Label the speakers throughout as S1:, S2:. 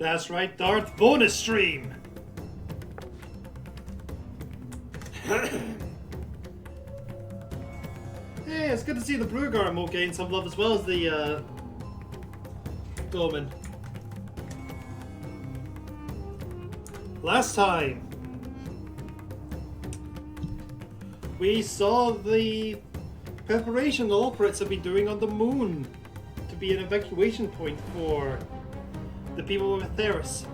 S1: That's right, Darth bonus stream! Hey, it's good to see the Blue Garmo gain some love as well as the Doman. Last time, we saw the preparation the operates have been doing on the moon to be an evacuation point for the people of Theros.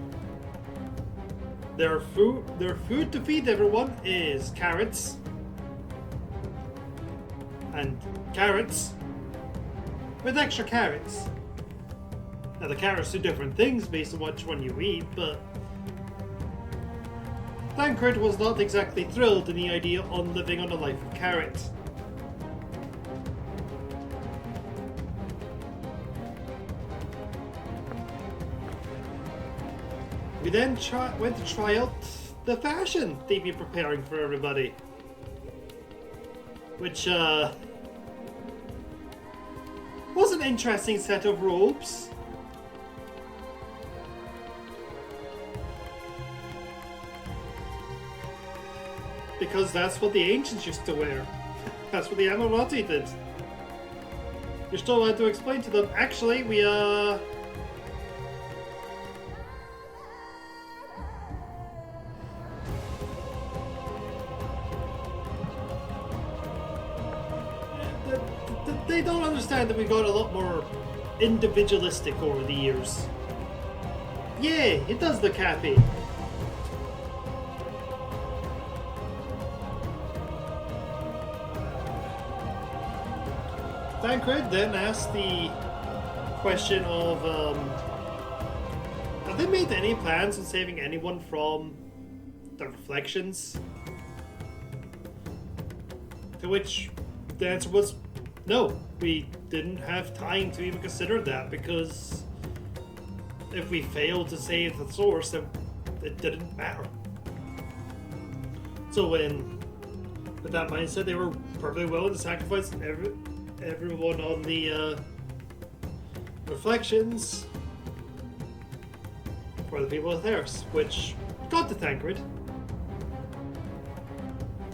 S1: Their food to feed everyone is carrots. And carrots with extra carrots. Now the carrots do different things based on which one you eat, but Tancred was not exactly thrilled in the idea on living on a life of carrots. We then went to try out the fashion they'd be preparing for everybody. Which, was an interesting set of robes. Because that's what the ancients used to wear. That's what the Amorati did. You're still allowed to explain to them, actually, we, they don't understand that we got a lot more individualistic over the years. Yeah, it does look happy. Tancred then asked the question of, have they made any plans on saving anyone from the reflections? To which the answer was, no, we didn't have time to even consider that, because if we failed to save the source, then it didn't matter. So with that mindset, they were perfectly willing to sacrifice everyone on the reflections for the people of Theros, which got to Tancred.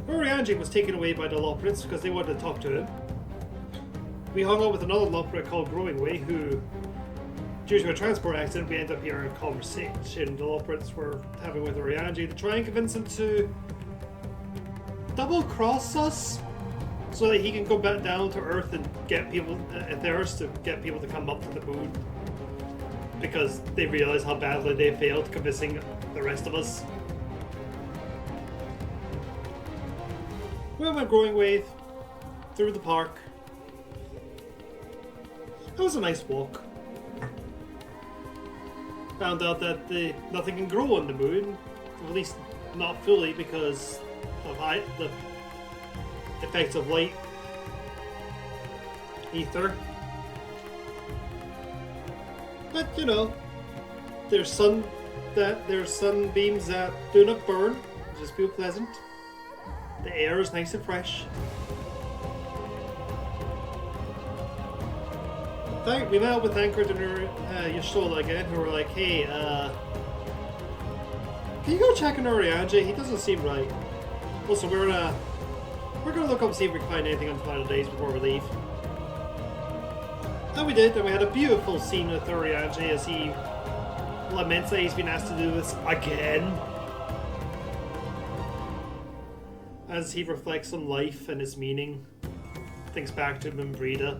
S1: Orianji was taken away by the Loprits because they wanted to talk to him. We hung out with another Loprit called Growingway, who, due to a transport accident, we ended up hearing a conversation the Loprits were having with Orianji to try and convince him to double-cross us so that he can go back down to Earth and get people, Theros, to get people to come up to the moon. Because they realize how badly they failed convincing the rest of us. We went Growingway through the park. It was a nice walk. Found out that nothing can grow on the moon, at least not fully, because of the effects of light, ether. But you know, there's sunbeams that do not burn, which just feel pleasant. The air is nice and fresh. We met up with Tancred and Yashola again, who were like, hey, can you go check on Orianji? He doesn't seem right. Also, we're gonna look up and see if we can find anything on the final days before we leave. And we did, and we had a beautiful scene with Orianji as he laments that he's been asked to do this again. As he reflects on life and his meaning, thinks back to Membrida.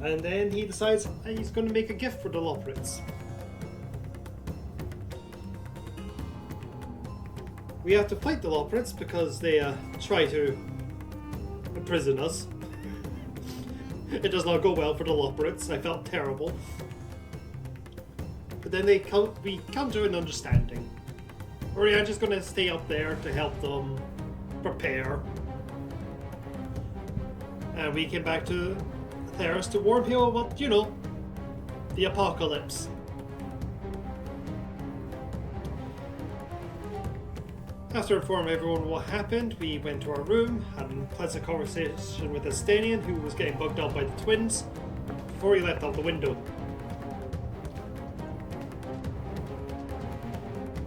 S1: And then he decides he's going to make a gift for the Loprits. We have to fight the Loprits because they try to imprison us. It does not go well for the Loprits. I felt terrible. But then we come to an understanding. Orianji's going to stay up there to help them prepare. And we came back to Theros to warn people about, you know, the apocalypse. After informing everyone what happened, we went to our room, had a pleasant conversation with Estanian, who was getting bugged out by the twins, before he left out the window.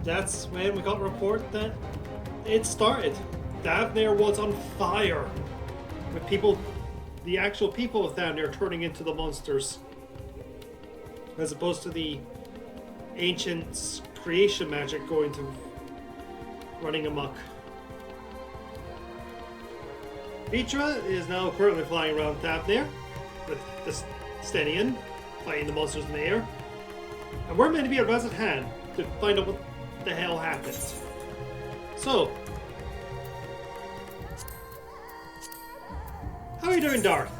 S1: that's when we got a report that it started. Davnir was on fire. With people, the actual people of Davnir turning into the monsters. As opposed to the ancient creation magic going to running amok. Mitra is now currently flying around Davnir with the Stenian, fighting the monsters in the air. And we're meant to be at Razat Han to find out what the hell happened. So, how are you doing, Darth?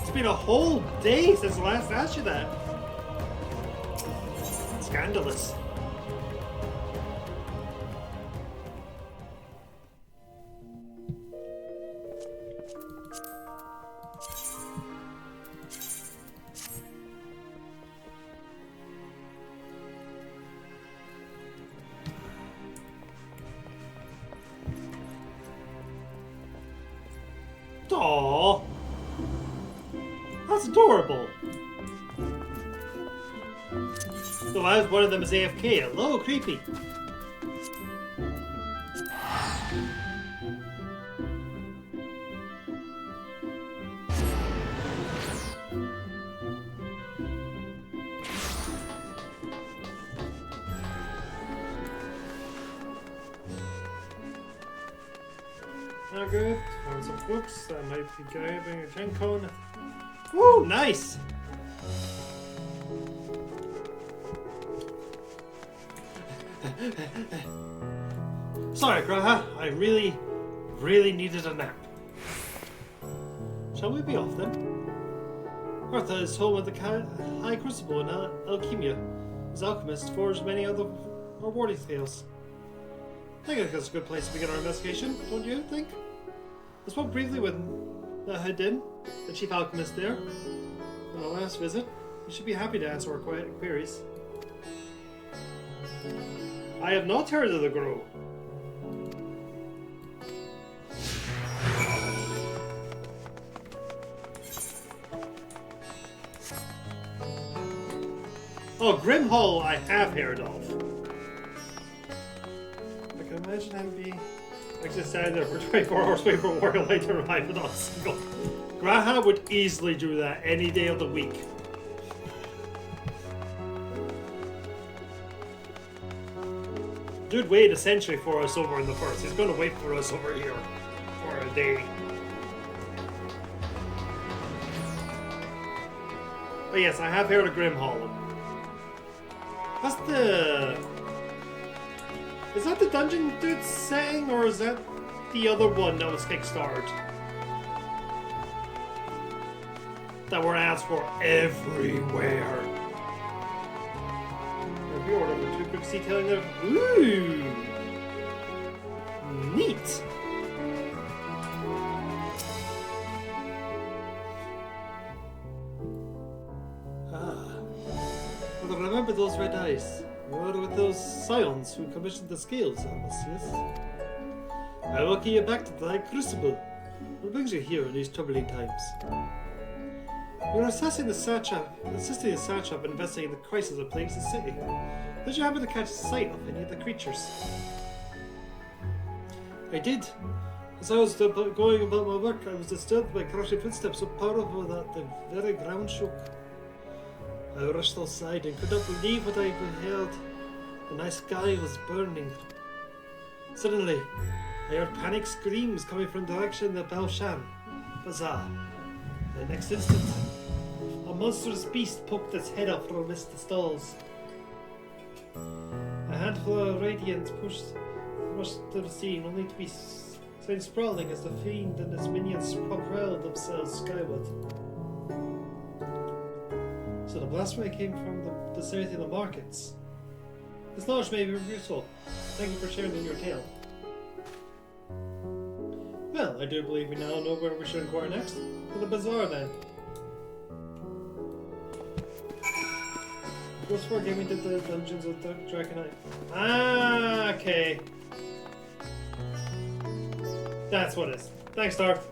S1: It's been a whole day since I last asked you that. Scandalous. Aww. That's adorable. So as one of them is AFK. Hello, creepy. Now good. Found some books that might be grabbing a Gen Con. Woo, nice! Sorry, Graha. I really needed a nap. Shall we be off then? Artha is home at the High Crucible in Alchemia. His alchemist forged many other rewarding tales. I think that's a good place to begin our investigation, don't you think? I spoke briefly with Hadin, the chief alchemist there, on our last visit. You should be happy to answer our queries. I have not heard of the Grove. Oh, Grimhall I have heard of. I can imagine him being actually standing there for 24 hours waiting for a warrior light to arrive and not a single. Graha would easily do that any day of the week. Dude waited a century for us over in the first. He's gonna wait for us over here for a day. But yes, I have heard of Grimhall. That's the... Is that the dungeon dude's setting, or is that the other one that was kickstarted? That were asked for everywhere. Review order with 2 quick detailing there. Ooh! Neat! Well, remember those red eyes? You were with those scions who commissioned the scales, Alice, yes? I will get you back to the High Crucible. What brings you here in these troubling times? You're assisting the Satrap in investigating the crisis that plagues the city. Did you happen to catch sight of any of the creatures? I did. As I was going about my work, I was disturbed by crashing footsteps so powerful that the very ground shook. I rushed outside and could not believe what I beheld. The night sky was burning. Suddenly, I heard panic screams coming from the direction of the Balsham Bazaar. The next instant, a monstrous beast poked its head up from amidst the stalls. A handful of radiants rushed to the scene, only to be seen sprawling as the fiend and its minions propelled themselves skyward. So the blasphemy came from the vicinity of the markets. This knowledge may be useful. Thank you for sharing in your tale. Well, I do believe we now know where we should inquire next. To the bazaar, then. Goes for gaming to the dungeons of the Dragonite. Ah, okay. That's what it is. Thanks, Darth.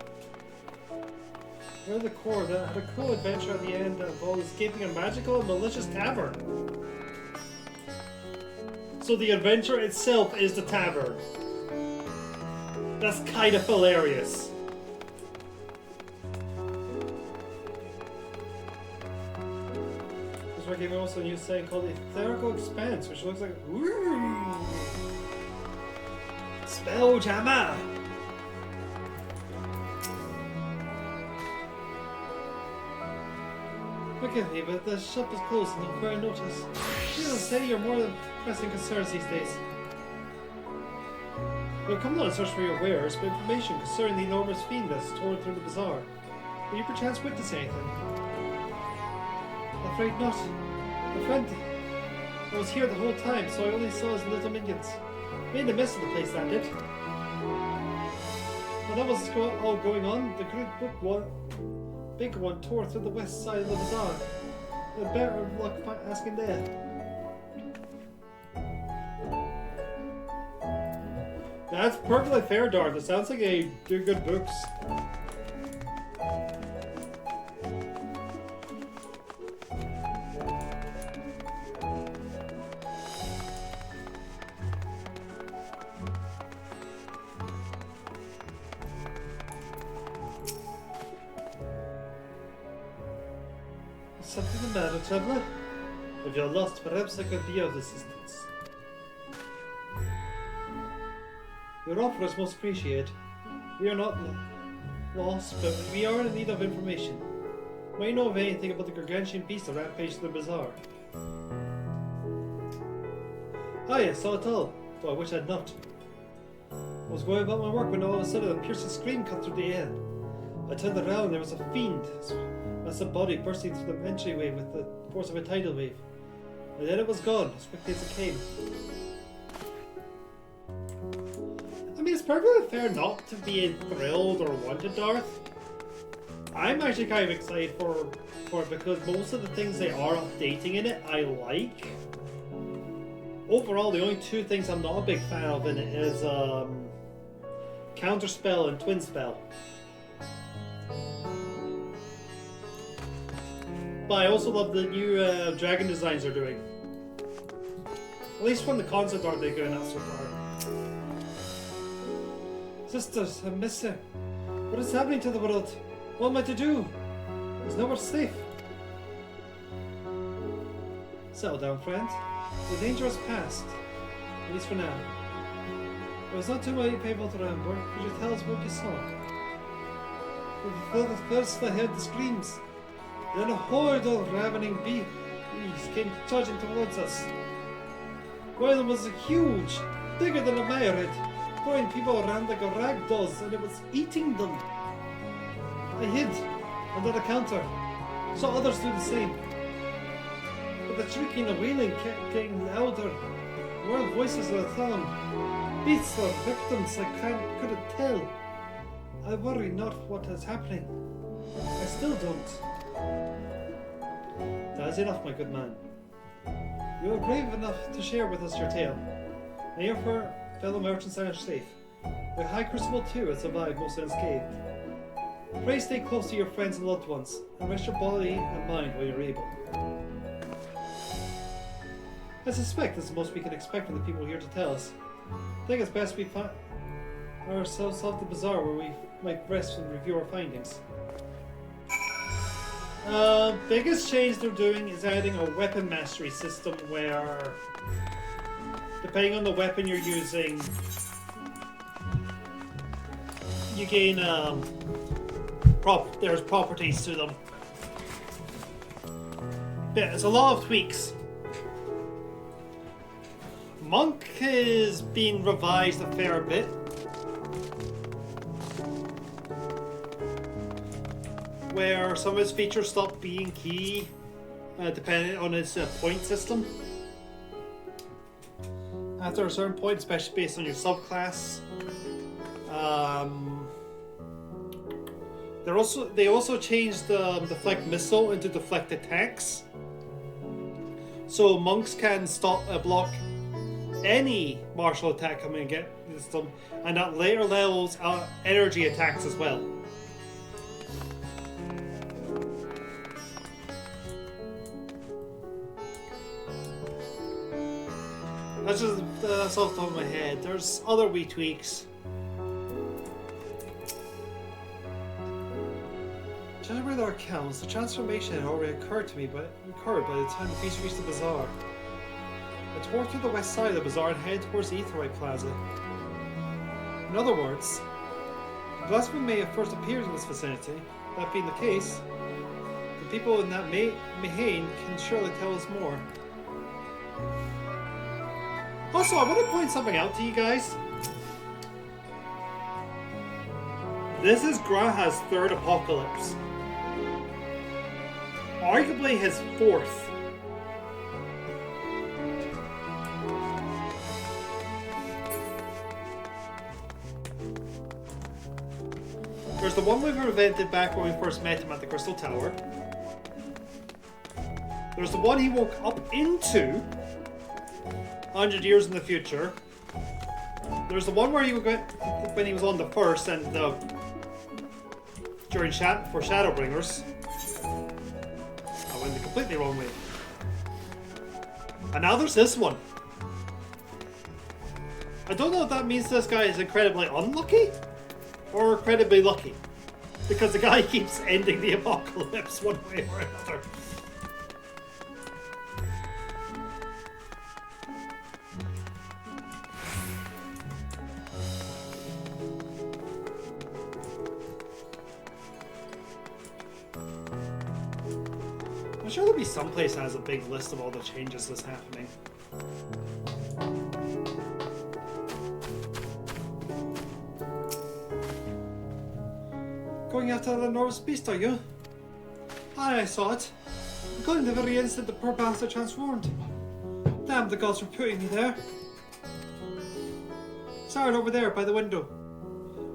S1: We're the core that had a cool adventure at the end that involved escaping a magical and malicious tavern. so the adventure itself is the tavern. That's kind of hilarious. This game also a new saying called the Etherical Expanse, which looks like Spelljammer! Forgive me, but the shop is closed and don't bear notice. Needless to say, you're more than pressing concerns these days. We'll come not in search for your wares, but information concerning the enormous fiend that's torn through the bazaar. Will you perchance witness anything? Afraid not. My friend, I was here the whole time, so I only saw his little minions. Made a mess of the place, that did. While that was all going on, the great big one tore through the west side of the bazaar. The better of luck asking there. That's perfectly fair, Darth. It sounds like you do good books. Something the matter, traveler? If you're lost, perhaps I could be of assistance. Your offer is most appreciated. We are not lost, but we are in need of information. Might you know of anything about the gargantuan beast that rampaged the bazaar? Ah yes, saw it all, though I wish I'd not. I was going about my work when all of a sudden a piercing scream cut through the air. I turned around and there was a fiend. That's a body bursting through the entryway with the force of a tidal wave. And then it was gone, as quickly as it came. I mean, it's perfectly fair not to be thrilled or wanted, Darth. I'm actually kind of excited for it because most of the things they are updating in it, I like. Overall, the only two things I'm not a big fan of in it is Counterspell and Twin Spell. But I also love the new dragon designs they're doing. At least from the concept art they're going out so far. Sisters, I miss her. What is happening to the world? What am I to do? There's nowhere safe. Settle down, friend. The danger has passed. At least for now. There was not too many people to remember. Could you tell us what you saw? First I heard the screams. Then a horde of ravening beasts came charging towards us. One of them was huge, bigger than a myriad, throwing people around like a rag does, and it was eating them. I hid under the counter, saw others do the same. But the shrieking and wailing kept getting louder. More voices were thrown. Beasts or victims I couldn't tell. I worry not what is happening. I still don't. That is enough, my good man. You are brave enough to share with us your tale, and your fellow merchants are safe. The High Crucible too has survived most unscathed. Pray stay close to your friends and loved ones, and rest your body and mind while you're able. I suspect that's the most we can expect from the people here to tell us. I think it's best we find ourselves off the bazaar where we might rest and review our findings. Biggest change they're doing is adding a weapon mastery system where, depending on the weapon you're using, you gain there's properties to them. Yeah, it's a lot of tweaks. Monk is being revised a fair bit. Where some of his features stop being key, depending on his point system. After a certain point, especially based on your subclass. They also changed the deflect missile into deflect attacks. So monks can block any martial attack coming against them, and at later levels, energy attacks as well. That's just off the top of my head. There's other wee tweaks. Judging by their accounts, the transformation had already occurred by the time the beast reached the bazaar. I walked through the west side of the bazaar and headed towards the Etherite Plaza. In other words, the blasphemy may have first appeared in this vicinity. That being the case, the people in that Mahane can surely tell us more. Also, I want to point something out to you guys. This is Graha's third apocalypse. Arguably his fourth. There's the one we prevented back when we first met him at the Crystal Tower. There's the one he woke up into 100 years in the future. There's the one where he when he was on the first and during for Shadowbringers. I went the completely wrong way. And now there's this one. I don't know if that means this guy is incredibly unlucky or incredibly lucky, because the guy keeps ending the apocalypse one way or another. I'm sure there'll be some place that has a big list of all the changes that's happening. Going after the enormous beast, are you? Aye, I saw it. Including the very instant the poor bastard transformed. Damn, the gods for putting me there. Saw it over there by the window.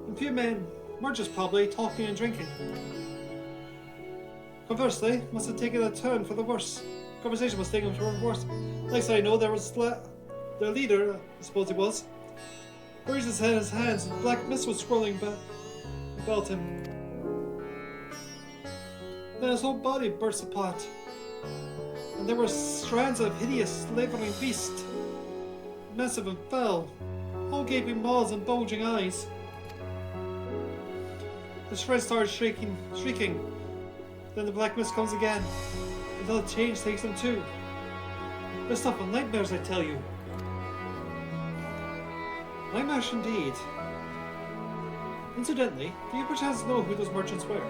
S1: A few men, mergers probably, talking and drinking. Conversely, must have taken a turn for the worse. Conversation was taken for the worse. Next I know, there was their leader, I suppose he was, raised his head in his hands, and black mist was swirling about him. Then his whole body burst apart, and there were strands of hideous, slavering beast, massive and fell, all gaping maws and bulging eyes. The shreds started shrieking. Then the black mist comes again, until the change takes them too. This stuff of nightmares, I tell you. Nightmares indeed. Incidentally, do you perchance know who those merchants were?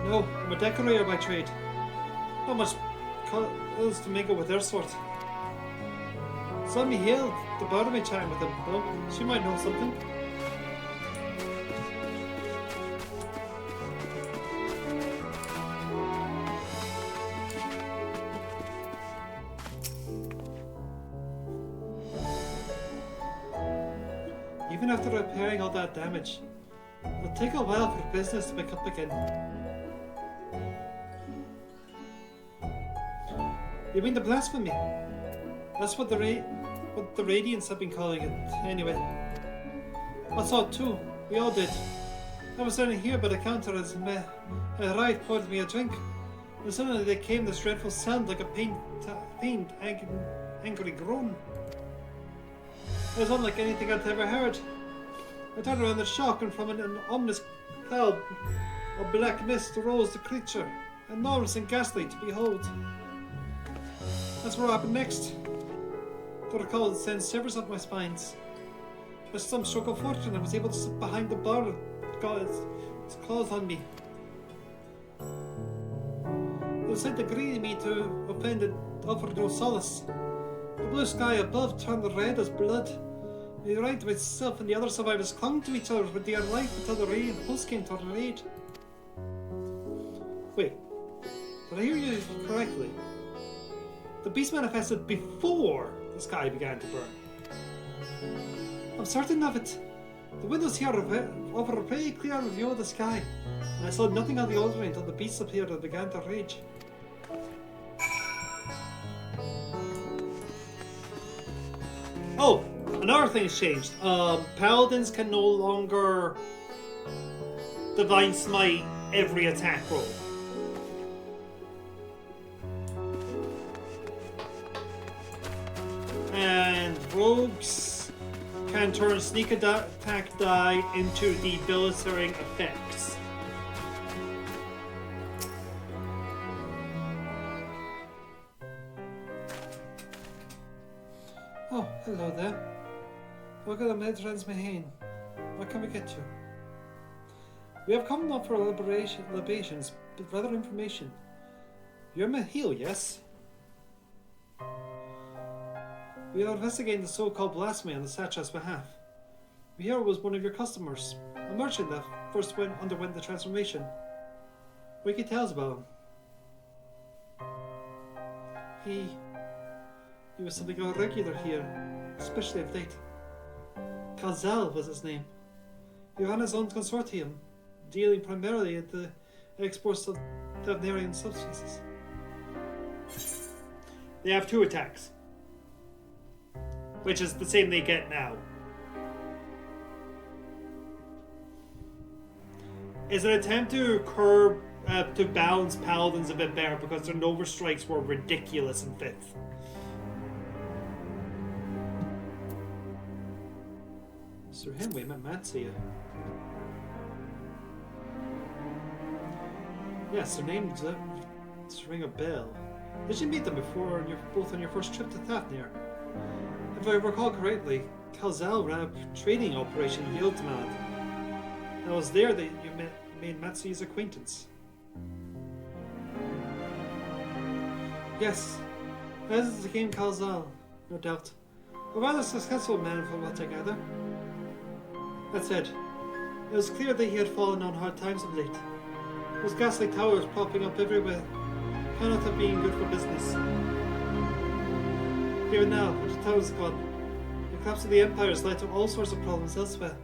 S1: No, I'm a decorator by trade. Not much else to mingle with their sort. Saw me hailed the Barmy chatting with them, though. She might know something. Even after repairing all that damage, it'll take a while for business to pick up again. You mean the blasphemy? That's what the Radiants have been calling it, anyway. I saw it too. We all did. I was standing here by the counter as a ride poured me a drink, and suddenly there came this dreadful sound like a pained, angry groan. It was unlike anything I'd ever heard. I turned around in shock, and from an ominous cloud of black mist arose the creature, enormous and ghastly to behold. That's what happened next. To recall, it sends shivers up my spines. By some stroke of fortune, I was able to sit behind the bar and got its claws on me. It was said to greet me to offend and offer no solace. The blue sky above turned red as blood. The right myself and the other survivors clung to each other for dear life until the rain host came to our aid. Wait, did I hear you correctly? The beast manifested before the sky began to burn. I'm certain of it. The windows here offer a pretty clear view of the sky, and I saw nothing on the altar until the beast appeared and began to rage. Oh, another thing's changed. Paladins can no longer Divine Smite every attack roll. rogues can turn sneak attack die into debilitating effects. Oh, hello there. Welcome to Mediterranean. What can we get you? We have come not for libations, but rather information. You're Mahil, yes? We are investigating the so-called blasphemy on the Satra's behalf. We hear it was one of your customers, a merchant that first underwent the transformation. What can you tell us about him? He was something irregular here, especially of late. Kalzal was his name. He ran his own consortium, dealing primarily at the exports of Davnarian subspecies. They have 2 attacks, which is the same they get now. Is an attempt to curb, to balance paladins a bit better because their Nova strikes were ridiculous in 5th. Sir Henry met Matsuya. Yes, their names ring a bell. Did you meet them before, both on your first trip to Thafnir? If I recall correctly, Kalzal ran a trading operation in Yildmad. And it was there that you made Matsuya's acquaintance. Yes, as it became Kalzal, no doubt. A rather successful man from what I gather. That said, it was clear that he had fallen on hard times of late. Those ghastly towers popping up everywhere cannot have been good for business. Even now, with the towers gone, the collapse of the empire has led to all sorts of problems elsewhere.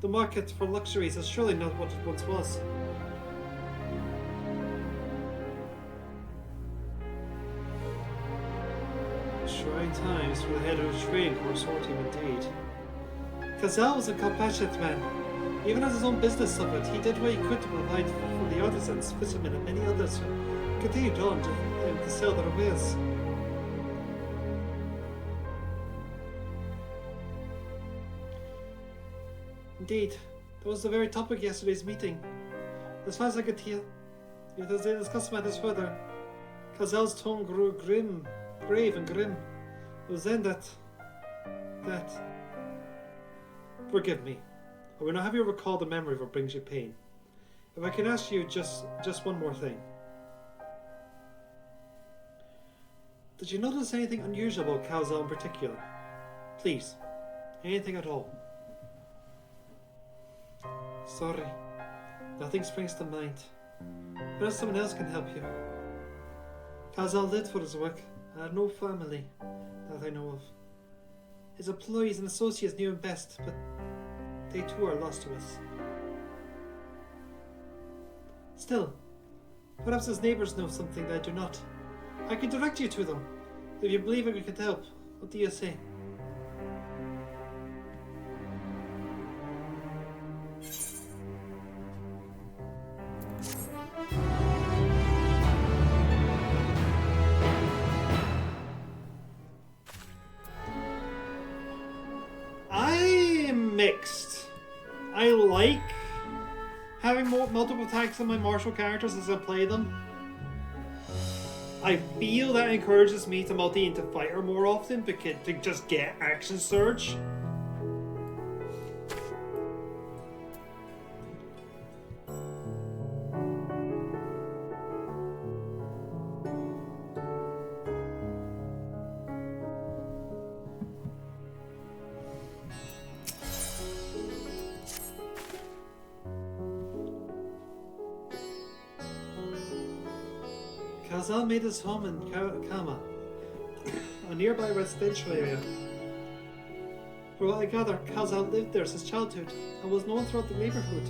S1: The market for luxuries is surely not what it once was. Trying times for the head of a trading consortium indeed. Kazal was a compassionate man. Even as his own business suffered, he did what he could to provide for the artisans, fishermen, and many others who continued on to sell their wares. Indeed, that was the very topic of yesterday's meeting. As far as I could hear, as they discussed matters further, Kazal's tone grew grave and grim. It was then that... Forgive me. I will not have you recall the memory of what brings you pain. If I can ask you just one more thing. Did you notice anything unusual about Kalzal in particular? Please, anything at all. Sorry, nothing springs to mind. Perhaps someone else can help you. Kalzal lived for his work and had no family that I know of. His employees and associates knew him best, but they too are lost to us. Still, perhaps his neighbours know something that I do not. I can direct you to them. If you believe we could help, what do you say? I'm mixed. I like having multiple attacks on my martial characters as I play them. I feel that encourages me to multi into fighter more often because to just get action surge. Kazal made his home in Kama, a nearby residential area. For what I gather, Kazal lived there since childhood and was known throughout the neighborhood.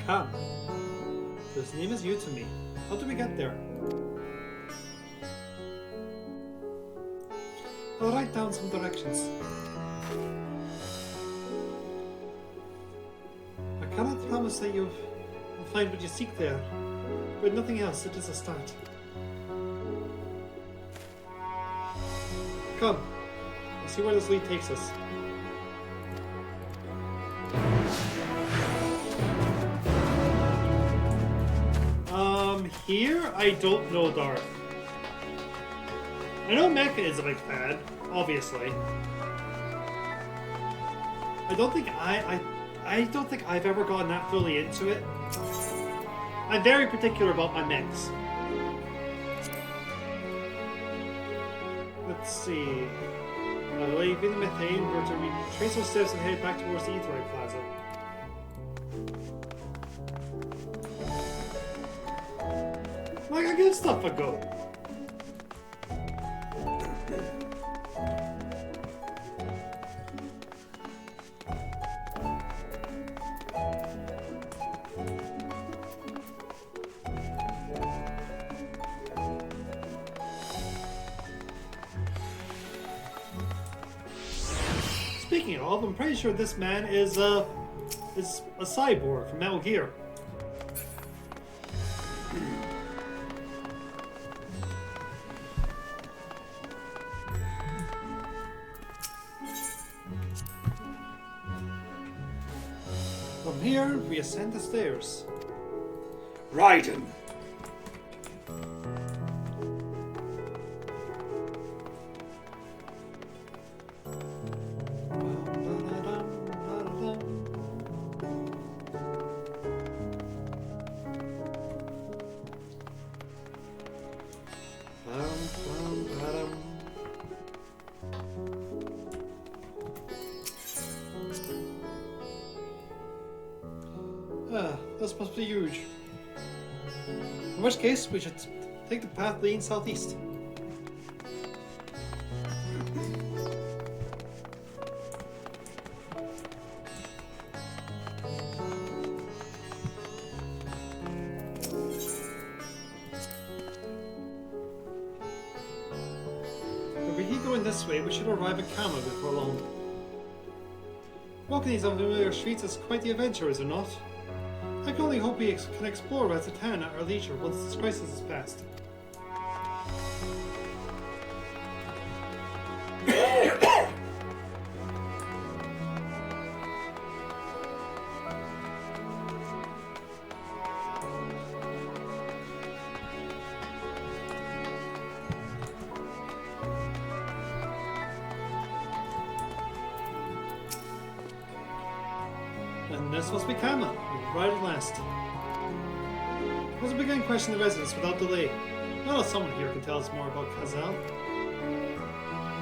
S1: Kam. This name is new to me. How do we get there? I'll write down some directions. I cannot promise that you will find what you seek there, but nothing else, it is a start. come. Let's see where this lead takes us. Here? I don't know, Darth. I know Mecha is a big fan, obviously. I don't think I've ever gotten that fully into it. I'm very particular about my mechs. Let's see. Leaving the methane, we're to retrace our steps and head back towards the Etherite Plaza. Like, I give stuff a go. Speaking of, I'm pretty sure this man is a cyborg from Metal Gear. From here, we ascend the stairs. Raiden! This must be huge. In which case, we should take the path leading southeast. If we keep going this way, we should arrive at Kama before long. Walking these unfamiliar streets is quite the adventure, is it not? I can only hope we can explore Ratatan at our leisure once this crisis is past. And this must be Kama. Right at last. Let's begin questioning the residents without delay. I know someone here can tell us more about Kazal.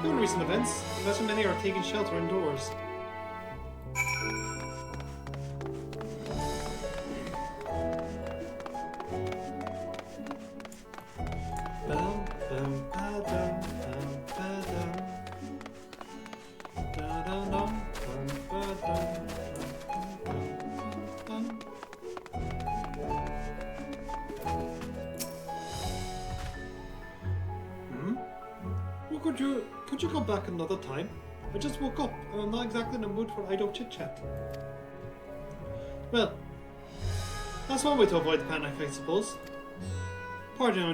S1: Given recent events, I imagine many are taking shelter indoors. Could you go back another time? I just woke up and I'm not exactly in the mood for idle chit-chat. Well, that's one way to avoid the panic, I suppose. Pardon our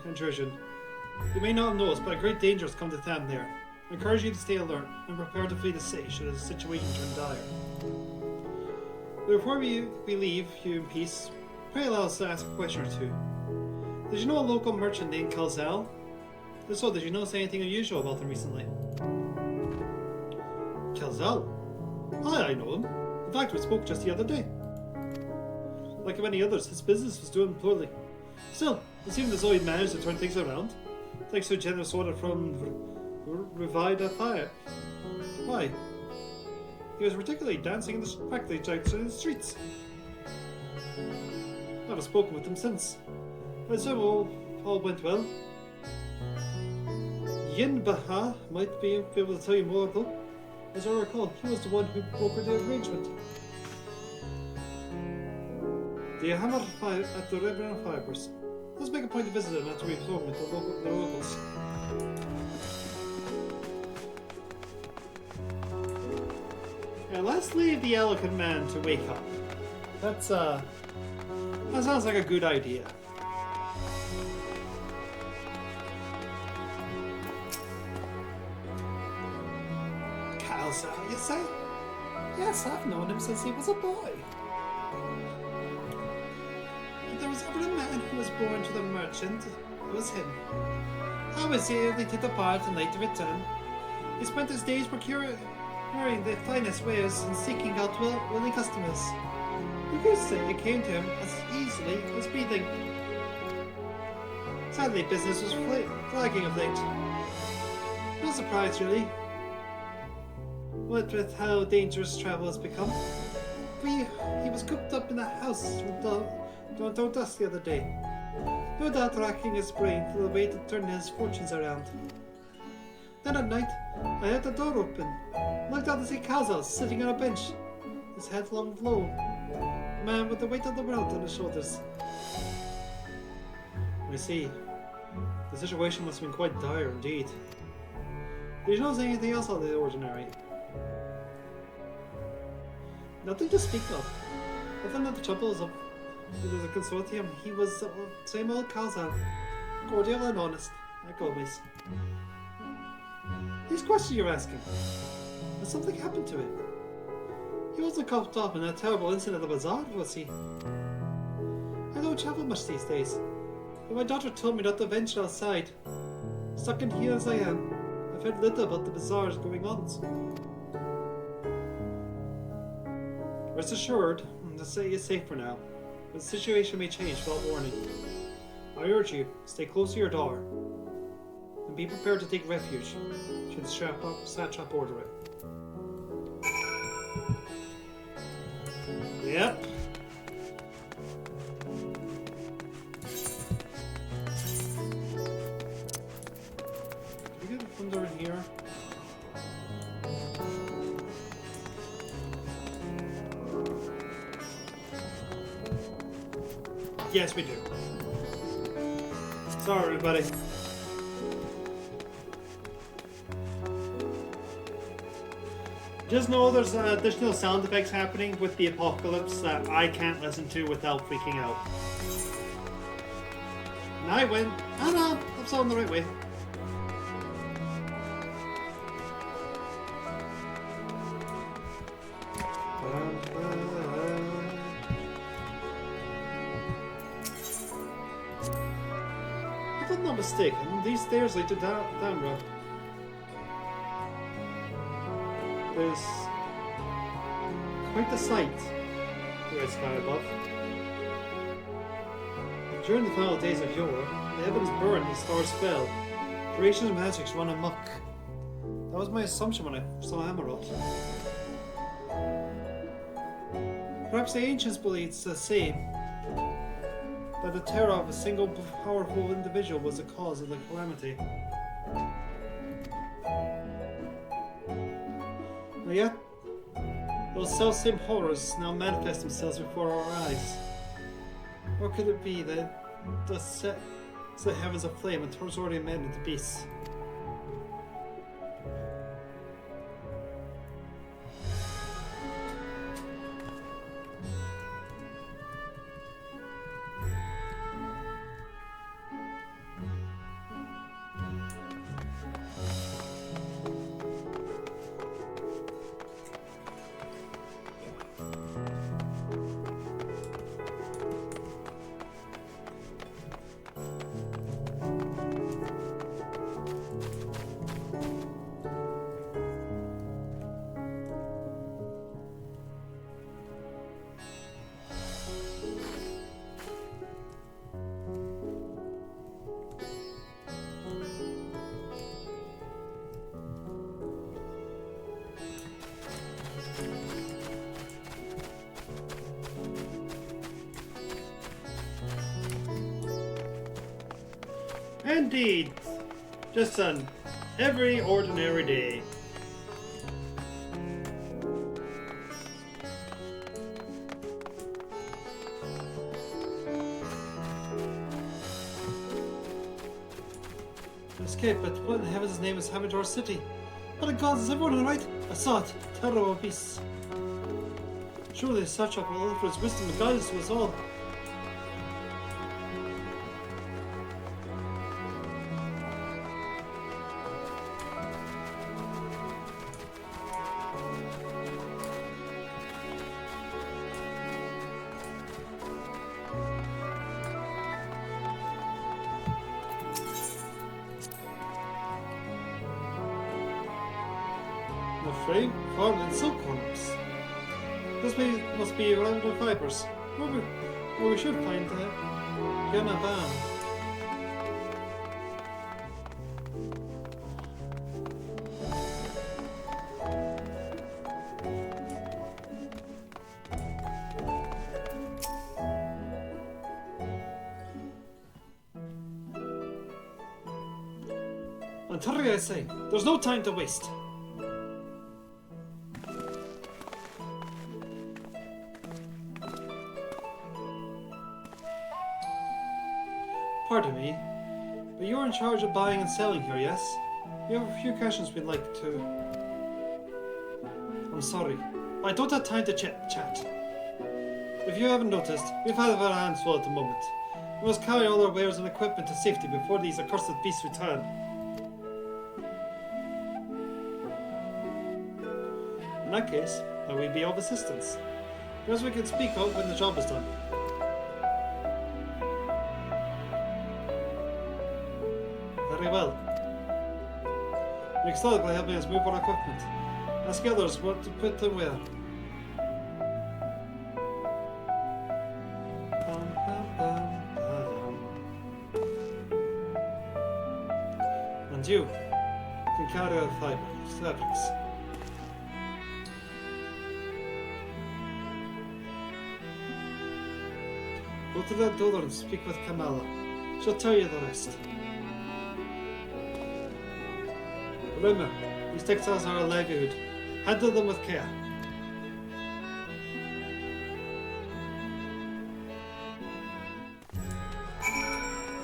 S1: intrusion. You may not have noticed, but a great danger has come to town there. I encourage you to stay alert and prepare to flee the city should the situation turn dire. Before we leave you in peace, pray allow us to ask a question or two. Did you know a local merchant named Kalzal? If so, did you notice anything unusual about him recently? Kalzal? I know him. In fact, we spoke just the other day. Like many others, his business was doing poorly. Still, it seemed as though he managed to turn things around. Thanks to a generous order from Revida Fire. Why? He was particularly dancing in the streets. I haven't spoken with him since. I assume all went well. Yin Baha might be able to tell you more though. As I recall, he was the one who brokered the arrangement. The hammer at the Red Fibers. Let's make a point to visit him after we've spoken with the locals. Yeah, let's leave the elegant man to wake up. That sounds like a good idea. Kalsar, you say? Yes, I've known him since he was a boy. If there was ever a man who was born to the merchant, it was him. Always early to depart and late to return. He spent his days procuring the finest wares and seeking out willing customers. You could say it came to him as easily as breathing. Sadly, business was flagging of late. No surprise, really. What with how dangerous travel has become. He was cooped up in a house with dust the other day. No doubt racking his brain for the way to turn his fortunes around. Then at night, I heard the door open. Looked out to see Kazal sitting on a bench, his head hung low. A man with the weight of the world on his shoulders. I see. The situation must have been quite dire indeed. Did you notice anything else out of the ordinary? Nothing to speak of. Other than the troubles of the consortium, he was the same old Kazan, cordial and honest, like always. These questions you're asking, has something happened to him? He wasn't caught up in that terrible incident at the bazaar, was he? I don't travel much these days, but my daughter told me not to venture outside. Stuck in here as I am, I've heard little about the bazaars going on. Rest assured, the city is safe for now, but the situation may change without warning. I urge you, stay close to your door, and be prepared to take refuge should the satrap order it. Yep. Can we get the thunder in here? Yes, we do. Sorry, everybody. Just know there's additional sound effects happening with the apocalypse that I can't listen to without freaking out. And I went, oh no, I'm sounding the right way. If I'm not mistaken, these stairs lead to Damra. There's quite the sight, the red sky above. During the final days of yore, the heavens burned and the stars fell. Creation's magics run amok. That was my assumption when I saw Amarot. Perhaps the ancients believed the same, that the terror of a single powerful individual was the cause of the calamity. And yet, those self-same horrors now manifest themselves before our eyes. Or could it be that the set the heavens aflame and turns ordinary men into beasts? Indeed, just an every ordinary day. Escape, but what in heaven's name is happening to our city? What in God's is everyone alright? I saw it. Terrible beasts. Surely such a will offer his wisdom and guidance to us all. afraid formed in silkworms. This must be relevant fibers. Or we should find Ganaban. And hurry, I say. There's no time to waste. Pardon me, but you're in charge of buying and selling here, yes? We have a few questions we'd like to... I'm sorry. I don't have time to chat. If you haven't noticed, we've had our hands full at the moment. We must carry all our wares and equipment to safety before these accursed beasts return. In that case, I will be of assistance. Because we can speak of when the job is done. Very well. Mixtag will help us move our equipment. Ask others what to put them where. And you can carry our fabrics. Go to that door and speak with Kamala. She'll tell you the rest. Remember, these textiles are a livelihood. Handle them with care.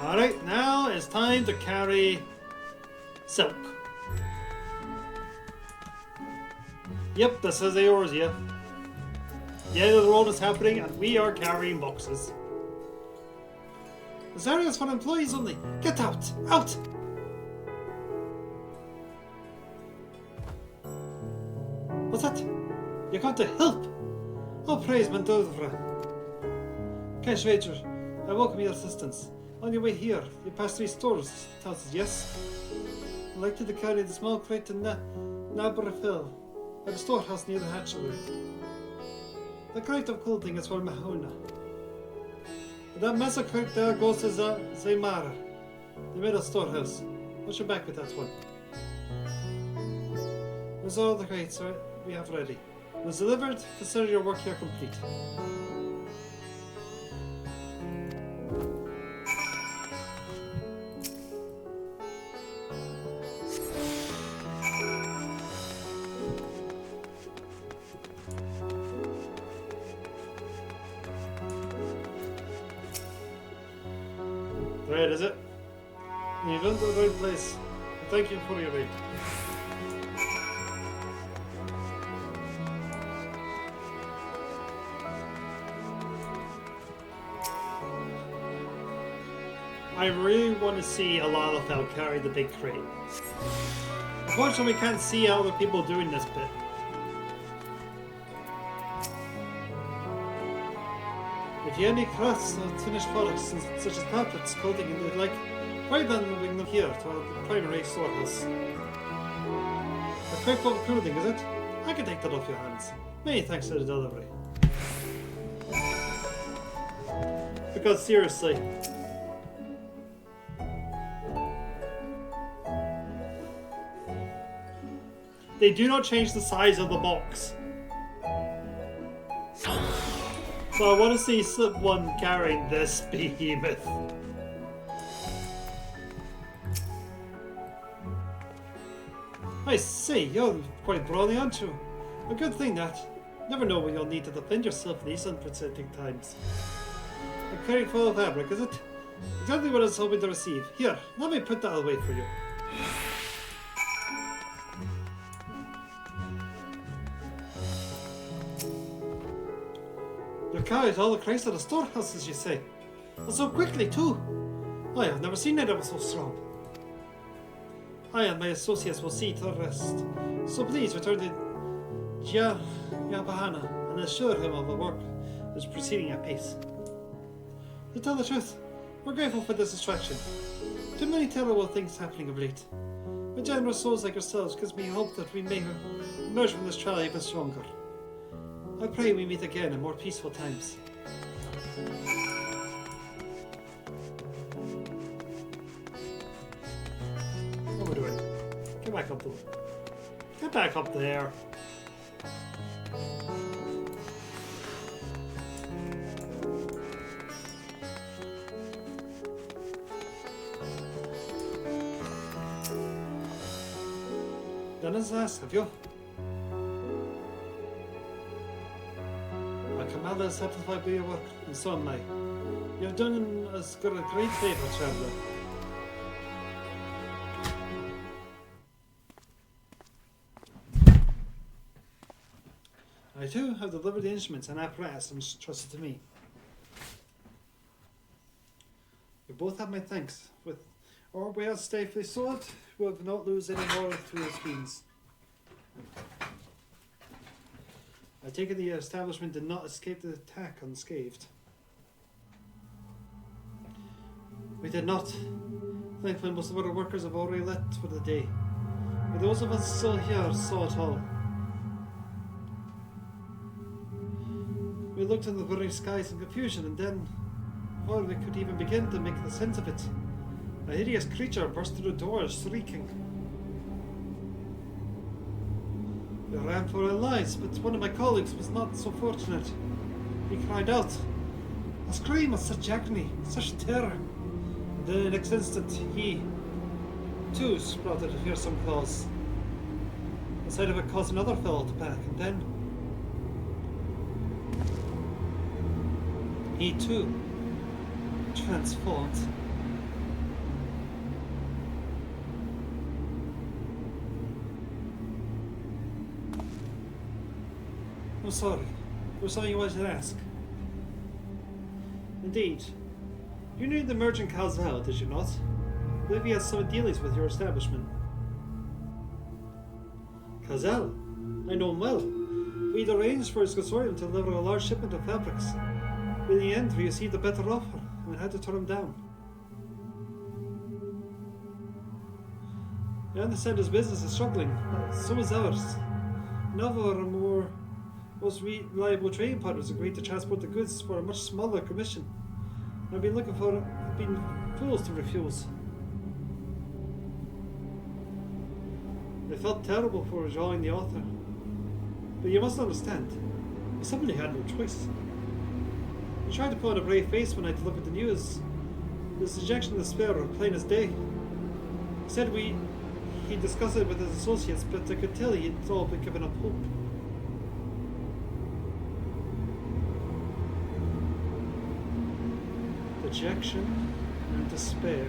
S1: Alright, now it's time to carry silk. Yep, this is yours, yeah. The end of the road is happening and we are carrying boxes. This area is for employees only. Get out! Out! What's that? You're going to help! Oh, praise Mendovra. Cash Ranger, I welcome your assistance. On your way here, you pass 3 stores, tells us, yes? I'd like you to carry the small crate to Nabrafil, at the storehouse near the hatchery. The crate of clothing is for Mahona. That massive crate there goes to Zaymara, the middle storehouse. What's your back with that one? There's all the crates we have ready. When it's delivered, consider your work here complete. Right, is it? You've gone to the right place. Thank you for your aid. I really want to see Alalafel carry the big crate. Unfortunately, we can't see other people doing this bit. If you have any crafts or finished products such as pamphlets, clothing, and the like, why then bring them here to our primary storehouse? A crate full of clothing, is it? I can take that off your hands. Many thanks for the delivery. Because seriously, they do not change the size of the box. So I want to see someone carrying this behemoth. I see, you're quite brawny, aren't you? A good thing that. Never know when you'll need to defend yourself in these unprecedented times. A crate full of fabric, is it? Exactly what I was hoping to receive. Here, let me put that away for you. You carried all the crates out of the storehouse, as you say. And so quickly, too. I have never seen anyone so strong. I and my associates will see to the rest. So please return to Yabahana and assure him of the work that is proceeding at pace. To tell the truth, we're grateful for this distraction. Too many terrible things happening of late. But generous souls like yourselves gives me hope that we may emerge from this trial even stronger. I pray we meet again in more peaceful times. What am I doing? Get back up there. Get back up there. Done as last, have you? My command is satisfied by your work, and so am I. You have done us a great favour, traveller. I too have delivered the instruments and apparatus entrusted to me. You both have my thanks. With our wares safely stored, we will not lose any more through your screens. I take it the establishment did not escape the attack unscathed. We did not. Thankfully, most of our workers have already left for the day. But those of us still here saw it all. We looked at the burning skies in confusion, and then, before we could even begin to make the sense of it, a hideous creature burst through the doors, shrieking. We ran for our lives, but one of my colleagues was not so fortunate. He cried out. A scream of such agony, such terror. And in the next instant, he, too, sprouted a fearsome claws. The sight of it caused another fellow to panic, and then he too transformed. I'm sorry. There was something you wanted to ask. Indeed. You knew the merchant Calzell, did you not? I believe he has some dealings with your establishment. Calzell? I know him well. We'd arranged for his consortium to deliver a large shipment of fabrics. But in the end, we received a better offer, and had to turn him down. I understand his business is struggling, but so is ours. Another or more most reliable trading partners agreed to transport the goods for a much smaller commission. I've been fools to refuse. I felt terrible for withdrawing the offer, but you must understand, we simply had no choice. He tried to put on a brave face when I delivered the news. His dejection and despair were plain as day. He said he'd discussed it with his associates, but I could tell he'd all but given up hope. Dejection and despair.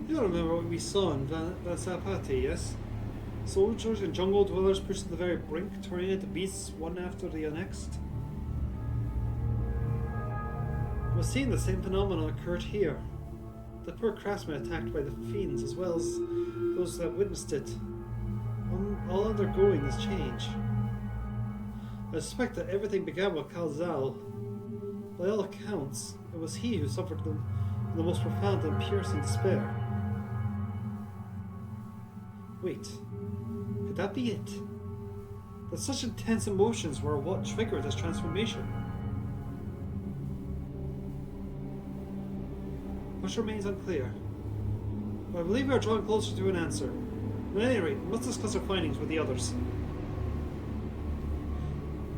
S1: You remember what we saw in Vansapati, yes? Soldiers and jungle dwellers pushed to the very brink, turning into beasts one after the next. We're seeing the same phenomenon occurred here. The poor craftsmen attacked by the fiends, as well as those that witnessed it, all undergoing this change. I suspect that everything began with Calzal. By all accounts, it was he who suffered the most profound and piercing despair. Wait, could that be it? That such intense emotions were what triggered this transformation? Much remains unclear, but I believe we are drawing closer to an answer. At any rate, we must discuss our findings with the others.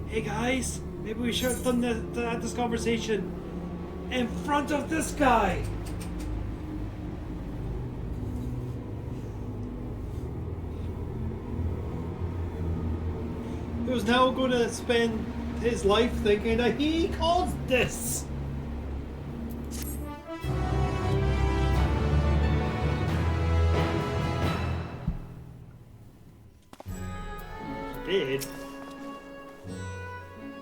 S1: Hey guys, maybe we should have done this conversation in front of this guy! Who's now going to spend his life thinking that he caused this! Did?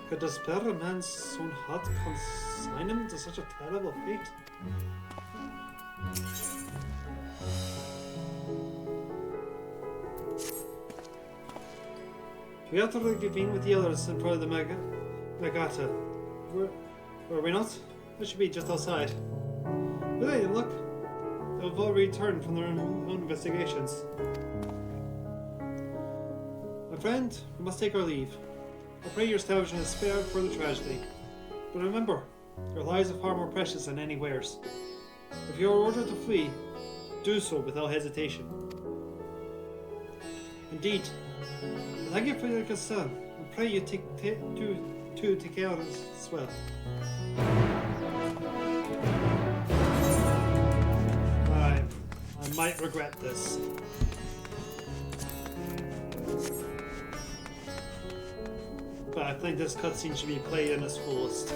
S1: Could despair a man's own heart consign him to such a terrible fate? We have to reconvene with the others in front of the Megata. Were we not? That should be just outside. But hey, look. They've already returned from their own investigations. My friend, we must take our leave. I pray your salvation is spared for the tragedy. But remember, your lives are far more precious than any wares. If you are ordered to flee, do so without hesitation. Indeed, thank you for your concern, and pray you take care of us as well. I might regret this. But I think this cutscene should be played in its fullest. So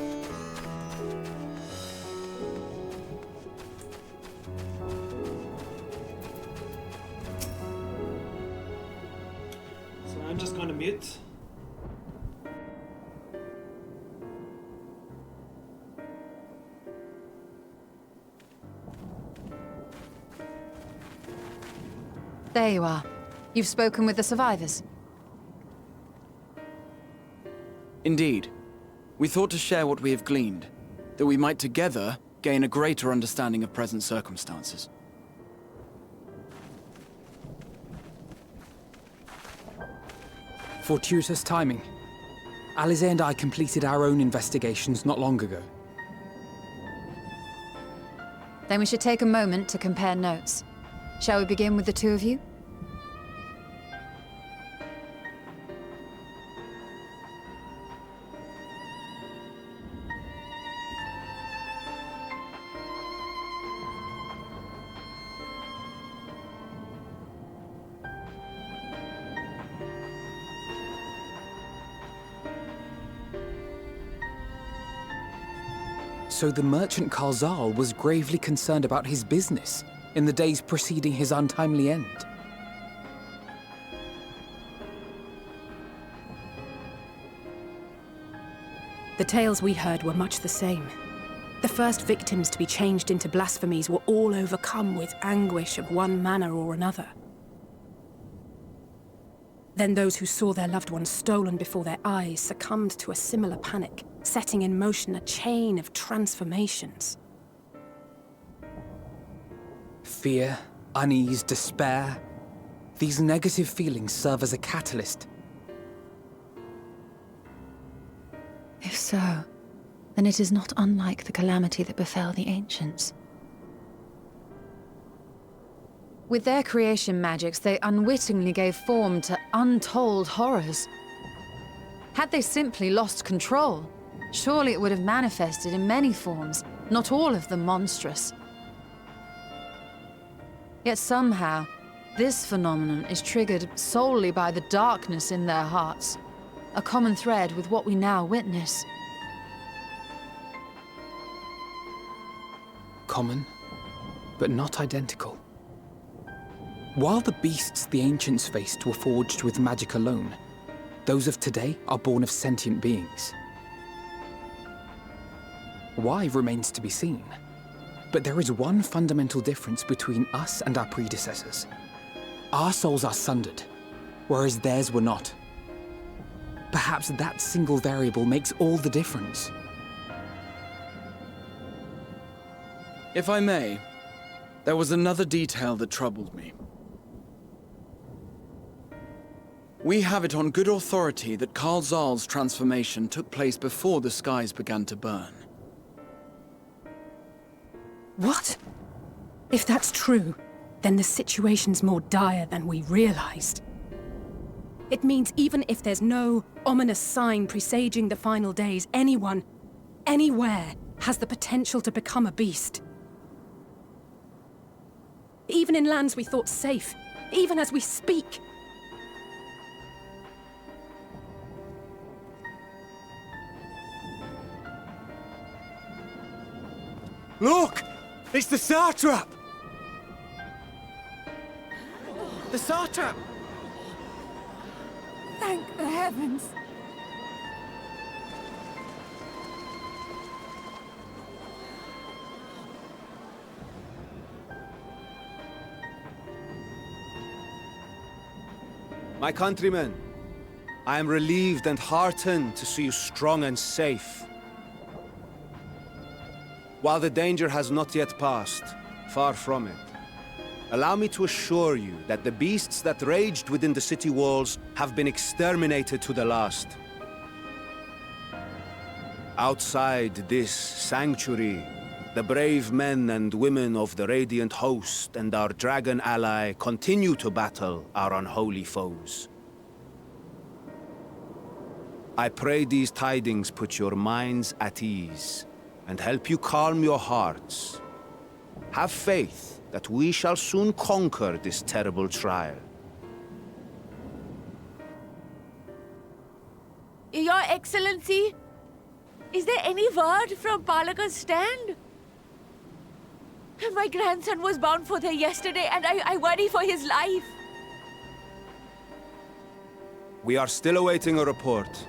S1: I'm just going to mute.
S2: There you are. You've spoken with the survivors.
S3: Indeed. We thought to share what we have gleaned, that we might together gain a greater understanding of present circumstances.
S4: Fortuitous timing. Alize and I completed our own investigations not long ago.
S2: Then we should take a moment to compare notes. Shall we begin with the two of you?
S4: So the merchant Karzal was gravely concerned about his business in the days preceding his untimely end.
S5: The tales we heard were much the same. The first victims to be changed into blasphemies were all overcome with anguish of one manner or another. Then those who saw their loved ones stolen before their eyes succumbed to a similar panic, setting in motion a chain of transformations.
S4: Fear, unease, despair. These negative feelings serve as a catalyst.
S2: If so, then it is not unlike the calamity that befell the ancients. With their creation magics, they unwittingly gave form to untold horrors. Had they simply lost control, surely it would have manifested in many forms, not all of them monstrous. Yet somehow, this phenomenon is triggered solely by the darkness in their hearts, a common thread with what we now witness.
S4: Common, but not identical. While the beasts the ancients faced were forged with magic alone, those of today are born of sentient beings. Why remains to be seen. But there is one fundamental difference between us and our predecessors. Our souls are sundered, whereas theirs were not. Perhaps that single variable makes all the difference.
S3: If I may, there was another detail that troubled me. We have it on good authority that Karzal's transformation took place before the skies began to burn.
S5: What? If that's true, then the situation's more dire than we realized. It means even if there's no ominous sign presaging the final days, anyone, anywhere, has the potential to become a beast. Even in lands we thought safe, even as we speak.
S6: Look! It's the satrap! The satrap!
S2: Thank the heavens!
S6: My countrymen, I am relieved and heartened to see you strong and safe. While the danger has not yet passed, far from it, allow me to assure you that the beasts that raged within the city walls have been exterminated to the last. Outside this sanctuary, the brave men and women of the Radiant Host and our dragon ally continue to battle our unholy foes. I pray these tidings put your minds at ease and help you calm your hearts. Have faith that we shall soon conquer this terrible trial.
S7: Your Excellency, is there any word from Palaka's stand? My grandson was bound for there yesterday, and I worry for his life.
S6: We are still awaiting a report,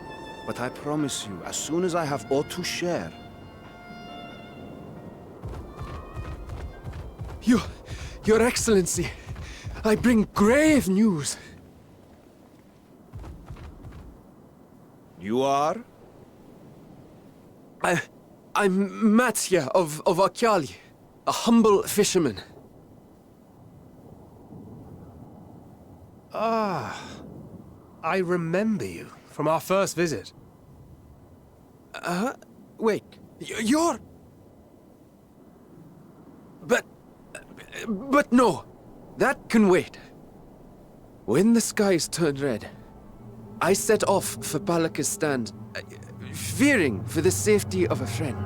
S6: but I promise you, as soon as I have aught to share...
S8: Your Excellency, I bring grave news.
S6: You are?
S8: I'm Matya of Akyali, a humble fisherman.
S9: Ah, I remember you from our first visit.
S8: Wait, you're... But no, that can wait. When the skies turned red, I set off for Palaka's stand, fearing for the safety of a friend.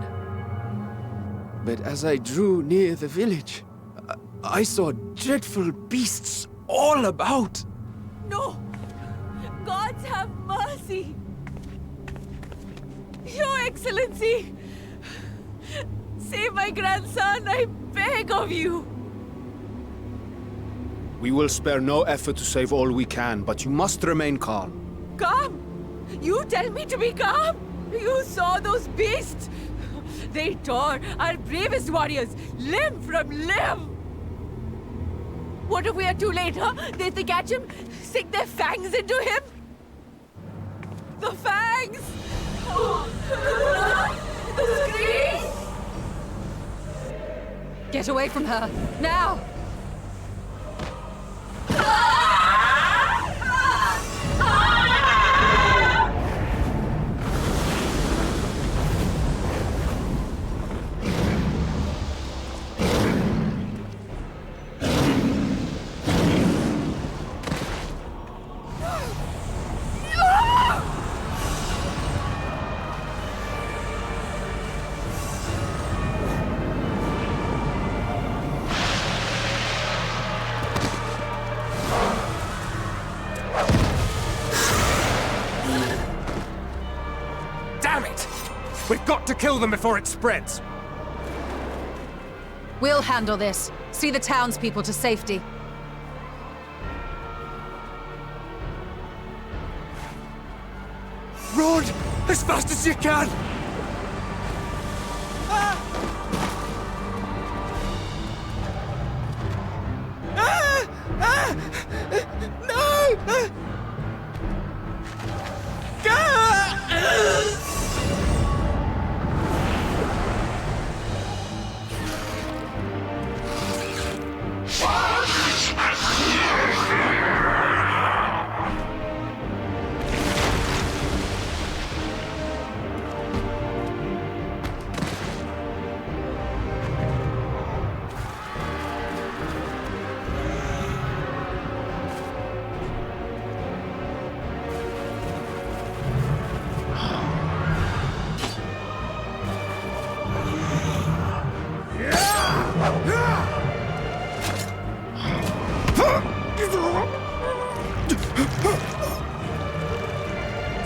S8: But as I drew near the village, I saw dreadful beasts all about.
S7: No! Gods have mercy! Your Excellency! Save my grandson, I beg of you!
S6: We will spare no effort to save all we can, but you must remain calm.
S7: Calm? You tell me to be calm? You saw those beasts? They tore our bravest warriors limb from limb! What if we are too late, huh? They catch him, sink their fangs into him? The fangs! The screams!
S2: Get away from her, now!
S9: We've got to kill them before it spreads!
S2: We'll handle this. See the townspeople to safety.
S8: Run as fast as you can! No!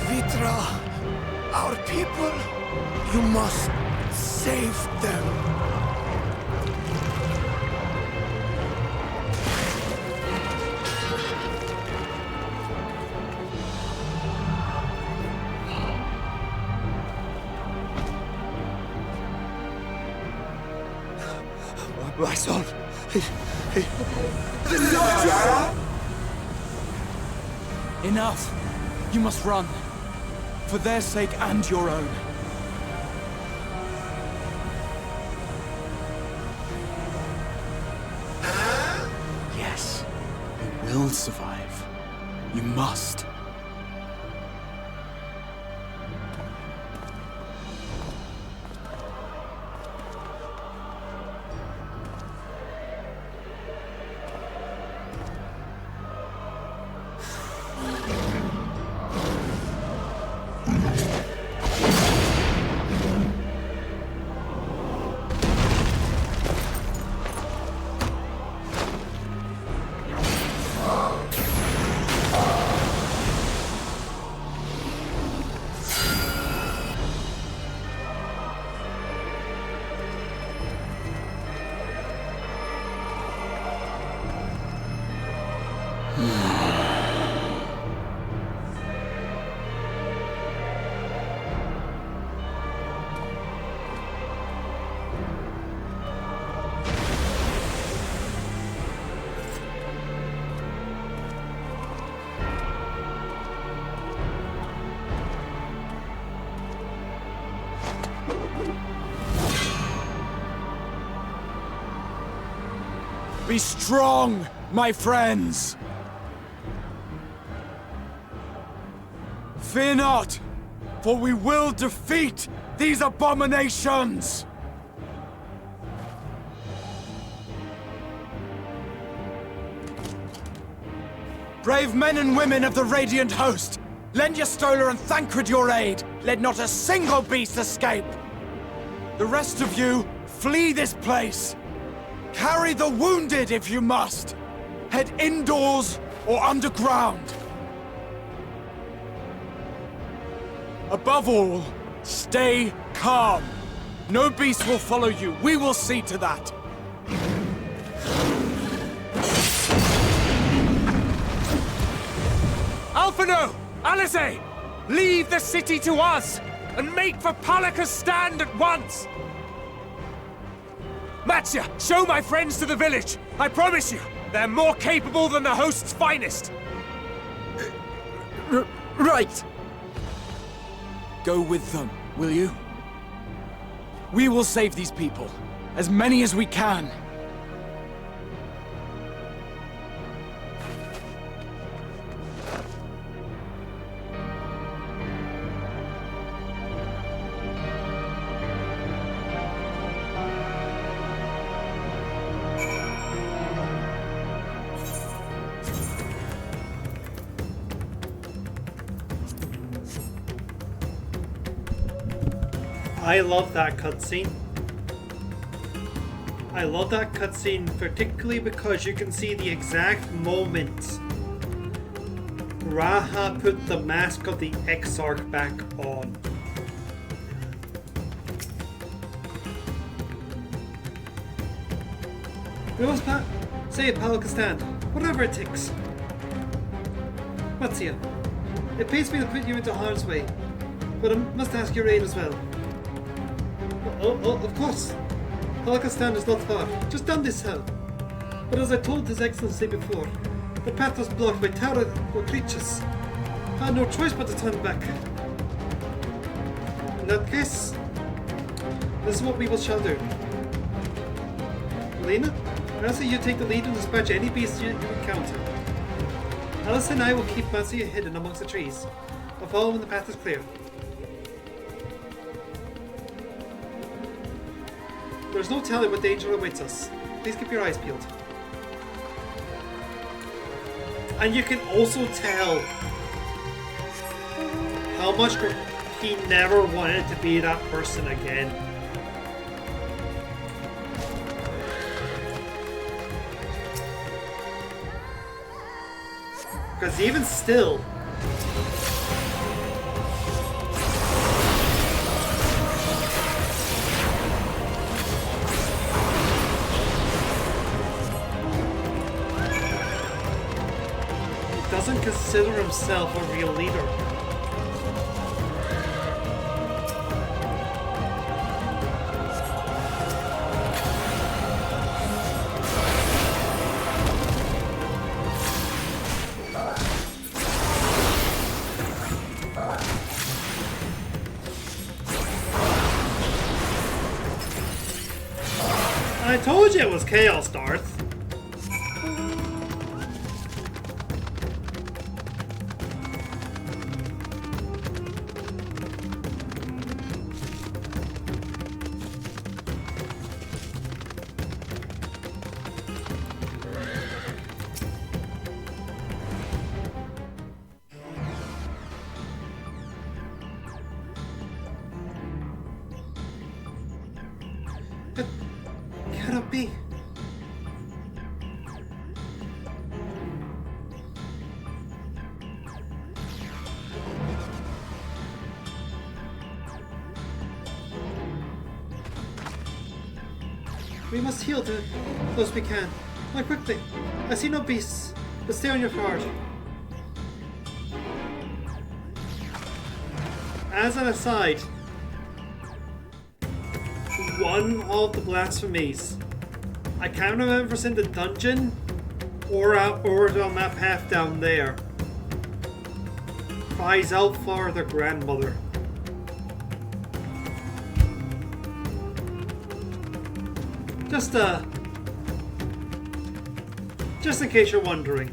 S8: Vitra, our people, you must save them. My son,
S3: Enough! You must run. For their sake and your own. will survive. You must. Be strong, my friends! Fear not, for we will defeat these abominations! Brave men and women of the Radiant Host, lend your Stola and Thancred your aid! Let not a single beast escape! The rest of you, flee this place! Carry the wounded if you must! Head indoors or underground! Above all, stay calm! No beast will follow you, we will see to that!
S9: Alphino! Alice! Leave the city to us, and make for Palaka's stand at once! Matsya, show my friends to the village! I promise you, they're more capable than the host's finest!
S3: Right! Go with them, will you? We will save these people, as many as we can.
S1: I love that cutscene. I love that cutscene particularly because you can see the exact moment Raha put the mask of the Exarch back on. We must save Palakistan, whatever it takes. Matsya, it pains me to put you into harm's way, but I must ask your aid as well. Oh, of course. Palakistan is not far, just down this hill. But as I told His Excellency before, the path was blocked by terrible creatures. I had no choice but to turn back. In that case, this is what we shall do. Elena, I say you take the lead and dispatch any beast you encounter. Alice and I will keep Matsuya hidden amongst the trees. I'll follow when the path is clear. There's no telling what danger awaits us. Please keep your eyes peeled. And you can also tell how much he never wanted to be that person again. Because even still, doesn't consider himself a real leader. I told you it was Chaos, Darth. cannot be. We must heal to those we can. Now quickly. I see no beasts, but stay on your guard. As an aside, one of the blasphemies, I can't remember if it's in the dungeon or on that path down there, cries out for their grandmother. Just in case you're wondering.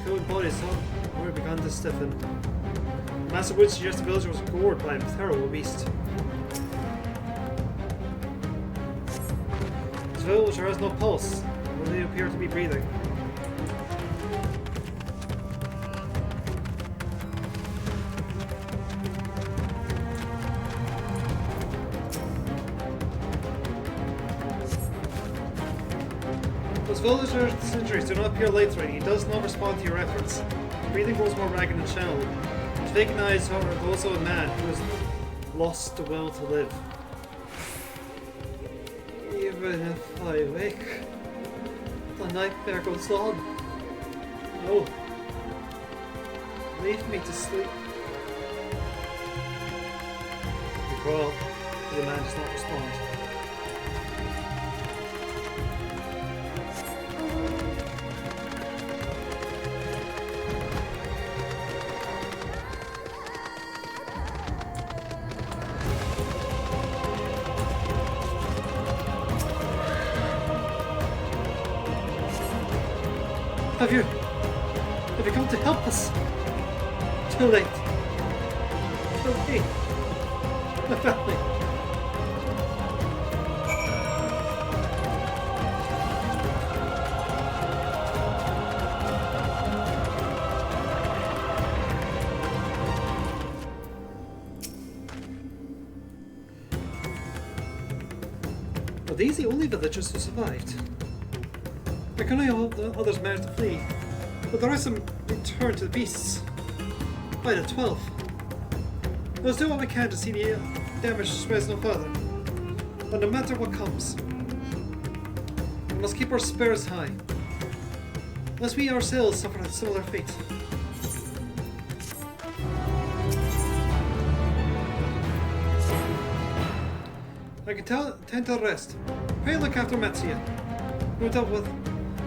S1: Cold bodies already begun to stiffen. Master would suggest the villager was gored by a terrible beast. This villager has no pulse, or they appear to be breathing. Those villager's injuries do not appear life-threatening. He does not respond to your efforts. His breathing grows more ragged and shallow. His vacant eyes are those of a man who has lost the will to live. Even if I wake, the nightmare goes on. No. Leave me to sleep. You call. The man does not respond. Have you come to help us? Too late. Too late. The family. Are these the only villagers who survived? I can only hope the others managed to flee, but the rest of them returned to the beasts. By the 12th. Let's do what we can to see the damage spreads no further. But no matter what comes, we must keep our spirits high, lest we ourselves suffer a similar fate. I can tend to the rest. Pray look after Matsuya. No doubt with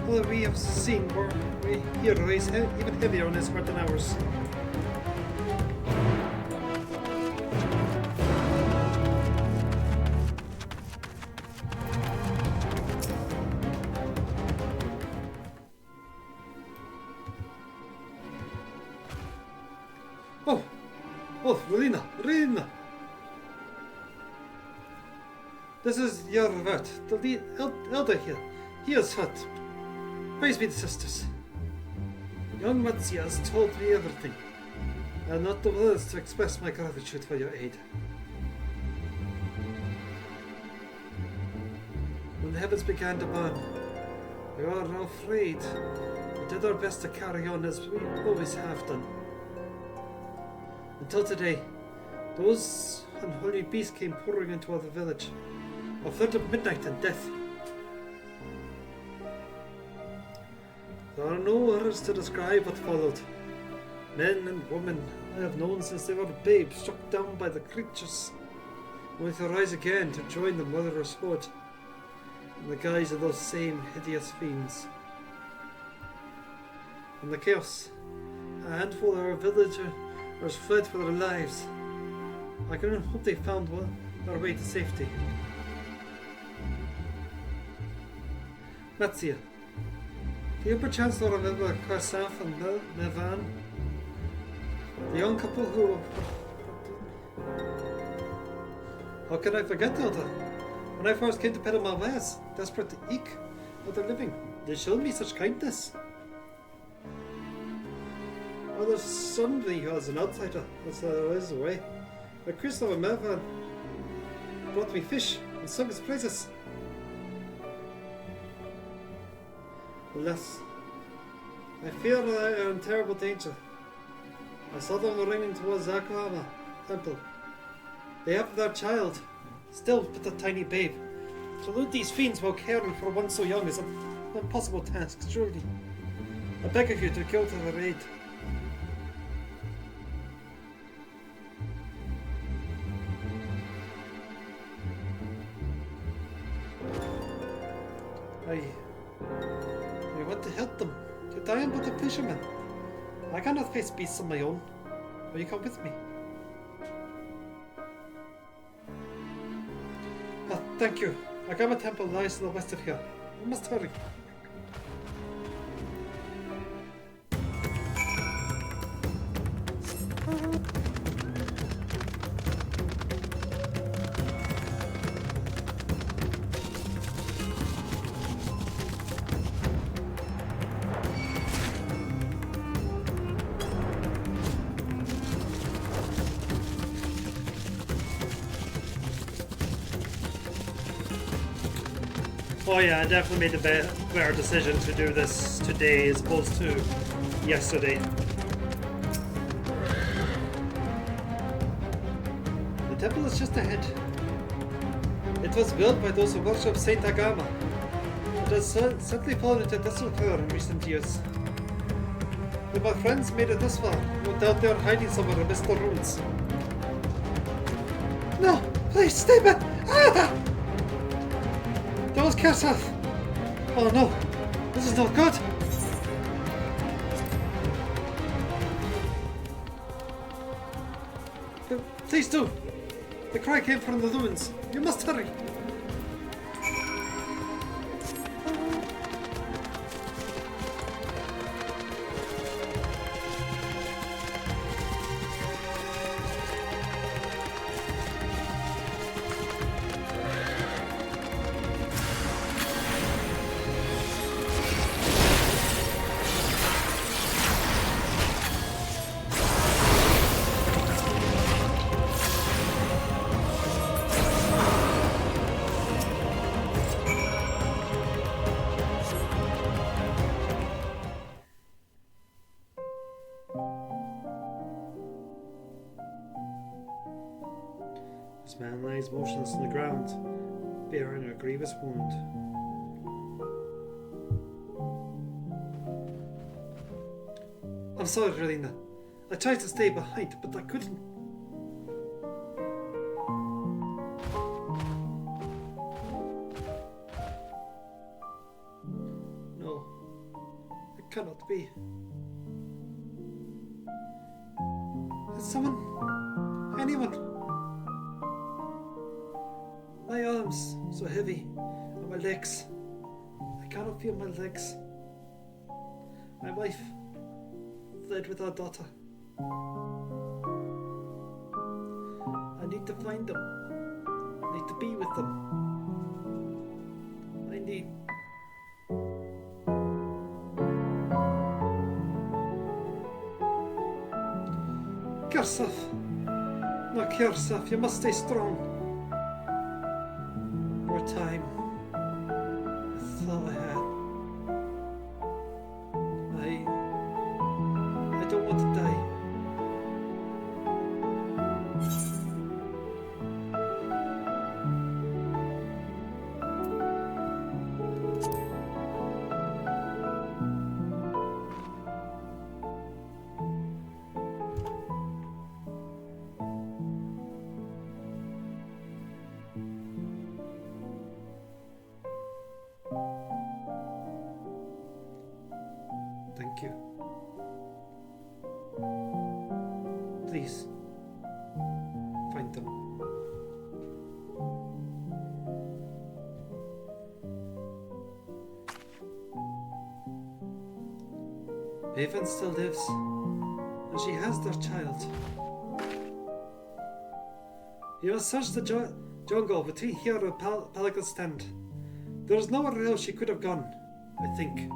S1: all that we have seen, we here weighs even heavier on his heart than ours. Oh, Relina! This is your word, the elder here. He is hurt. Praise be the sisters. Young Matsuya has told me everything. I have not the words to express my gratitude for your aid. When the heavens began to burn, we were afraid. We did our best to carry on as we always have done. Until today, those unholy beasts came pouring into our village. A flood of midnight and death. There are no words to describe what followed. Men and women I have known since they were babes, struck down by the creatures, only to rise again to join the murderous horde in the guise of those same hideous fiends. In the chaos, a handful of our villagers fled for their lives. I can only hope they found their way to safety. Matsuya, do you perchance not remember Kwarsaf and Nevan? The young couple who... How can I forget, Elder? When I first came to Pedomal West, desperate to eke out their living, they showed me such kindness. Well, there's somebody who is an outsider, as there is away. But Christopher Mervan brought me fish and sung his praises. Alas, I fear that I am in terrible danger. I saw them running towards Akahama temple. They have their child, still but a tiny babe. To elude these fiends while caring for one so young is an impossible task, surely. I beg of you to go to their aid. I want to help them. Yet I am but a fisherman. I cannot face beasts on my own. Will you come with me? Thank you. Agama Temple lies to the west of here. We must hurry. Oh yeah, I definitely made the better decision to do this today as opposed to yesterday. The temple is just ahead. It was built by those who worship Saint Agama. It has certainly fallen into disrepair in recent years. If my friends made it this far, no doubt they are hiding somewhere amidst the ruins. No! Please, stay back! Ah! That was Kasaf! Oh no! This is not good! Please do! The cry came from the ruins. You must hurry! This man lies motionless on the ground, bearing a grievous wound. I'm sorry, Relina. I tried to stay behind, but I couldn't. No, it cannot be. Is someone, anyone? My arms so heavy, and my legs. I cannot feel my legs. My wife fled with our daughter. I need to find them. I need to be with them. I need... Kirsaf! No, Kirsaf, you must stay strong. More time. That's all I had. I don't want to die. Thank you. Please, find them. Maven still lives, and she has their child. You must search the jungle between here and Pelican Stand. There is nowhere else she could have gone, I think.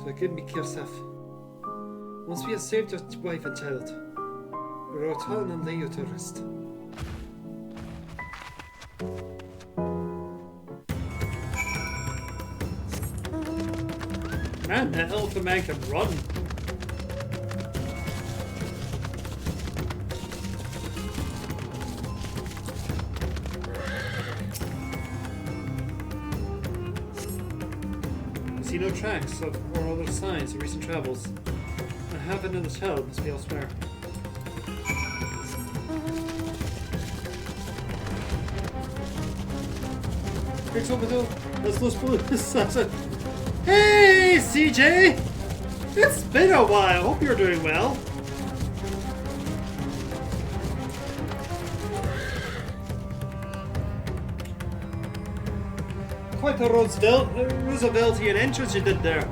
S1: So give me yourself. Once we have saved your wife and child, we'll return and lay you to rest. Man, that elephant man can run. I see no tracks or other signs of recent travels. I have it in the child, must be elsewhere. Quick, Salvador, let's lose this assassin. Hey, CJ! It's been a while. Hope you're doing well. Quite a Rooseveltian entrance you did there.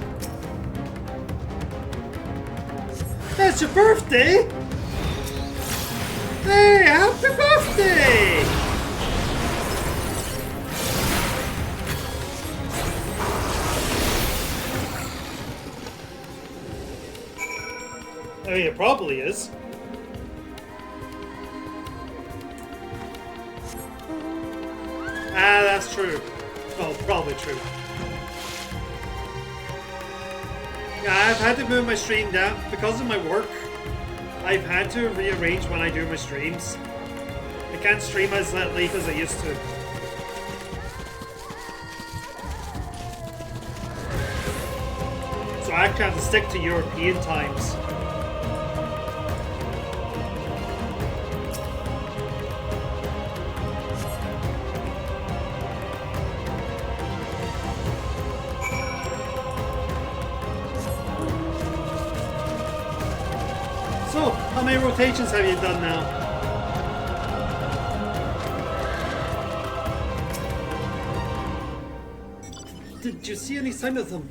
S1: That's your birthday! Hey, happy birthday! I mean, it probably is. Ah, that's true. Well, probably true. Yeah, I've had to move my stream down because of my work. I've had to rearrange when I do my streams. I can't stream as late as I used to. So I actually have to stick to European times. So, how many rotations have you done now? Did you see any sign of them?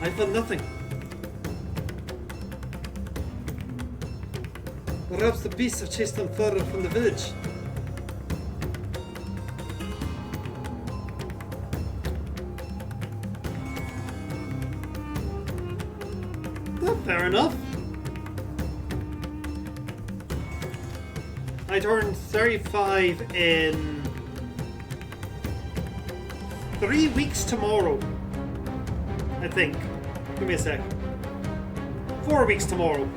S1: I found nothing. Perhaps the beasts have chased them further from the village. Fair enough. I turned 35 in 3 weeks tomorrow. I think. Give me a sec. 4 weeks tomorrow.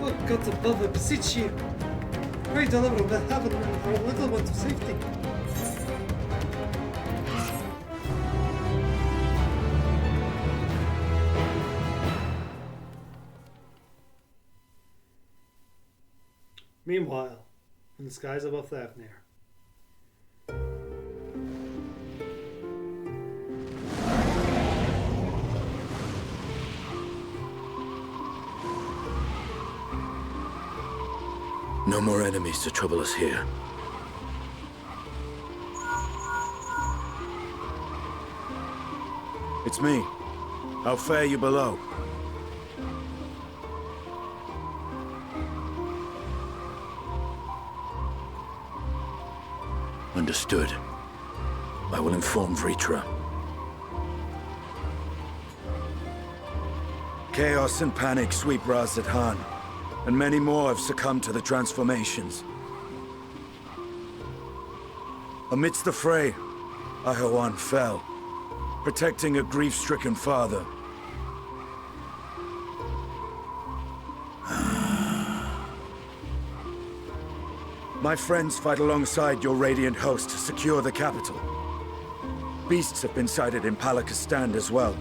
S1: Oh, God above, I beseech you. Pray deliver the heaven and our little one to safety. Meanwhile, in the skies above Thavnir.
S10: No more enemies to trouble us here.
S3: It's me. How fare you below?
S10: Understood. I will inform Vritra.
S3: Chaos and panic sweep Raz-Zatan, and many more have succumbed to the transformations. Amidst the fray, Ahawan fell, protecting a grief-stricken father. My friends fight alongside your Radiant host to secure the capital. Beasts have been sighted in Palakistan as well.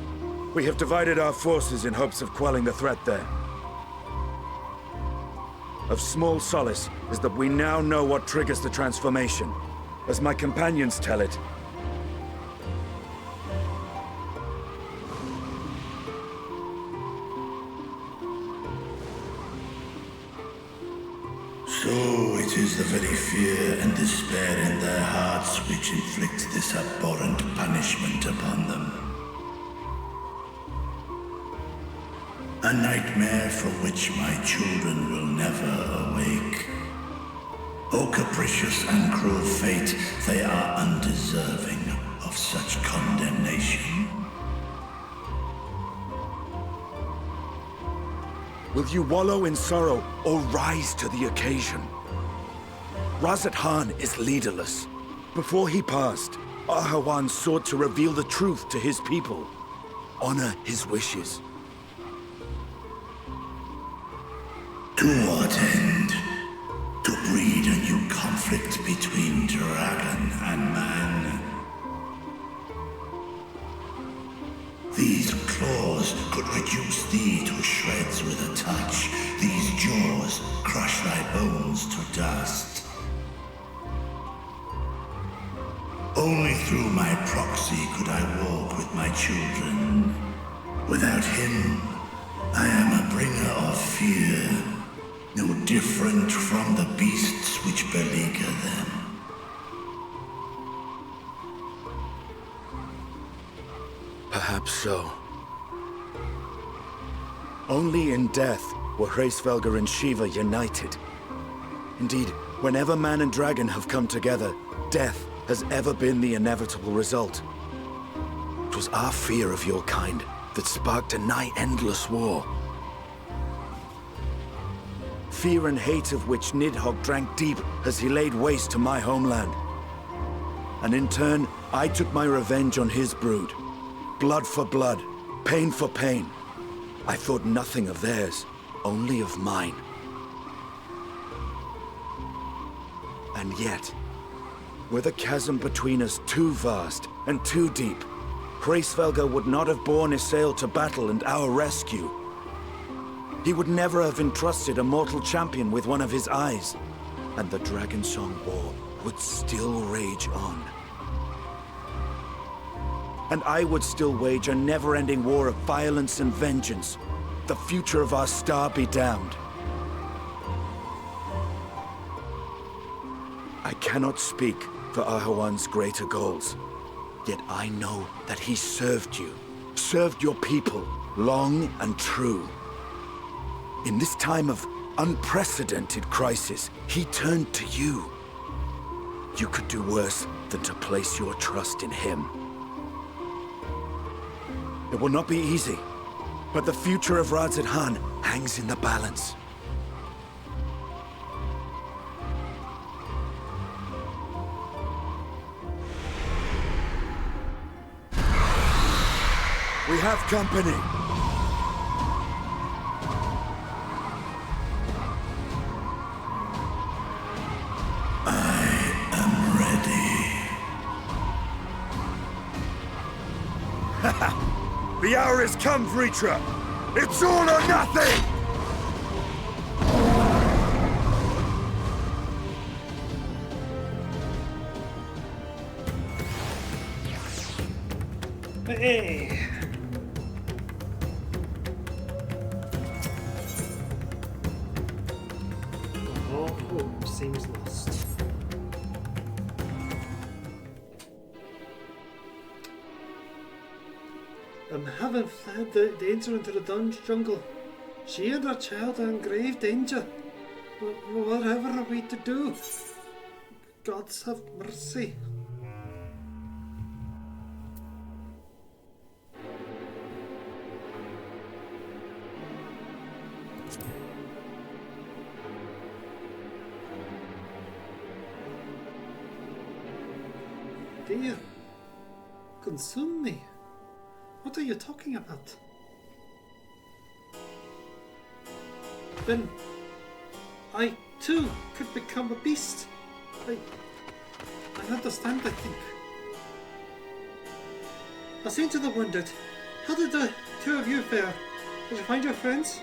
S3: We have divided our forces in hopes of quelling the threat there. Of small solace is that we now know what triggers the transformation. As my companions tell it,
S11: so it is the very fear and despair in their hearts which inflict this abhorrent punishment upon them. A nightmare from which my children will never awake. O capricious and cruel fate, they are undeserving of such condemnation.
S3: Will you wallow in sorrow or rise to the occasion? Razat Khan is leaderless. Before he passed, Ahawan sought to reveal the truth to his people. Honor his wishes.
S11: To what end? To breed a new conflict between dragon and man. These claws could reduce thee to shreds with a touch. These jaws crush thy bones to dust. Only through my proxy could I walk with my children. Without him, I am a bringer of fear, no different from the beasts which beleaguer them.
S3: Perhaps so. Only in death were Hraesvelgr and Shiva united. Indeed, whenever man and dragon have come together, death has ever been the inevitable result. It was our fear of your kind that sparked a nigh-endless war. Fear and hate of which Nidhogg drank deep as he laid waste to my homeland. And in turn, I took my revenge on his brood. Blood for blood, pain for pain. I thought nothing of theirs, only of mine. And yet, were the chasm between us too vast and too deep, Hraesvelgr would not have borne Isael to battle and our rescue. He would never have entrusted a mortal champion with one of his eyes, and the Dragonsong War would still rage on. And I would still wage a never-ending war of violence and vengeance. The future of our star be damned. I cannot speak for Ahawan's greater goals, yet I know that he served you, served your people, long and true. In this time of unprecedented crisis, he turned to you. You could do worse than to place your trust in him. It will not be easy, but the future of Razat Khan hangs in the balance. We have company. The hour has come, Vritra! It's all or nothing!
S1: Hey! All hope seems lost. Having fled the danger into the jungle, she and her child are in grave danger. Whatever are we to do? Gods have mercy. Dear, consume me. What are you talking about? Then I too could become a beast. I understand, I think. Asinta wondered, how did the two of you fare? Did you find your friends?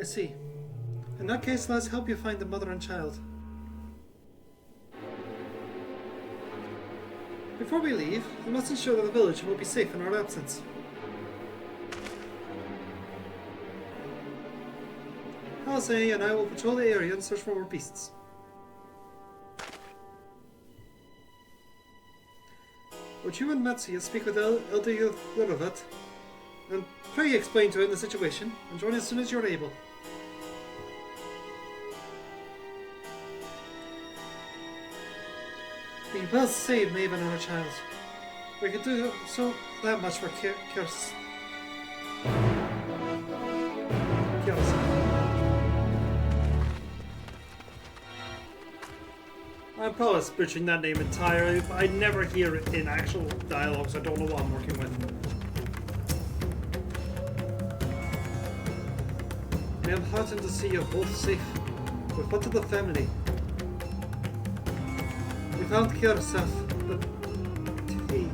S1: I see. In that case, let's help you find the mother and child. Before we leave, we must ensure that the village will be safe in our absence. Halsey and I will patrol the area and search for more beasts. Would you and Matsuya speak with Elder Liravat and pray explain to him the situation and join as soon as you're able? We will save Maeve and her child. We could do so that much for Kirs. I'm probably butchering that name entirely, but I never hear it in actual dialogue, so I don't know what I'm working with. I am heartened to see you both safe. But what of the family? We found Kirsaf, but he...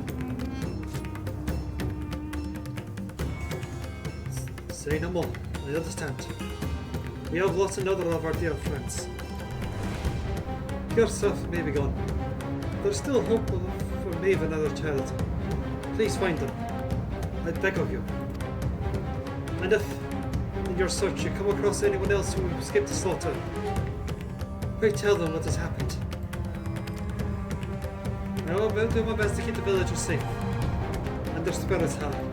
S1: Say no more, I understand. We have lost another of our dear friends. Kirsaf may be gone. There's still hope for Maeve and another child. Please find them. I beg of you. And if, in your search, you come across anyone else who escaped the slaughter, pray tell them what has happened. I will do my best to keep the villagers safe, and their spirits high.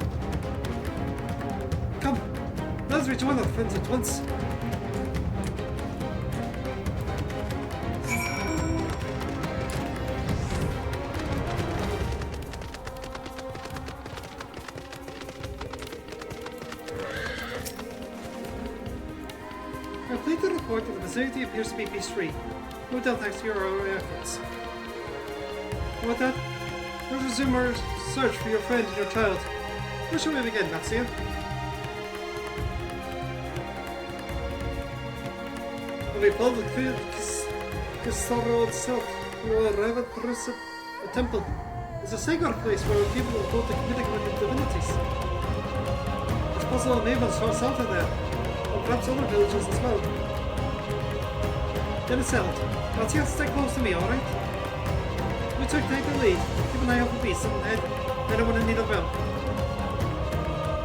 S1: Come, let's rejoin our friends at once. Complete the report that the vicinity appears to be beast-free. No doubt thanks to your efforts. And with that, let's resume our search for your friend and your child. Where shall we begin, Matsuya? When we follow the Kisaro itself, we will arrive at Parusa, a temple. It's a sacred place where people will go to communicate with the divinities. It's possible Maven saw something there. Perhaps other villages as well. Then it's settled. Matsuya, stay close to me, alright? You take the lead. Keep an eye out for beasts and head anyone in need of help.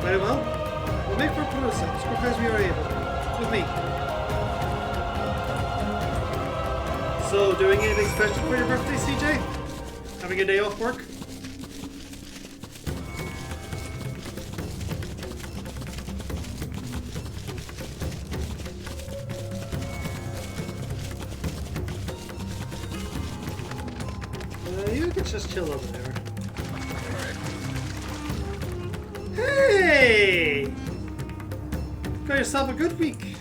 S1: Very well. We'll make for Perusa as quick as we are able. With me. So, doing anything special for your birthday, CJ? Having a day off work? You can just chill over there. Hey! Got yourself a good week.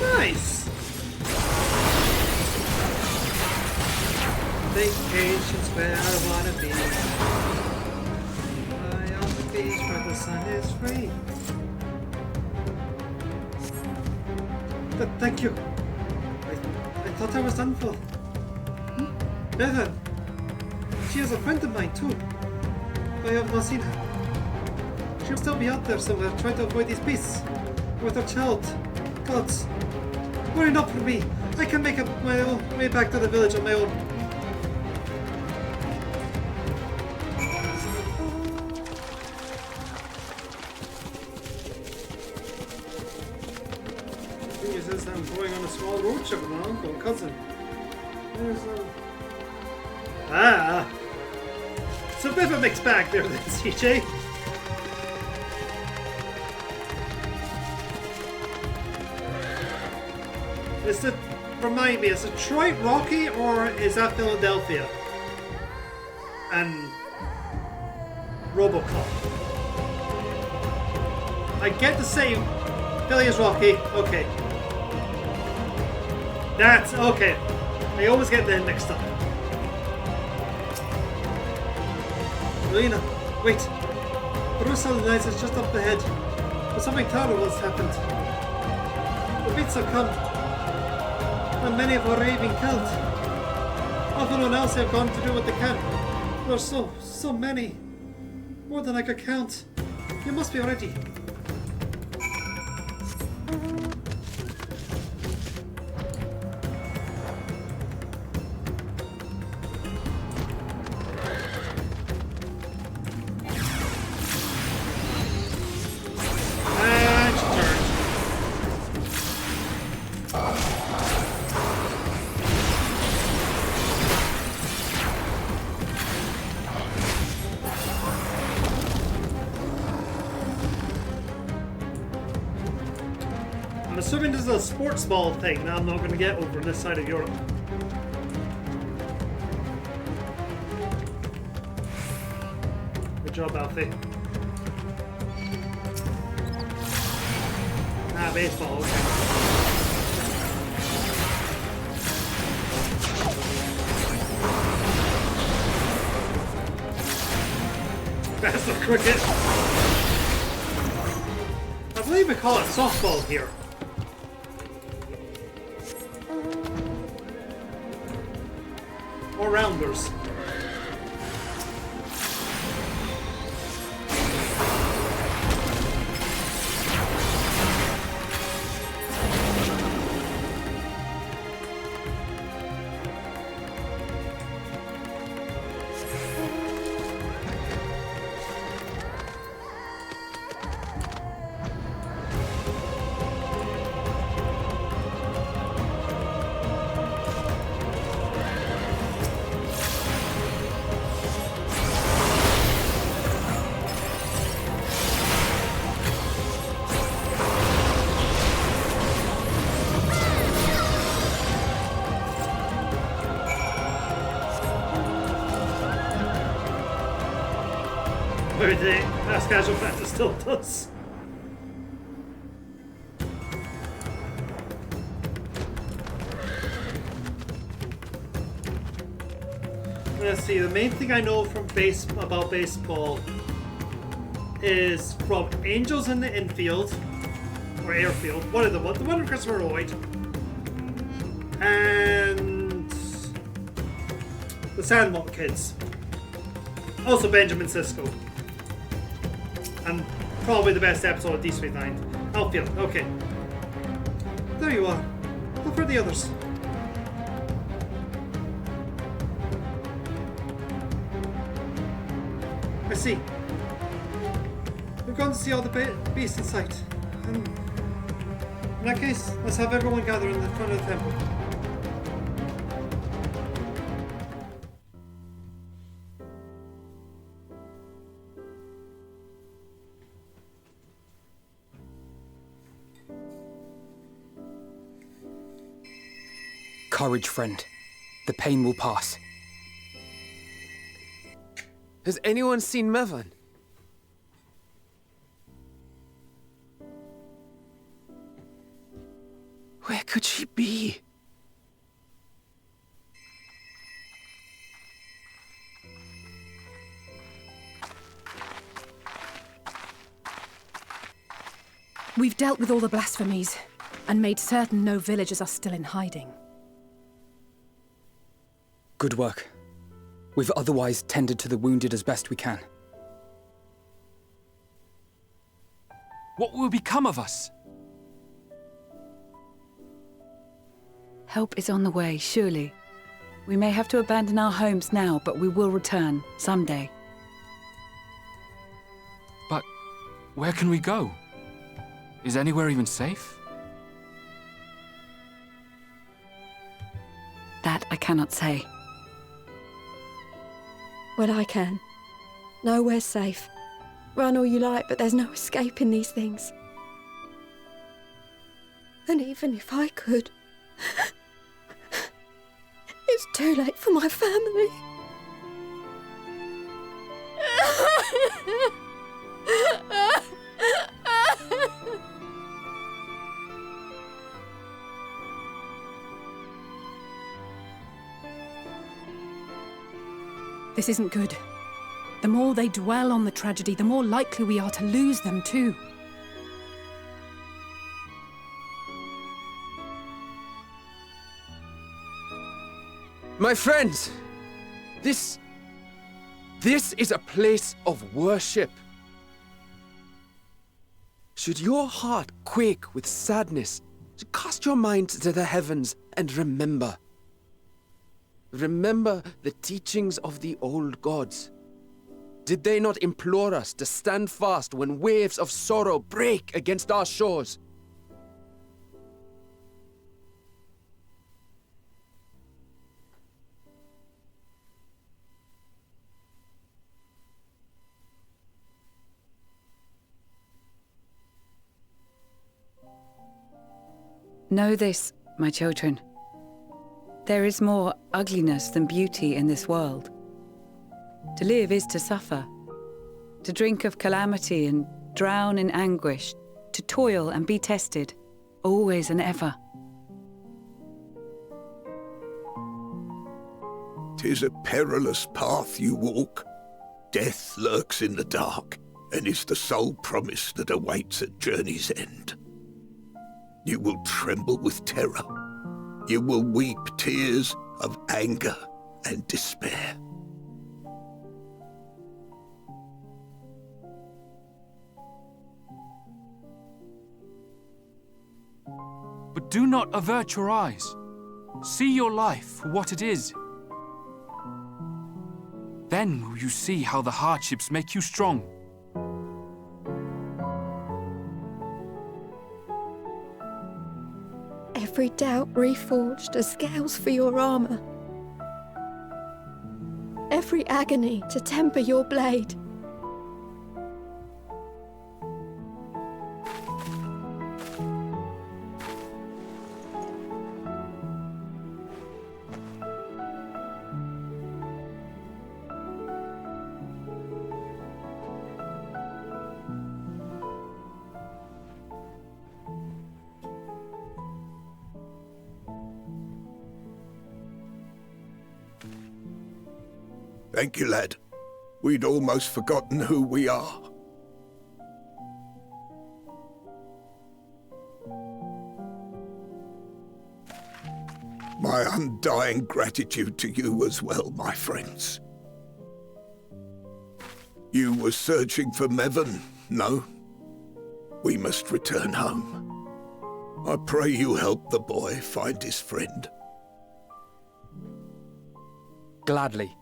S1: Nice! Vacation's where I wanna be. Lie on the beach where the sun is free. Thank you. I thought I was done for. Bevan! She is a friend of mine too. I have not seen her. She'll still be out there somewhere trying to avoid these beasts. With her child. Gods. Worry not for me. I can make up my own way back to the village on my own. The thing is, I'm going on a small road trip with my uncle and cousin. There's it's a bit of a mixed bag there then, CJ. Remind me, is Detroit Rocky or is that Philadelphia? And RoboCop. I get the same. Philly is Rocky. Okay. That's okay. I always get them mixed up. Lena, wait. Jerusalem Knights is just up ahead. But something terrible has happened. The beats have come. And many of our raid been killed. Everyone else have gone to do what they can. There's so many. More than I could count. You must be ready. I'm assuming this is a sports ball thing that I'm not going to get over on this side of Europe. Good job, Alfie. Ah, baseball, okay. That's the cricket. I believe we call it softball here. Or rounders. Maybe the Mass Casual Factor still does. Let's see, the main thing I know from about baseball is from Angels in the Infield, or Airfield, one of them, the one with Christopher Lloyd, and the Sandlot Kids. Also Benjamin Sisko. And probably the best episode of D39. Outfield, okay. There you are. Look for the others. I see. We've gone to see all the beasts in sight. And in that case, let's have everyone gather in the front of the temple.
S4: Courage, friend. The pain will pass.
S8: Has anyone seen Mevan? Where could she be?
S5: We've dealt with all the blasphemies and made certain no villagers are still in hiding.
S4: Good work. We've otherwise tended to the wounded as best we can.
S9: What will become of us?
S12: Help is on the way, surely. We may have to abandon our homes now, but we will return, someday.
S9: But where can we go? Is anywhere even safe?
S12: That I cannot say.
S13: Well, I can. Nowhere's safe. Run all you like, but there's no escaping these things. And even if I could, it's too late for my family.
S5: This isn't good. The more they dwell on the tragedy, the more likely we are to lose them too.
S8: My friends! This is a place of worship. Should your heart quake with sadness, cast your mind to the heavens and remember. Remember the teachings of the old gods. Did they not implore us to stand fast when waves of sorrow break against our shores?
S12: Know this, my children. There is more ugliness than beauty in this world. To live is to suffer. To drink of calamity and drown in anguish. To toil and be tested, always and ever.
S11: 'Tis a perilous path you walk. Death lurks in the dark, and is the sole promise that awaits at journey's end. You will tremble with terror. You will weep tears of anger and despair.
S9: But do not avert your eyes. See your life for what it is. Then will you see how the hardships make you strong.
S13: Every doubt reforged as scales for your armor. Every agony to temper your blade.
S11: Thank you, lad. We'd almost forgotten who we are. My undying gratitude to you as well, my friends. You were searching for Mevon, no? We must return home. I pray you help the boy find his friend.
S4: Gladly.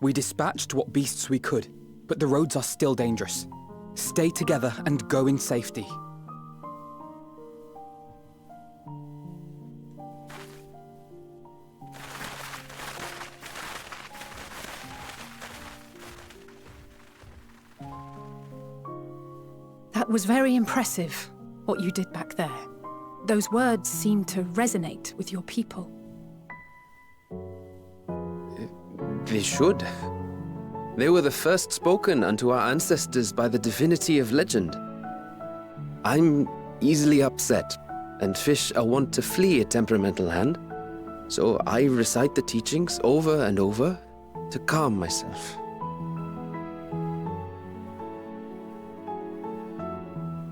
S4: We dispatched what beasts we could, but the roads are still dangerous. Stay together and go in safety.
S5: That was very impressive, what you did back there. Those words seem to resonate with your people.
S8: They should. They were the first spoken unto our ancestors by the divinity of legend. I'm easily upset, and fish are wont to flee a temperamental hand, so I recite the teachings over and over to calm myself.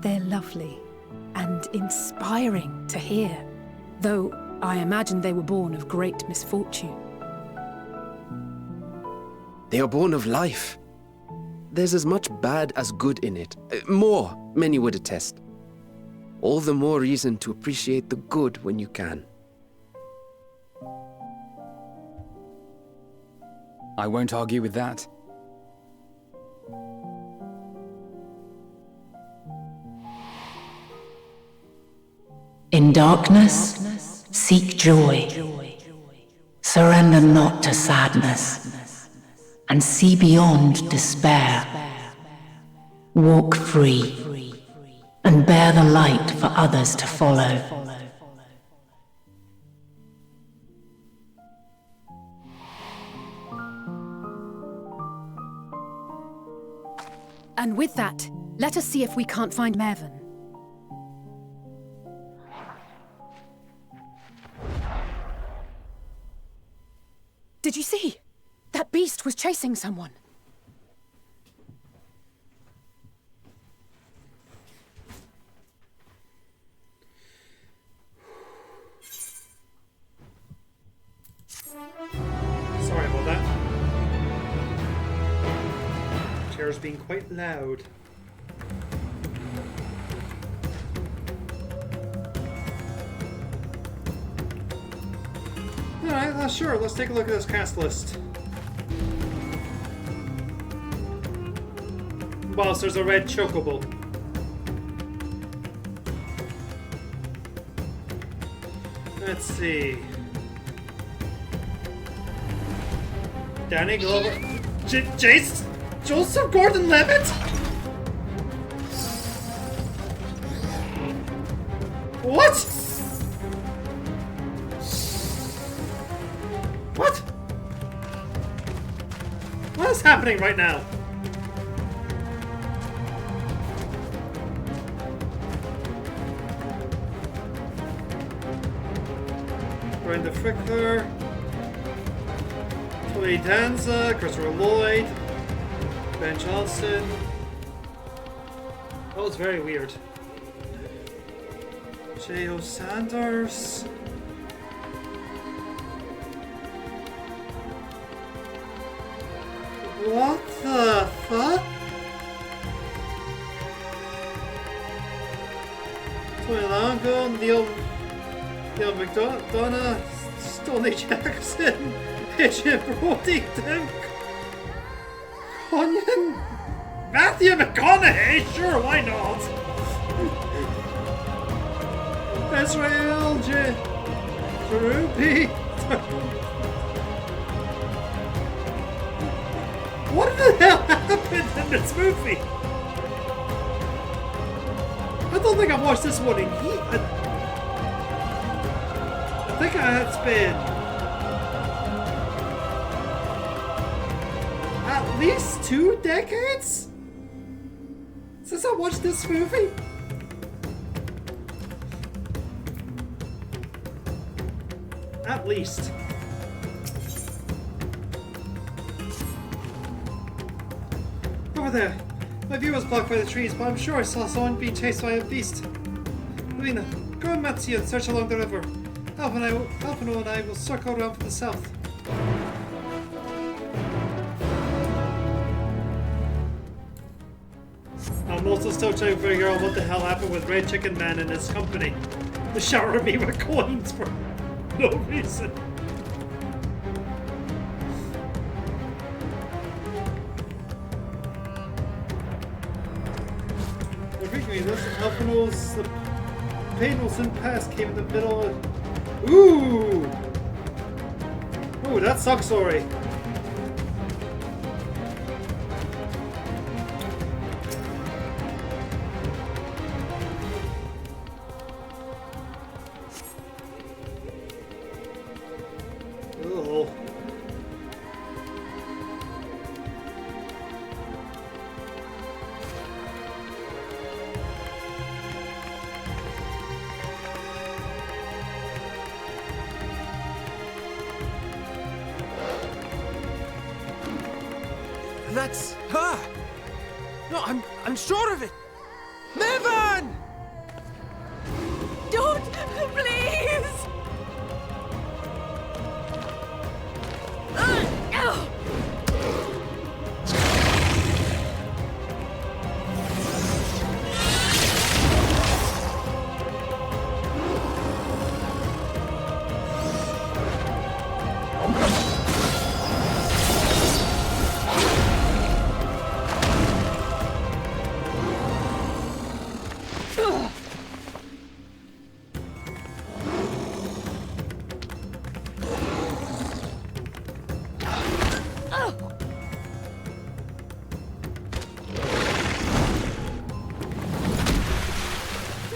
S5: They're lovely and inspiring to hear, though I imagine they were born of great misfortune.
S8: They are born of life. There's as much bad as good in it. More, many would attest. All the more reason to appreciate the good when you can.
S4: I won't argue with that.
S14: In darkness, seek joy. Surrender not to sadness, and see beyond despair. Walk free, and bear the light for others to follow.
S5: And with that, let us see if we can't find Mevon. Did you see? That beast was chasing someone.
S1: Sorry about that. Chair's being quite loud. Alright, sure, let's take a look at this cast list. Boss, there's a red chocobo. Let's see. Danny Glover. Jace? Joseph Gordon-Levitt? What? happening right now? Brian the Frickler, Tori Danza, Christopher Lloyd, Ben Johnson. That was very weird. J.O. Sanders. What the fuck? Tony Longo, Neil McDonough, Stoney Jackson, Agent Brody, Tim Conyon, Matthew McConaughey, sure, why not? Israel Jerubi. What the hell happened in this movie? I don't think I've watched this one in heat. I think it's been at least 2 decades since I watched this movie. At least. Over there. My view was blocked by the trees, but I'm sure I saw someone being chased by a beast. Lena, go and Matthew and search along the river. Alphino and I will circle around from the south. I'm also still trying to figure out what the hell happened with Red Chicken Man and his company. They showered me with coins for no reason. This Alphino's the Painelson Pass came in the middle of. Ooh! Ooh, that sucks, sorry. Oh.
S3: That's her! No, I'm sure of it! Niven!
S7: Don't! Please!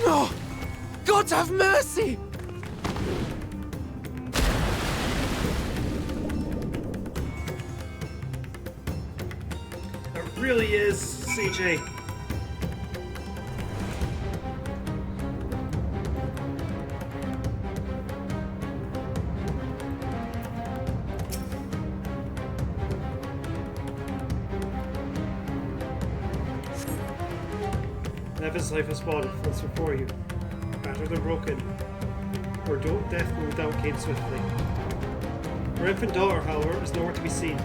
S3: No! God have mercy!
S1: It really is, CJ. Nevin's life is spotted once before you. Battered or broken. Or death no doubt came swiftly. Her infant daughter, however, is nowhere to be seen.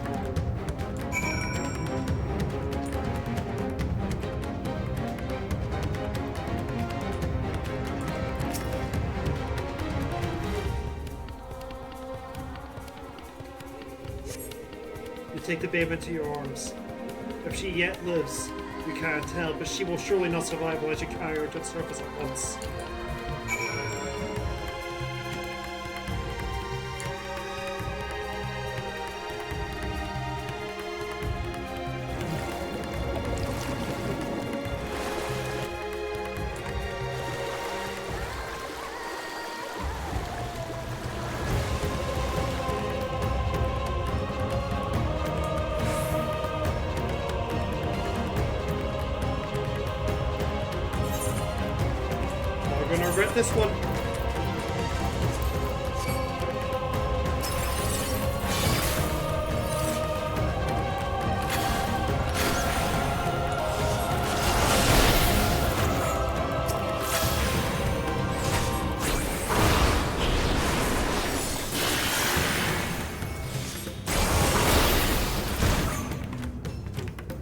S1: You take the babe into your arms. If she yet lives, we can't tell, but she will surely not survive unless you carry her to the surface at once. gonna regret this one.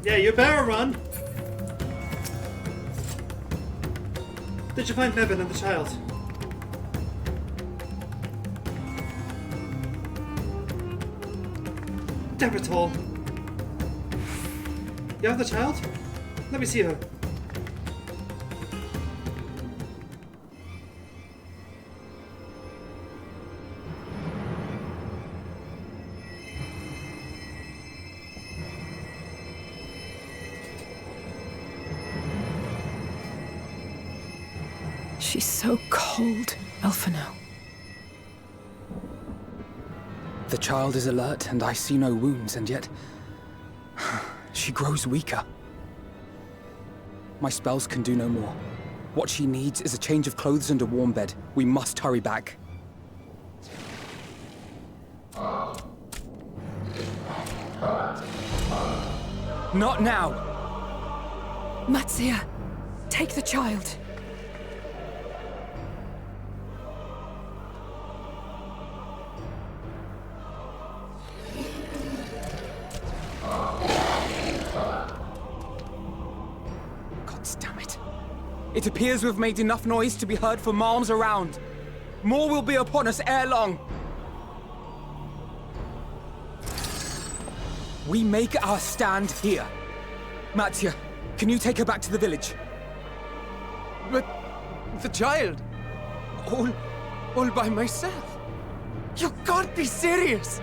S1: Yeah, you better run. Did you find Bevan and the child? Damn it all. You have the child? Let me see her.
S5: She's so cold, Elfino.
S4: The child is alert, and I see no wounds, and yet... she grows weaker. My spells can do no more. What she needs is a change of clothes and a warm bed. We must hurry back. Not now!
S5: Matsia, take the child.
S4: It appears we've made enough noise to be heard for miles around. More will be upon us ere long. We make our stand here. Mattia, can you take her back to the village?
S8: But the child, all by myself. You can't be serious.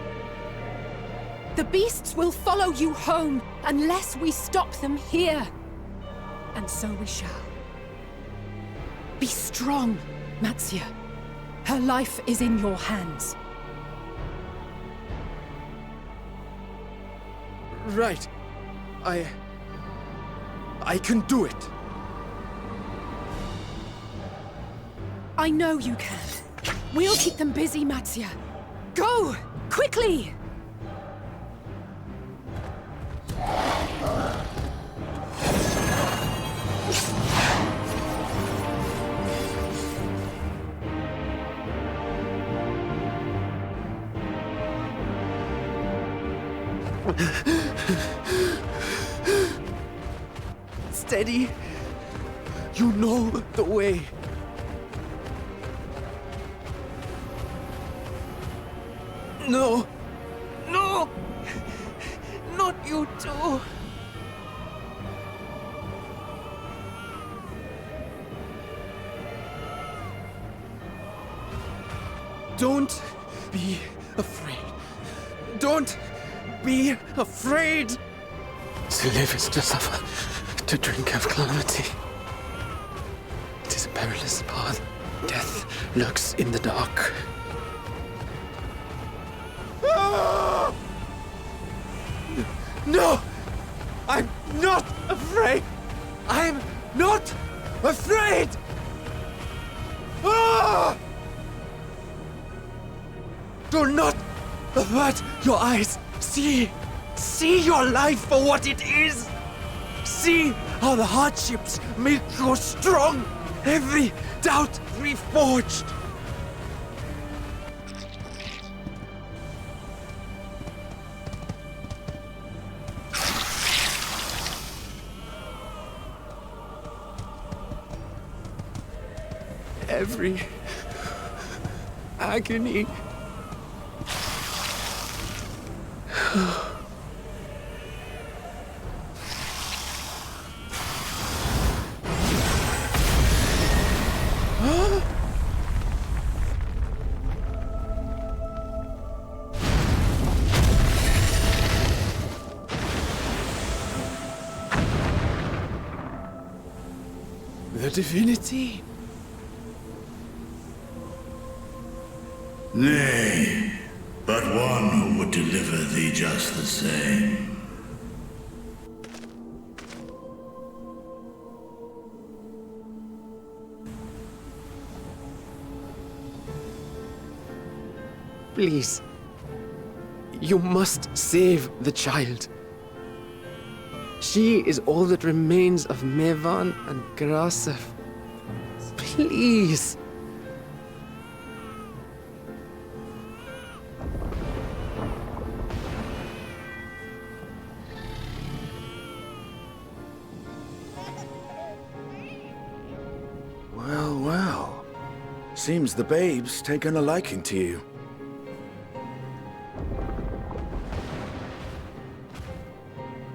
S5: The beasts will follow you home unless we stop them here. And so we shall. Be strong, Matsia. Her life is in your hands.
S8: Right. I can do it.
S5: I know you can. We'll keep them busy, Matsia. Go! Quickly!
S8: Steady. You know the way. No. No! Not you too. Don't be afraid. Don't be afraid.
S10: To live is to suffer, to drink of calamity. It is a perilous path. Death lurks in the dark.
S8: No! I'm not afraid! I'm not afraid! Ah! Do not avert your eyes. See your life for what it is. See how the hardships make you strong. Every doubt reforged. Every agony. The divinity?
S11: Nay, but one who would deliver thee just the same.
S8: Please. You must save the child. She is all that remains of Mevan and Grasef. Please.
S11: Well, well. Seems the babe's taken a liking to you.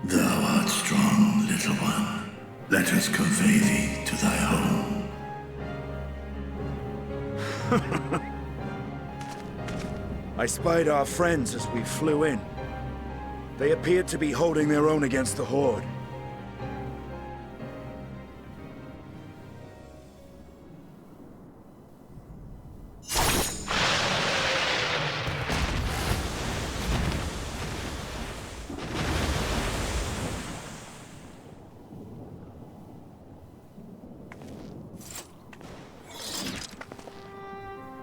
S11: Thou art strong, little one. Let us convey thee to thy home. I spied our friends as we flew in. They appeared to be holding their own against the Horde.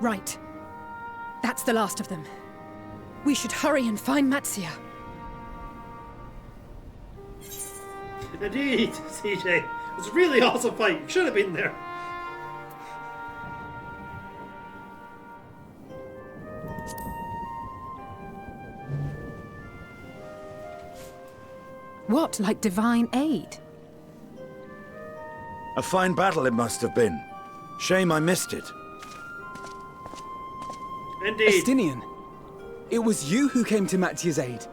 S5: Right. That's the last of them. We should hurry and find Matsia.
S1: Indeed, CJ. It was a really awesome fight. You should have been there.
S5: What, like divine aid?
S11: A fine battle it must have been. Shame I missed it.
S1: Indeed.
S4: Estinian, it was you who came to Matia's aid.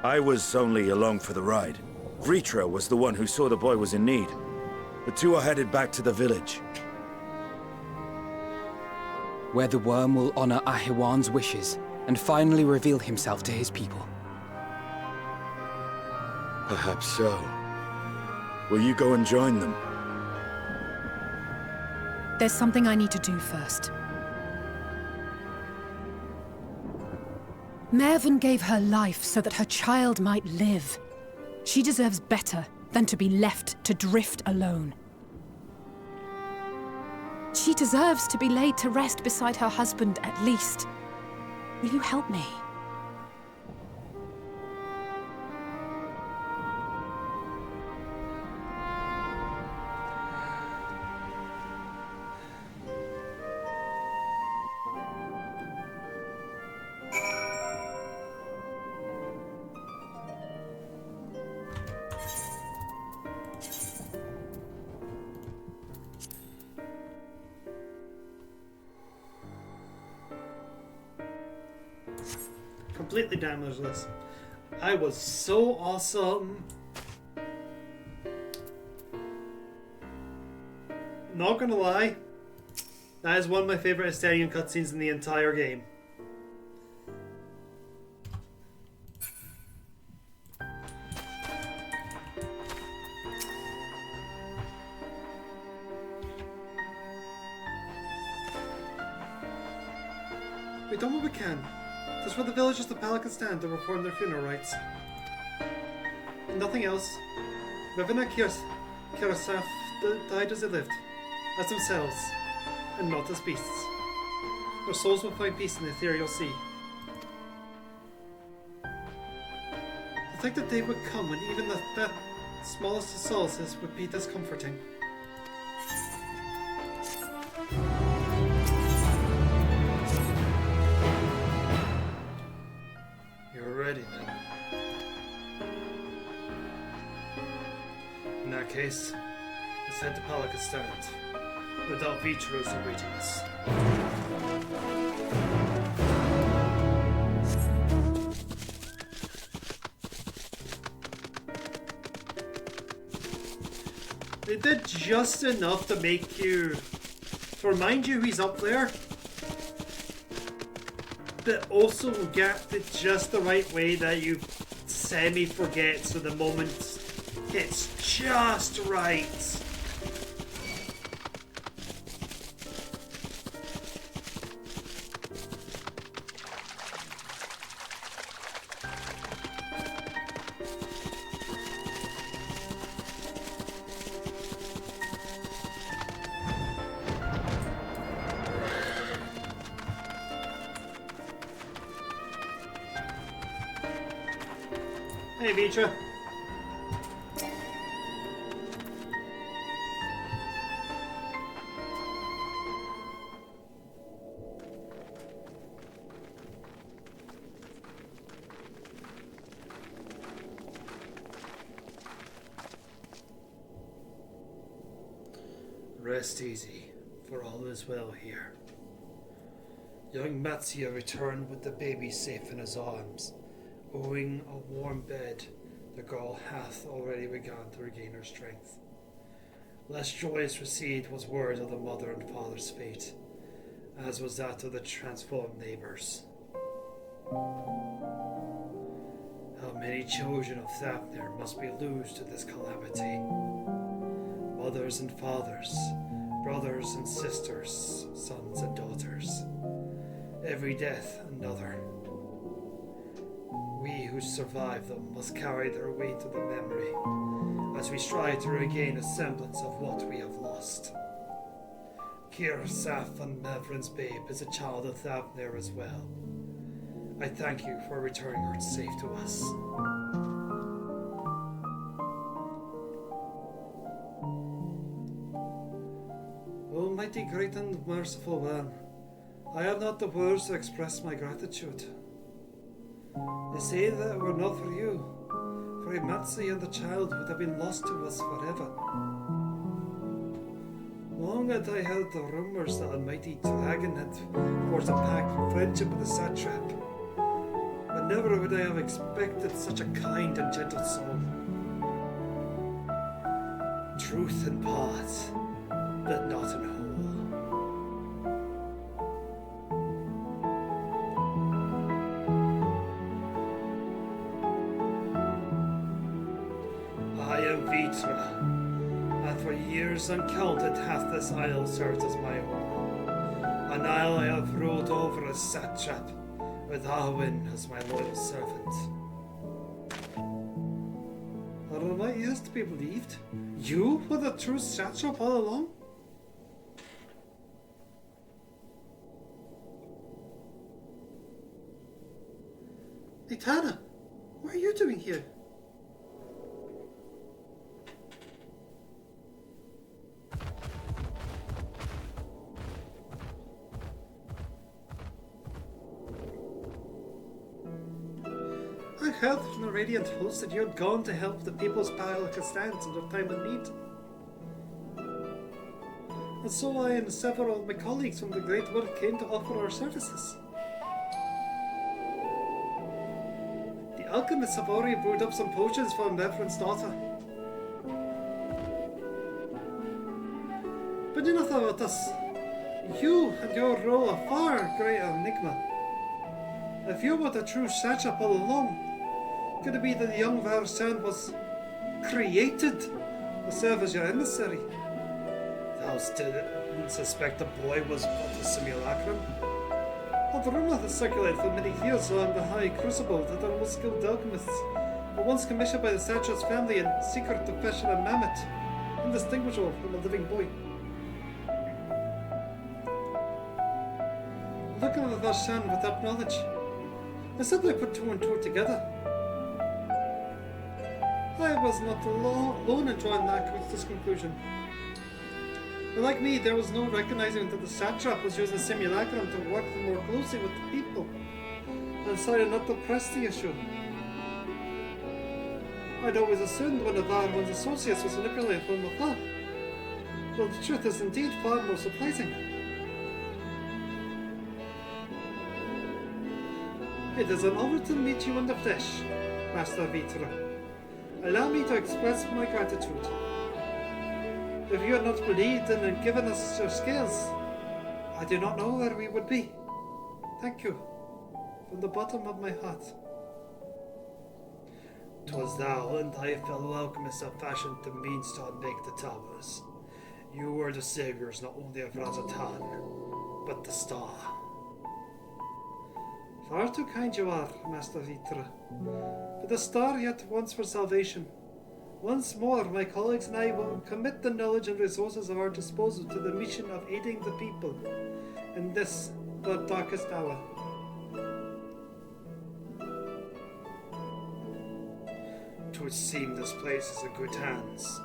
S11: I was only along for the ride. Vritra was the one who saw the boy was in need. The two are headed back to the village.
S4: Where the worm will honor Ahiwan's wishes and finally reveal himself to his people.
S11: Perhaps so. Will you go and join them?
S5: There's something I need to do first. Mervyn gave her life so that her child might live. She deserves better than to be left to drift alone. She deserves to be laid to rest beside her husband at least. Will you help me?
S1: Completely damageless. I was so awesome. Not gonna lie, that is one of my favorite Estinian cutscenes in the entire game. We've done what we can. That's where the villagers of Pelican stand to perform their funeral rites. And nothing else. Rivena Kirasaf died as they lived, as themselves, and not as beasts. Their souls will find peace in the ethereal sea. To think that they would come when even that smallest of solaces would be discomforting. Ready then. In that case, let's head to Palakistan. No doubt Vitra is awaiting us. They did just enough to make you, to remind you he's up there, but also get it just the right way that you semi-forget, so the moment hits just right. Hey, Vitra. Rest easy, for all is well here. Young Matsuya returned with the baby safe in his arms. Owing a warm bed, the girl hath already begun to regain her strength. Less joyous received was word of the mother and father's fate, as was that of the transformed neighbours. How many children of Thapnir must be loosed to this calamity? Mothers and fathers, brothers and sisters, sons and daughters. Every death another. We who survive them must carry their weight of the memory, as we strive to regain a semblance of what we have lost. Kira, Saf, and Mevrin's babe is a child of Thapnir as well. I thank you for returning her safe to us. Almighty, great and merciful one, I have not the words to express my gratitude. They say that it were not for you, for Matsuya and the child would have been lost to us forever. Long had I heard the rumours that a mighty dragon had forged a pact of friendship with the satrap, but never would I have expected such a kind and gentle soul. Truth in part, but not in whole. I am Vitra, and for years uncounted hath this isle served as my home. An isle I have ruled over as satrap, with Arwen as my loyal servant. Am I to be believed? You were the true satrap all along? Itana, what are you doing here? I heard from the Radiant Host that you had gone to help the people's Palakastans in their time of need. And so I and several of my colleagues from the Great Work came to offer our services. The alchemists have already brewed up some potions for Mevrin's daughter. But enough about us. You and your role are far greater enigma. If you were the true satrap all along, could it be that the young Varsan was created to serve as your emissary? Thou still suspect the boy was but a simulacrum? Well, the rumour has circulated for many years around the High Crucible that our most skilled alchemists were once commissioned by the satrap's family in secret to fashion a mammoth, indistinguishable from a living boy. Looking at the Varsan with that knowledge, I simply put two and two together. I was not alone in drawing this conclusion. But like me, there was no recognizing that the satrap was using simulacrum to work more closely with the people, and decided not to press the issue. I'd always assumed one of Arwen's associates was manipulated from afar. Well, the truth is indeed far more surprising. It is an honor to meet you in the flesh, Master Vitra. Allow me to express my gratitude. If you had not believed in and given us your skills, I do not know where we would be. Thank you, from the bottom of my heart. 'Twas thou and thy fellow alchemists have fashioned the means to unmake the towers. You were the saviors not only of Razatan, but the star. Far too kind you are, Master Vitra. But the star yet wants for salvation. Once more, my colleagues and I will commit the knowledge and resources at our disposal to the mission of aiding the people in this, their darkest hour. would seem this place is in good hands.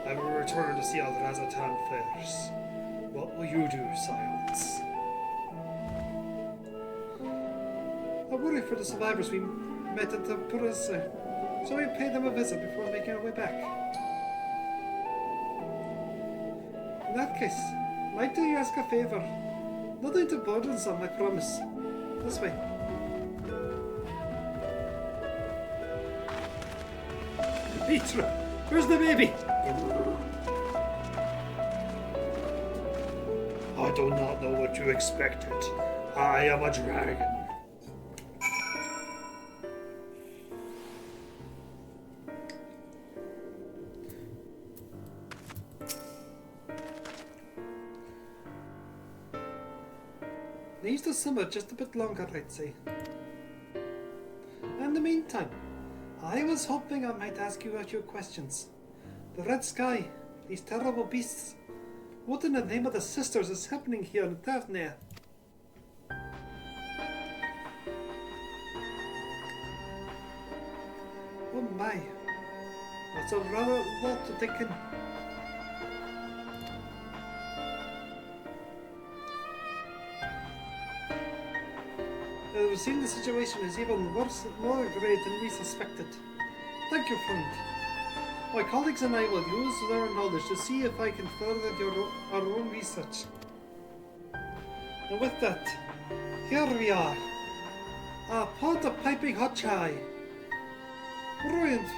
S1: I will return to see how the Razatan fares. What will you do, Silence? I worry for the survivors we met at the Purisa, so we pay them a visit before making our way back. In that case, might do you ask a favour? Nothing too burdensome, I promise. This way. Petra, where's the baby? I do not know what you expected. I am a dragon. Needs to simmer just a bit longer, I'd say. In the meantime, I was hoping I might ask you a few questions. The red sky, these terrible beasts. What in the name of the sisters is happening here in Tavnir? Oh my. That's a rather lot to take in. It would seem the situation is even worse, more grave than we suspected. Thank you, friend. My colleagues and I will use their knowledge to see if I can further our own research. And with that, here we are. A pot of piping hot chai. Brilliant.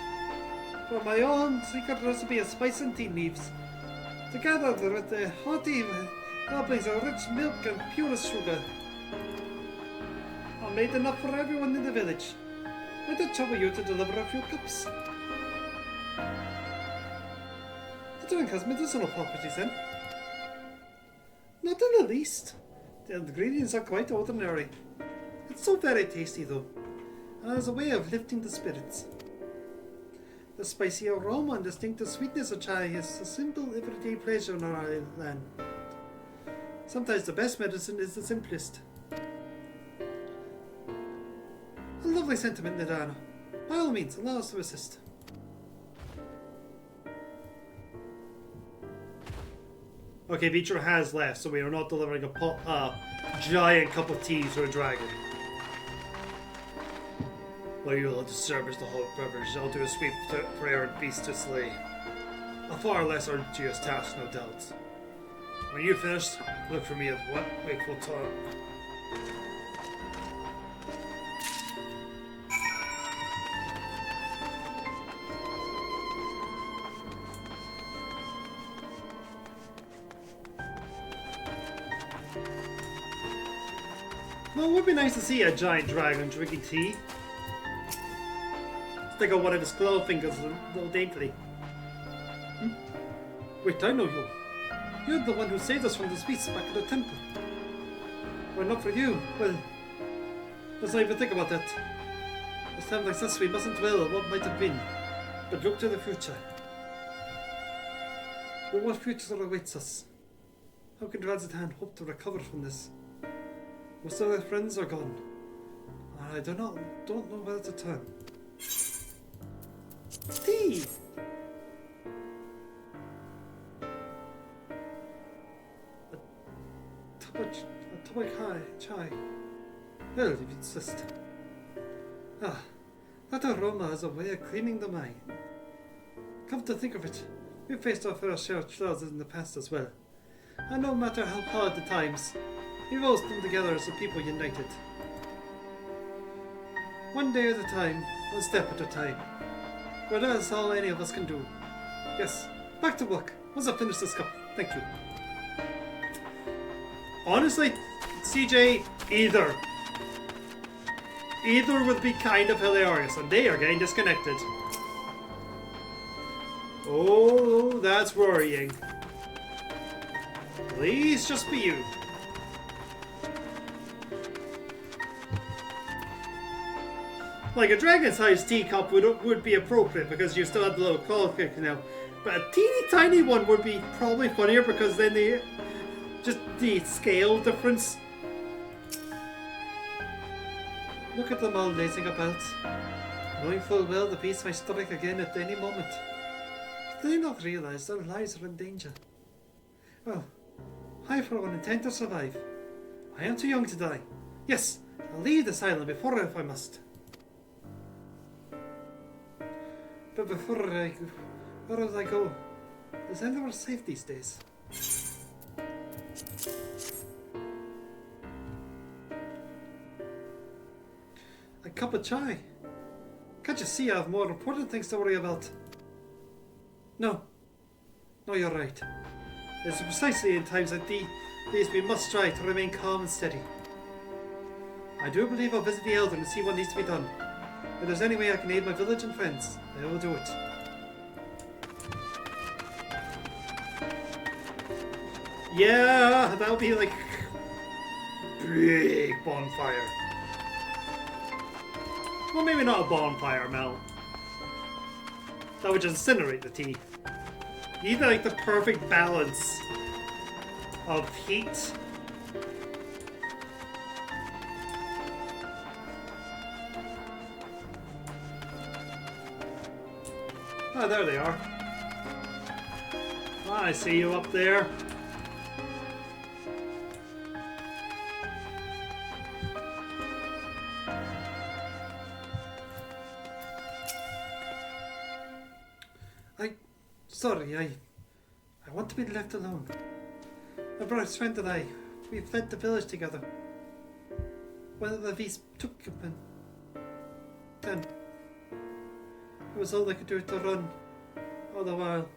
S1: For my own secret recipe of spice and tea leaves. Together with the hearty helpings of rich milk and purest sugar. I made enough for everyone in the village. I did trouble you to deliver a few cups. The drink has medicinal properties then. Not in the least. The ingredients are quite ordinary. It's so very tasty though, and has a way of lifting the spirits. The spicy aroma and distinctive sweetness of chai is a simple everyday pleasure in our land. Sometimes the best medicine is the simplest. A lovely sentiment, Nidana. By all means, allow us to assist. Okay, Vitra has left, so we are not delivering a giant cup of tea to a dragon. While you will disturb the whole beverage, I'll do a sweep prayer and beast to slay. A far less arduous task, no doubt. When you finish, look for me at what wakeful time. Well, it would be nice to see a giant dragon drinking tea. Stick out one of his claw fingers a little daintily. Wait, I know you. You're the one who saved us from the beasts back at the temple. Well, not for you. Well, let's not even think about that. This time like this, we mustn't dwell on what might have been, but look to the future. But what future awaits us? How can Razatan hope to recover from this? Most of their friends are gone. I don't know where to turn. Tea! A toy chai. Well, if you insist. That aroma has a way of cleaning the mind. Come to think of it, we've faced our fair share of trials in the past as well. And no matter how hard the times, we've always come together as a people united. One day at a time, one step at a time. Well, that's all any of us can do. Yes, back to work. Once I finish this cup. Thank you. Honestly, CJ, either would be kind of hilarious, and they are getting disconnected. Oh, that's worrying. Please just be you. Like a dragon-sized teacup would be appropriate because you still have the little claw kick now. But a teeny tiny one would be probably funnier because then the scale difference. Look at them all lazing about. knowing full well the beast might strike again at any moment. Do they not realize their lives are in danger? Well, I for one intend to survive. I am too young to die. Yes, I'll leave this island before if I must. But before I go, where would I go? Is anywhere safe these days? A cup of chai. Can't you see I have more important things to worry about? No, you're right. It's precisely in times like these we must try to remain calm and steady. I do believe I'll visit the Elder and see what needs to be done. If there's any way I can aid my village and friends, I will do it. Yeah, that'll be like big bonfire. Well, maybe not a bonfire, Mel. That would just incinerate the tea. You need like the perfect balance of heat. Oh, there they are. Ah, I see you up there. Sorry, I want to be left alone. My brother's friend and I, we fled the village together. When the beast took him, and then it was all I could do to run. All the while,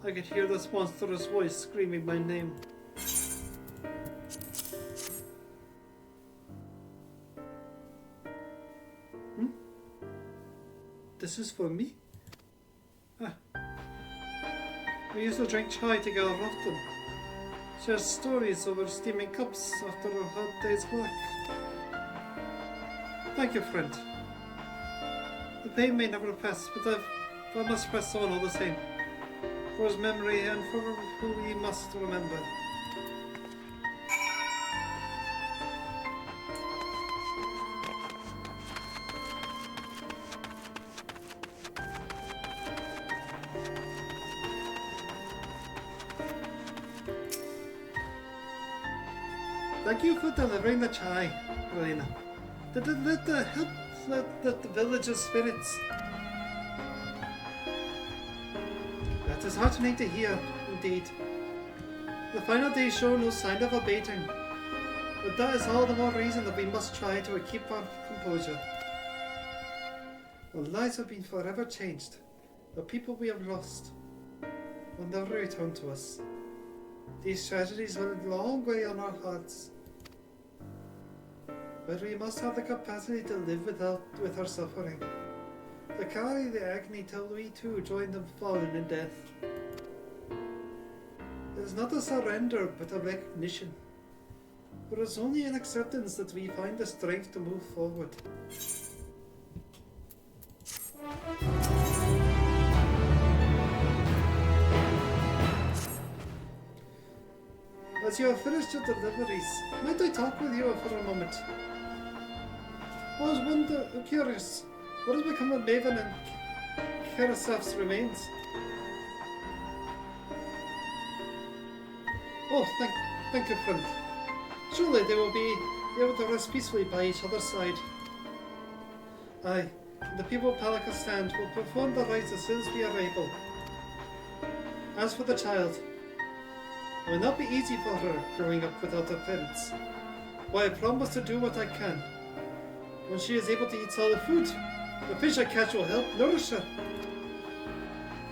S1: I could hear this monstrous voice screaming my name. This is for me? Ah. We used to drink chai together often. Share stories over steaming cups after a hot day's work. Thank you, friend. The pain may never pass, but I must press on all the same. For his memory and for who we must remember. Thank you for delivering the chai, Elena. Did it help the village's spirits? That is heartening to hear, indeed. The final days show no sign of abating, but that is all the more reason that we must try to keep our composure. Our lives have been forever changed. The people we have lost will never return to us. These tragedies will long weigh on our hearts. But we must have the capacity to live with our suffering. To carry the agony till we too join them fallen in death. It is not a surrender, but a recognition. For it is only in acceptance that we find the strength to move forward. As you have finished your deliveries, might I talk with you for a moment? I was curious, what has become of Maven and Kerasaf's remains? Oh, thank you, friend. Surely they will be able to rest peacefully by each other's side. Aye, the people of Palakistan will perform the rites as soon as we are able. As for the child, it will not be easy for her growing up without her parents. But I promise to do what I can. When she is able to eat solid food, the fish I catch will help nourish her.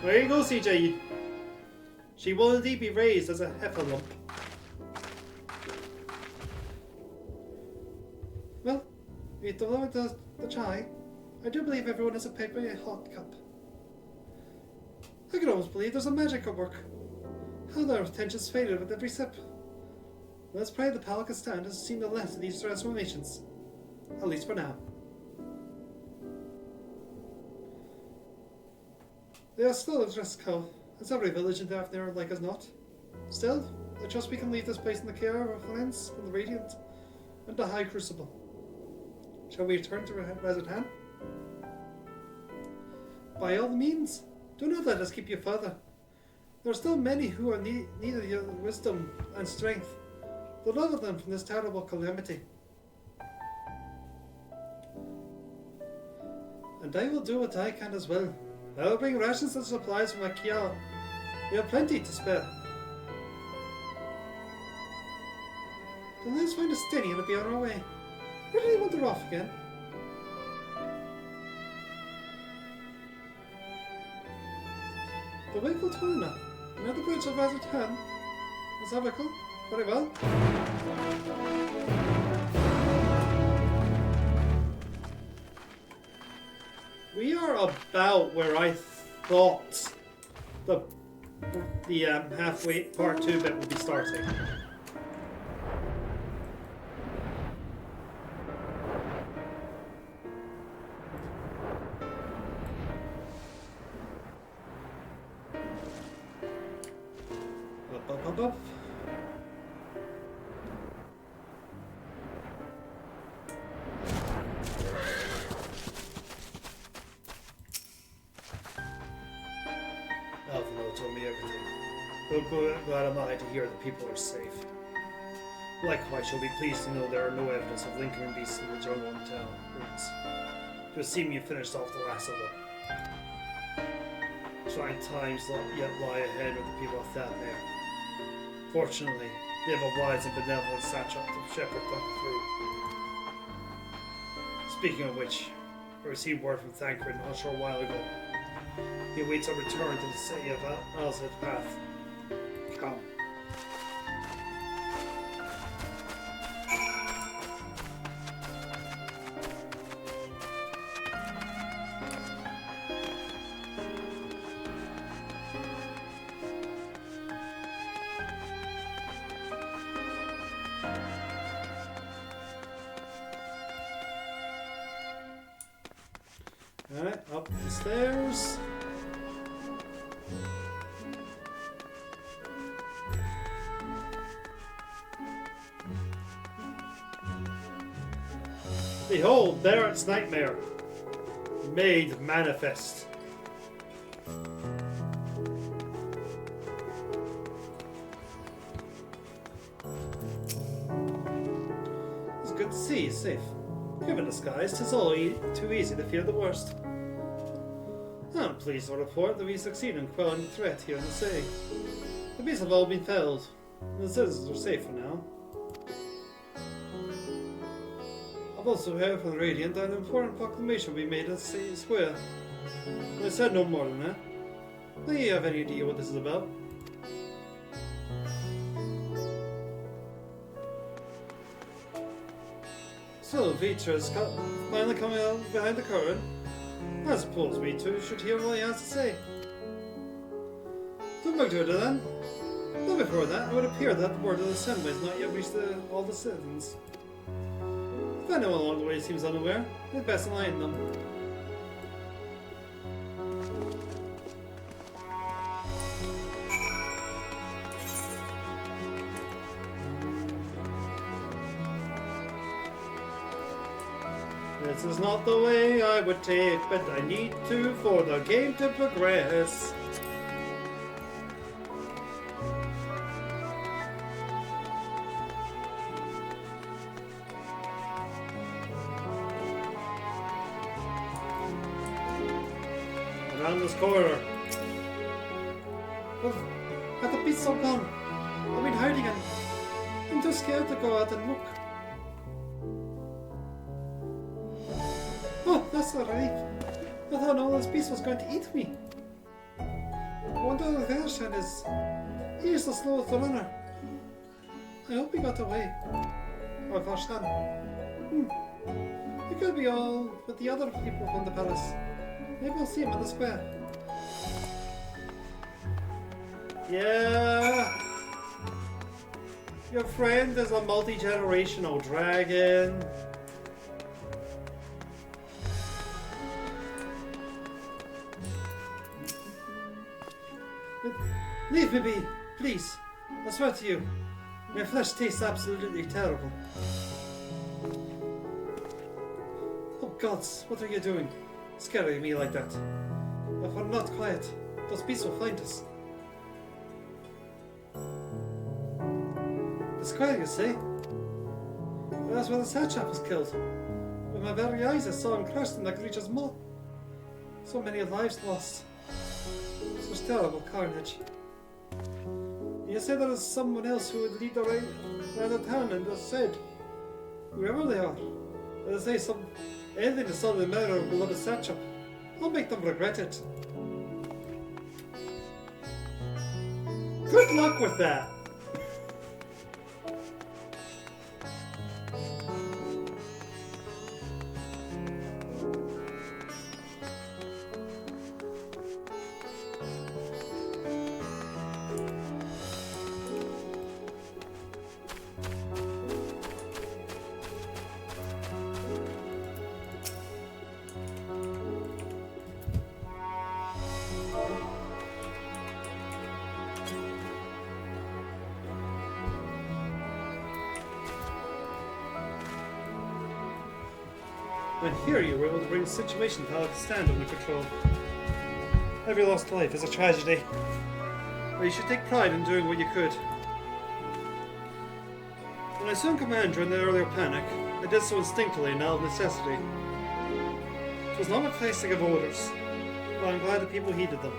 S1: There you go, CJ. She will indeed be raised as a heifer lump. Well, we delivered the chai. I do believe everyone has a paper hot cup. I can almost believe there's a magic at work. How their tensions faded with every sip. Let's pray the Palakistan has seen the last of these transformations. At least for now. They are still at risk, Hal, as every village in Daphne like as not. Still, I trust we can leave this place in the care of our friends from the Radiant and the High Crucible. Shall we return to Resident Han? by all means, do not let us keep you further. There are still many who are need of your wisdom and strength. Deliver them from this terrible calamity. And I will do what I can as well. I will bring rations and supplies from Akia. We have plenty to spare. Then let's find a steady and be on our way. Where do they wander off again? The Wakeful Turner. Another bridge of Hazard Hand. Is that Wickle? Very well. We are about where I thought the halfway part 2 bit would be starting. Up. Alphino told me everything. Glad am I to hear that people are safe. Likewise, shall be pleased to know there are no evidence of lingering beasts in the jungle and town ruins. To seem you finished off the last of them. Trying times yet lie ahead with the people of Thatmare. Fortunately, they have a wise and benevolent Satrap to shepherd them through. Speaking of which, I received word from Thancred not a short while ago. He awaits a return to the city of Alzid Path. Come. Alright, up the stairs. Behold, Barrett's nightmare, made manifest. It's good to see you safe. Given disguise, 'tis all too easy to fear the worst. I'm pleased to report that we succeeded in quelling the threat here in the city. The beasts have all been felled, and the citizens are safe for now. I've also heard from the Radiant that an important proclamation will be made at the city square. I said no more than that. Do you have any idea what this is about? So, Vitra's finally coming out behind the curtain. I suppose we too should hear what he has to say. Don't look to it then. But before that, it would appear that the word of the assembly has not yet reached all the citizens. If anyone along the way seems unaware, it's best enlighten them. This is not the way I would take, but I need to for the game to progress. Around this corridor. Oh, have the beasts all gone? I've been hiding and I'm too scared to go out and look. Oh, that's a relief. I thought all this beast was going to eat me. I wonder if Vershan is. He is the slowest runner. I hope he got away. Or Vershan. He could be all with the other people from the palace. Maybe we'll see him at the square. Yeah. Your friend is a multi-generational dragon. Leave me be, please. I swear to you. My flesh tastes absolutely terrible. Oh gods, what are you doing? Scaring me like that. If we're not quiet, those beasts will find us. The square, you say? Well, that's where the satrap was killed. With my very eyes I saw him crushed in the creature's maw. So many lives lost. Such terrible carnage. You say there is someone else who would lead the way around the town, and as said, whoever they are, as they say, anything to solve the murder of beloved satrap, I'll make them regret it. Good luck with that! And here you were able to bring the situation to Palace's stand under control. Every lost life is a tragedy, but you should take pride in doing what you could. When I assumed command during the earlier panic, I did so instinctively and out of necessity. It was not my place to give orders, but I'm glad the people heeded them.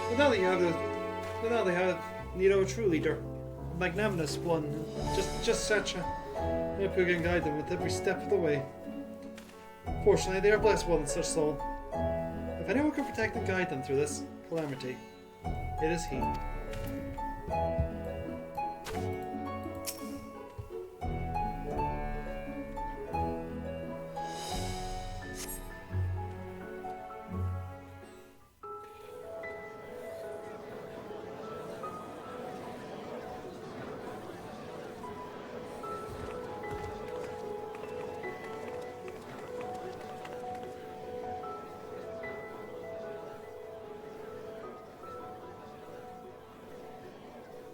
S1: But now they have need of a true leader, a magnanimous one, just such a who can guide them with every step of the way. Fortunately, they are blessed with such soul. If anyone can protect and guide them through this calamity, it is he.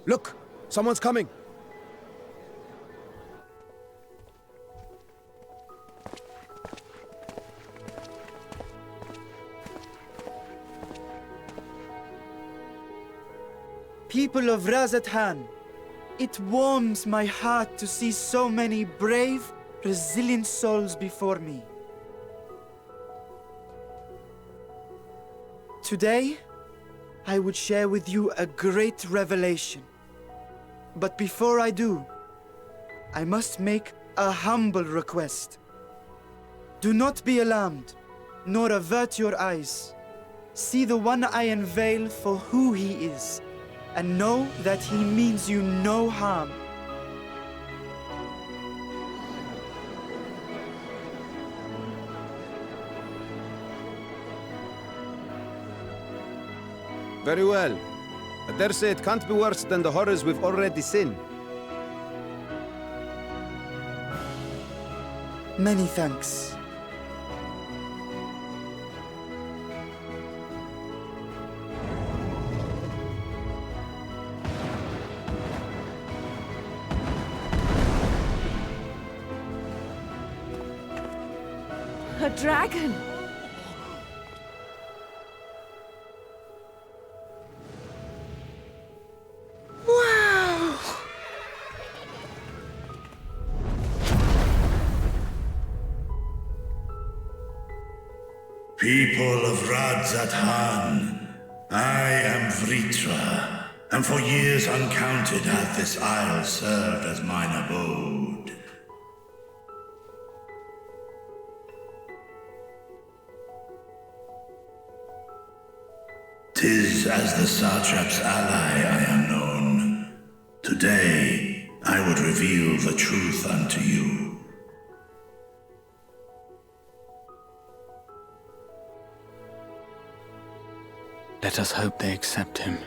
S6: Look! Someone's coming!
S15: People of Razathan, it warms my heart to see so many brave, resilient souls before me. Today, I would share with you a great revelation. But before I do, I must make a humble request. Do not be alarmed, nor avert your eyes. See the one I unveil for who he is, and know that he means you no harm.
S6: Very well. I dare say it can't be worse than the horrors we've already seen.
S15: Many thanks.
S7: A dragon!
S11: People of Razathan, I am Vritra, and for years uncounted hath this isle served as mine abode. 'Tis as the satrap's ally I am known. Today, I would reveal the truth unto you.
S10: Let us hope they accept him.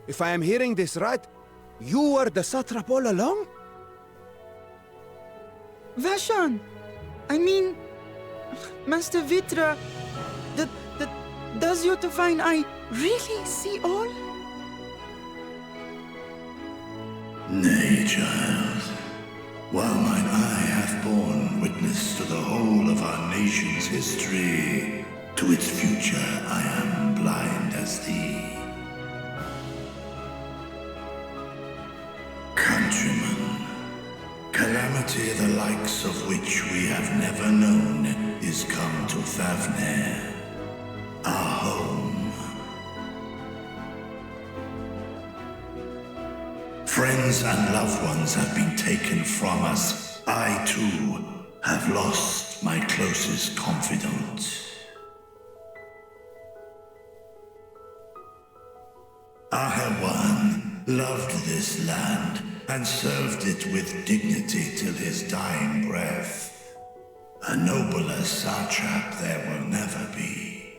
S6: If I am hearing this right, You were the satrap all along?
S15: Vashan! I mean, Master Vitra, does your divine eye really see all?
S11: Nay, child. While mine eye hath borne witness to the whole of our nation's history, to its future I am blind as thee. Countrymen, calamity the likes of which we have never known is come to Thavner, our home. Friends and loved ones have been taken from us. I, too, have lost my closest confidant. Ahawan loved this land and served it with dignity till his dying breath. A nobler satrap there will never be.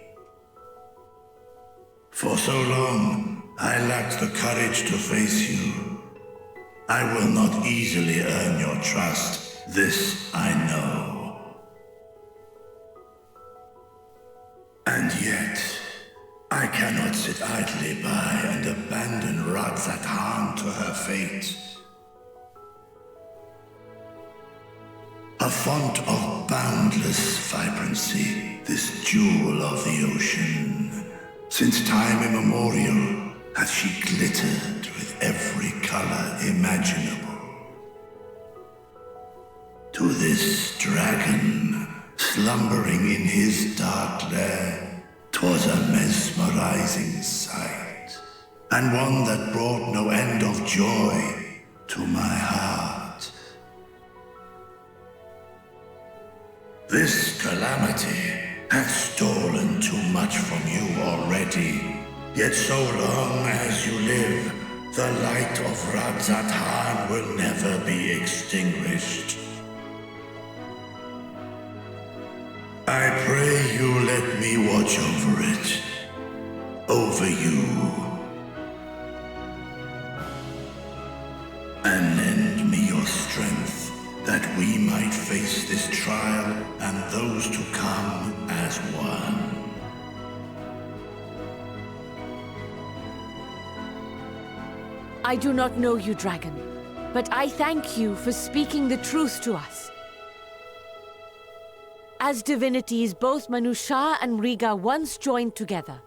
S11: For so long, I lacked the courage to face you. I will not easily earn your trust, this I know. And yet, I cannot sit idly by and abandon Radzat to her fate. A font of boundless vibrancy, this jewel of the ocean. Since time immemorial hath she glittered with every color imaginable. To this dragon, slumbering in his dark lair, 'twas a mesmerizing sight, and one that brought no end of joy to my heart. This calamity hath stolen too much from you already. Yet so long as you live, the light of Radzat will never be extinguished. I pray you let me watch over it, over you, and lend me your strength, that we might face this trial and those to come as one.
S7: I do not know you, dragon, but I thank you for speaking the truth to us. As divinities, both Manusha and Riga once joined together,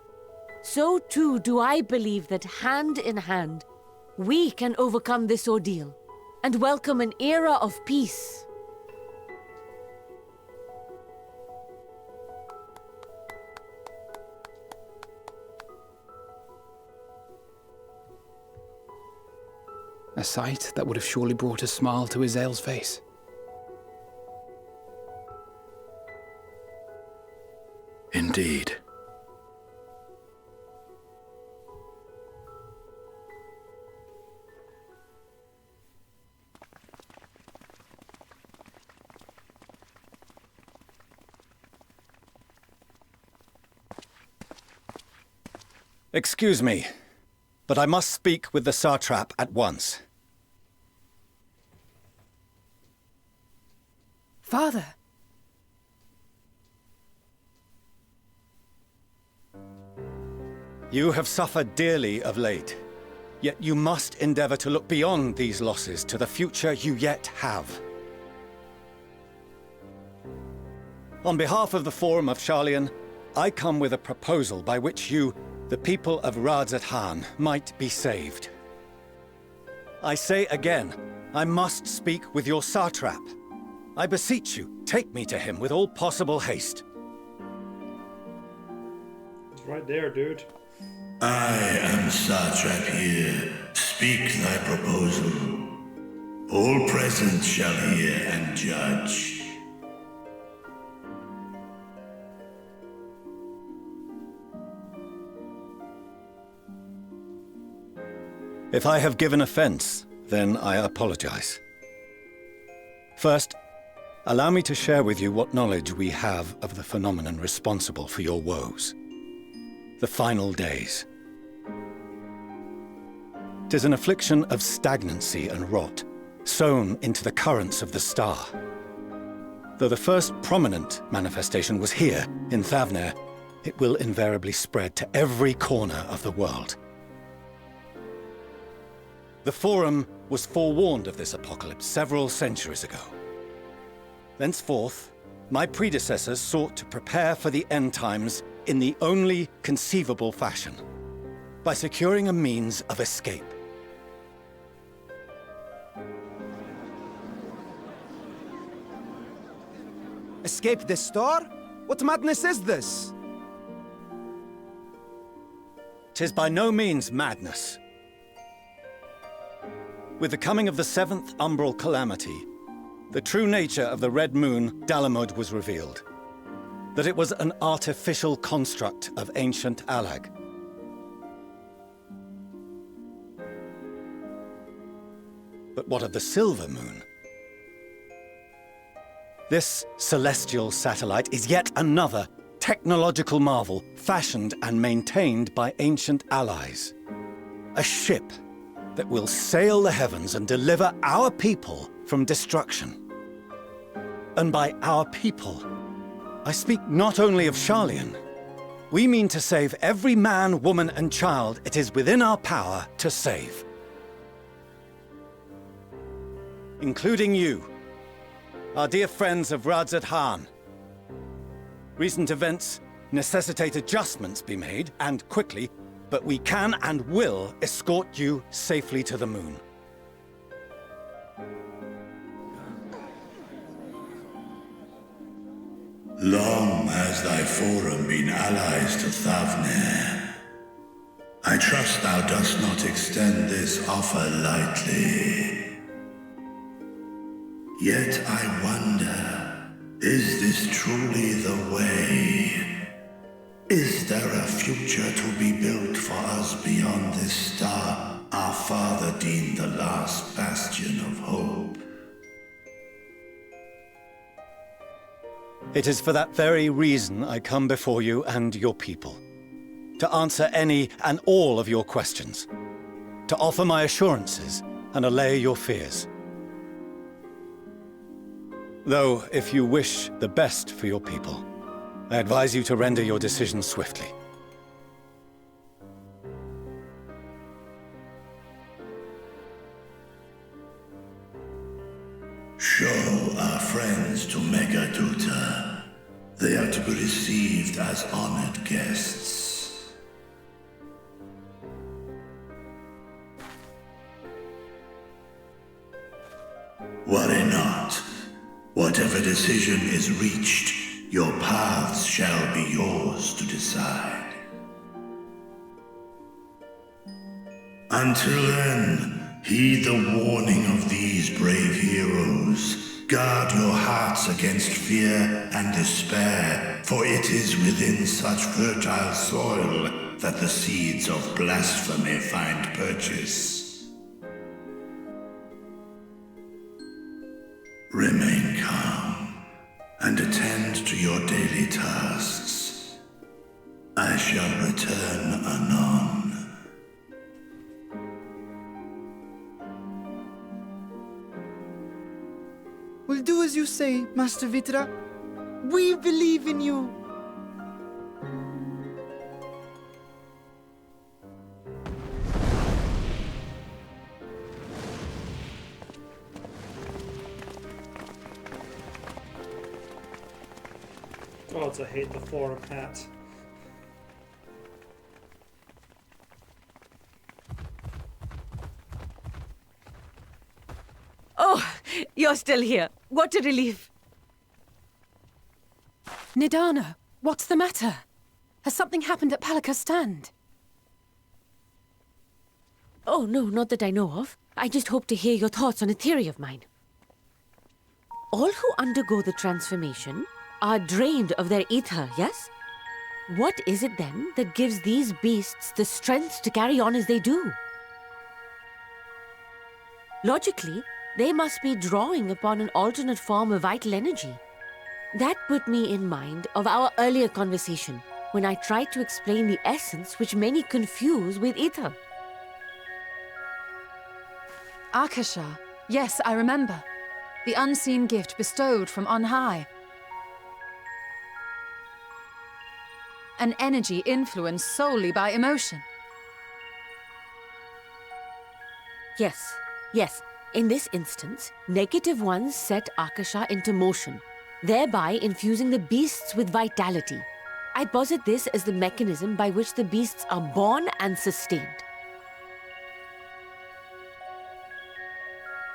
S7: so too do I believe that hand in hand, we can overcome this ordeal and welcome an era of peace.
S4: A sight that would have surely brought a smile to Izael's face.
S11: Indeed.
S16: Excuse me, but I must speak with the satrap at once.
S5: Father!
S16: You have suffered dearly of late, yet you must endeavor to look beyond these losses to the future you yet have. On behalf of the Forum of Sharlayan, I come with a proposal by which you, the people of Radzat might be saved. I say again, I must speak with your satrap. I beseech you, take me to him with all possible haste.
S1: It's right there, dude.
S11: I am satrap here. Speak thy proposal. All present shall hear and judge.
S16: If I have given offense, then I apologize. First, allow me to share with you what knowledge we have of the phenomenon responsible for your woes. The final days. 'Tis an affliction of stagnancy and rot, sown into the currents of the star. Though the first prominent manifestation was here, in Thavner, it will invariably spread to every corner of the world. The Forum was forewarned of this apocalypse several centuries ago. Thenceforth, my predecessors sought to prepare for the end times in the only conceivable fashion, by securing a means of escape.
S3: Escape the star? What madness is this?
S16: 'Tis by no means madness. With the coming of the 7th umbral calamity, the true nature of the Red Moon, Dalamud, was revealed. That it was an artificial construct of ancient Alag. But what of the Silver Moon? This celestial satellite is yet another technological marvel fashioned and maintained by ancient allies. A ship that will sail the heavens and deliver our people from destruction. And by our people, I speak not only of Sharlayan. We mean to save every man, woman, and child it is within our power to save. Including you, our dear friends of Radzat Han. Recent events necessitate adjustments be made, and quickly, but we can and will escort you safely to the moon.
S11: Long has thy Forum been allies to Thavner. I trust thou dost not extend this offer lightly. Yet I wonder, is this truly the way? Is there a future to be built for us beyond this star our father deemed the last bastion of hope?
S16: It is for that very reason I come before you and your people. To answer any and all of your questions. To offer my assurances and allay your fears. Though, if you wish the best for your people, I advise you to render your decision swiftly.
S11: Show our friends to Megaduta. They are to be received as honored guests. Worry not. Whatever decision is reached, your paths shall be yours to decide. Until then, heed the warning of these brave heroes. Guard your hearts against fear and despair, for it is within such fertile soil that the seeds of blasphemy find purchase. Remain calm and attend to your daily tasks. I shall return anon.
S15: We'll do as you say, Master Vitra. We believe in you.
S1: God, I hate the Forum hat.
S7: Oh, you're still here. What a relief.
S5: Nidana, what's the matter? Has something happened at Palaka's stand?
S7: Oh, no, not that I know of. I just hope to hear your thoughts on a theory of mine. All who undergo the transformation are drained of their ether, yes? What is it then that gives these beasts the strength to carry on as they do? Logically, they must be drawing upon an alternate form of vital energy. That put me in mind of our earlier conversation, when I tried to explain the essence which many confuse with ether.
S2: Akasha. Yes, I remember. The unseen gift bestowed from on high. An energy influenced solely by emotion.
S7: Yes, yes. In this instance, negative ones set Akasha into motion, thereby infusing the beasts with vitality. I posit this as the mechanism by which the beasts are born and sustained.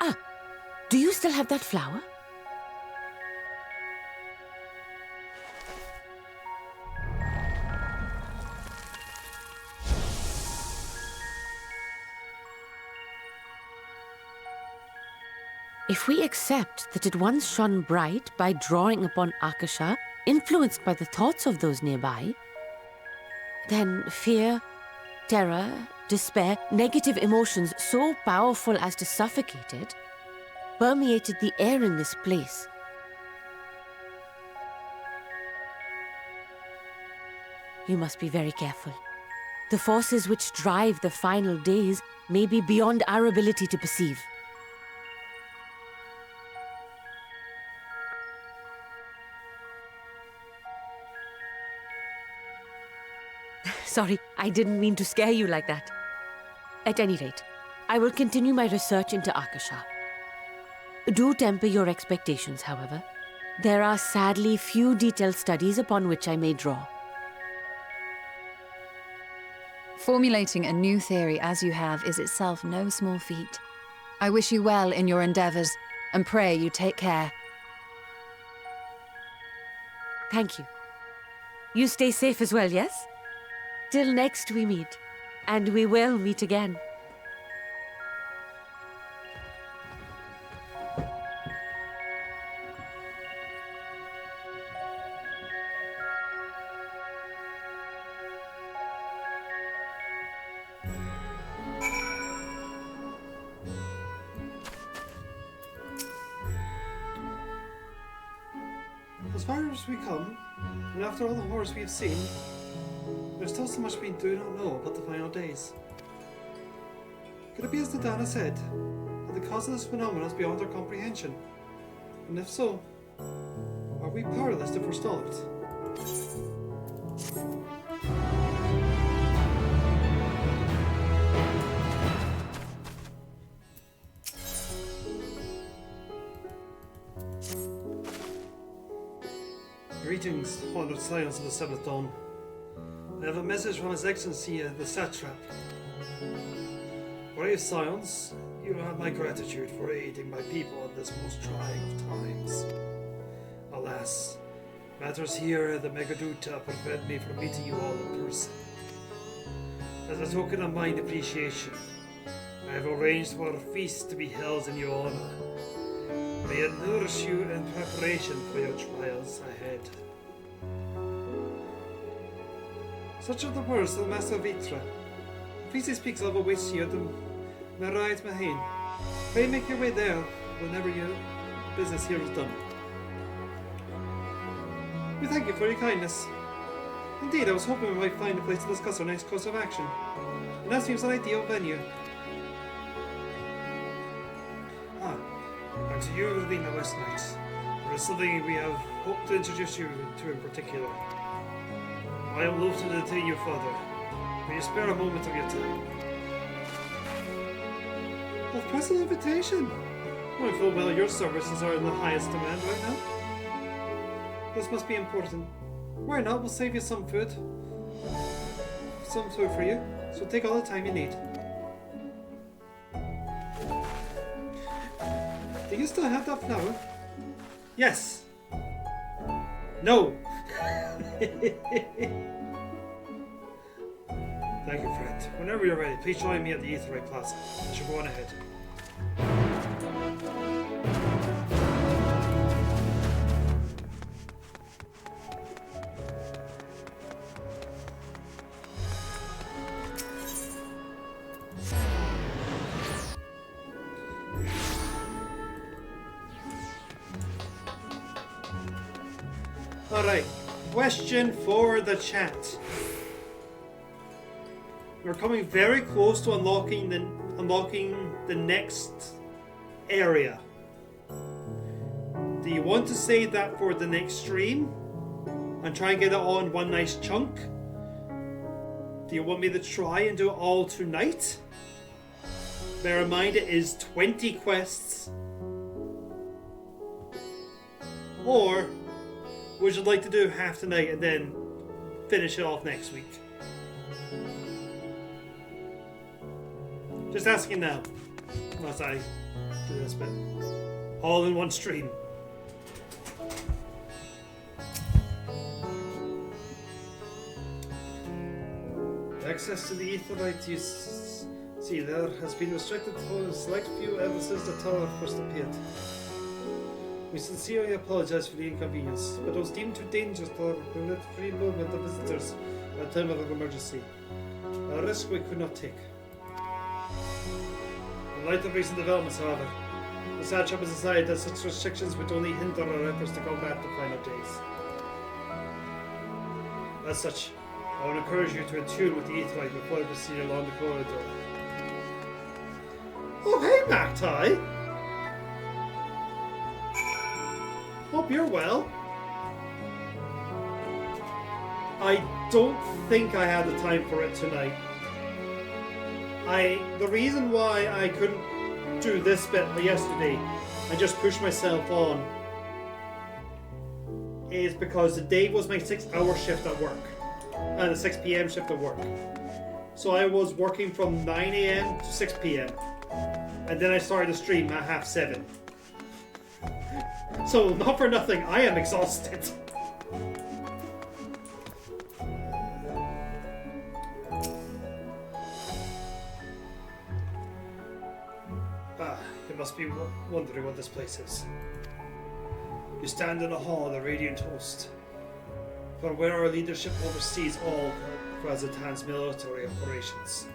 S7: Ah, do you still have that flower? If we accept that it once shone bright by drawing upon Akasha, influenced by the thoughts of those nearby, then fear, terror, despair, negative emotions so powerful as to suffocate it, permeated the air in this place. You must be very careful. The forces which drive the final days may be beyond our ability to perceive. Sorry, I didn't mean to scare you like that. At any rate, I will continue my research into Akasha. Do temper your expectations, however. There are sadly few detailed studies upon which I may draw.
S2: Formulating a new theory as you have is itself no small feat. I wish you well in your endeavors, and pray you take care.
S7: Thank you. You stay safe as well, yes? Till next we meet, and we will meet again.
S1: As far as we come, and after all the horrors we have seen, there's still so much we do not know about the final days. Could it be as the Dana said, that the cause of this phenomenon is beyond our comprehension? And if so, are we powerless to forestall it? Greetings, honored scions of the Seventh Dawn. I have a message from His Excellency, the Satrap. Brave scions, you have my gratitude for aiding my people at this most trying of times. Alas, matters here at the Megaduta prevent me from meeting you all in person. As a token of mine appreciation, I have arranged for a feast to be held in your honor. May it nourish you in preparation for your trials ahead. Such are the words of the Master Vitra. The feast he speaks of awaits you at the Marait Mahain. Pray make your way there whenever your business here is done. We thank you for your kindness. Indeed, I was hoping we might find a place to discuss our next course of action, and that seems an ideal venue. And to you, Rowena Westknight, there is something we have hoped to introduce you to in particular. I am loath to detain you further. Will you spare a moment of your time? A personal invitation? I feel well your services are in the highest demand right now. This must be important. Why not? We'll save you some food. Some food for you. So take all the time you need. Do you still have that flower? Yes. No. Thank you, friend. Whenever you're ready, please join me at the Aetheryte Plaza. I shall go on ahead. Alright, question for the chat. We're coming very close to unlocking the unlocking the next area. Do you want to save that for the next stream and try and get it all in one nice chunk? Do you want me to try and do it all tonight? Bear in mind it is 20 quests. Or would you like to do half tonight and then finish it off next week? Just asking now, unless I do this bit. All in one stream. Access to the Aetherite you see there has been restricted for a select few ever since the tower first appeared. We sincerely apologize for the inconvenience, but it was deemed too dangerous to permit free movement of visitors at a time of emergency. A risk we could not take. In light of recent developments, however, the Satrap has decided that such restrictions would only hinder our efforts to combat the final days. As such, I would encourage you to attune with the Aetherite before you proceed along the corridor. Oh, hey, Magpie! Hope you're well. I don't think I had the time for it tonight. The reason why I couldn't do this bit yesterday and just push myself on is because the day was my 6-hour shift at work. And a 6 PM shift at work. So I was working from 9 AM to 6 PM. And then I started the stream at 7:30. So not for nothing, I am exhausted. You must be wondering what this place is. You stand in the hall of the Radiant Host, from where our leadership oversees all of Razatan's military operations.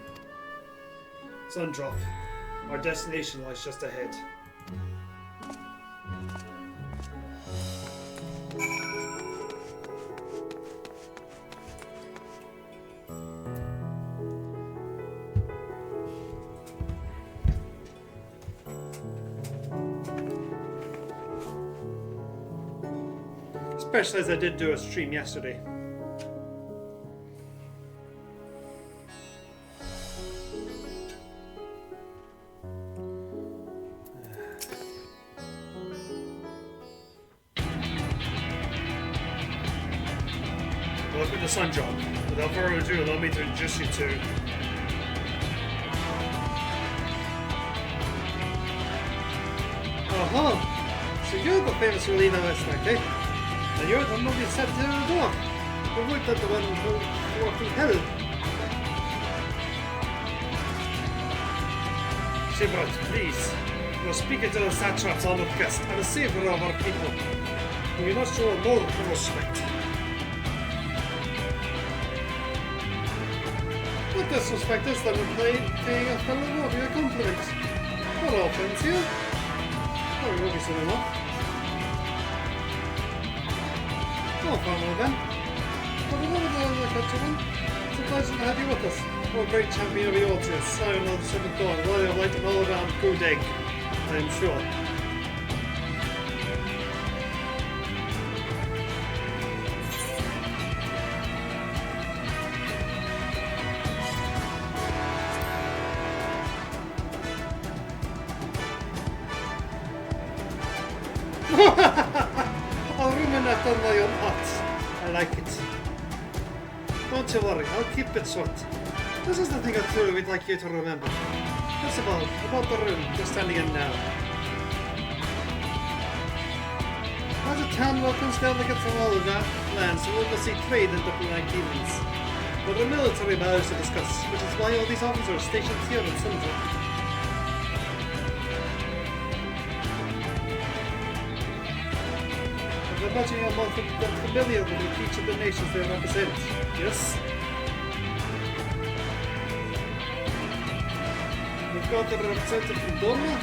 S1: Sundrop, our destination lies just ahead. Especially as I did do a stream yesterday. Welcome to Sundrop. Without further ado, allow me to introduce you to so you're the famous Relina Westmark, eh? And you're the movie set to the dwarf. You worked at the one who worked in hell. Shibrat, please. You're speaking to the satrap's honored guest and a savior of our people. We must show more respect. What disrespect is that we're paying a fellow warrior a compliment? What offense here? Oh, we will be soon enough. Oh, farmer then. But another countryman. It's a pleasure to have you with us. Oh, great champion of the altars, Scion of the Seventh Dawn, worthy of light and all around good egg, I am sure. I'll ruminate on my own heart. I like it. Don't you worry, I'll keep it short. This is the thing or two we'd like you to remember. First of all, about the room you're standing in now. As a town welcomes delegates from all of that lands who oversee trade and diplomatic dealings. But the military matters to discuss, which is why all these officers stationed here in Sundrop. I imagine you're more familiar with each of the nations they represent, yes? We've got the representative from Dorma.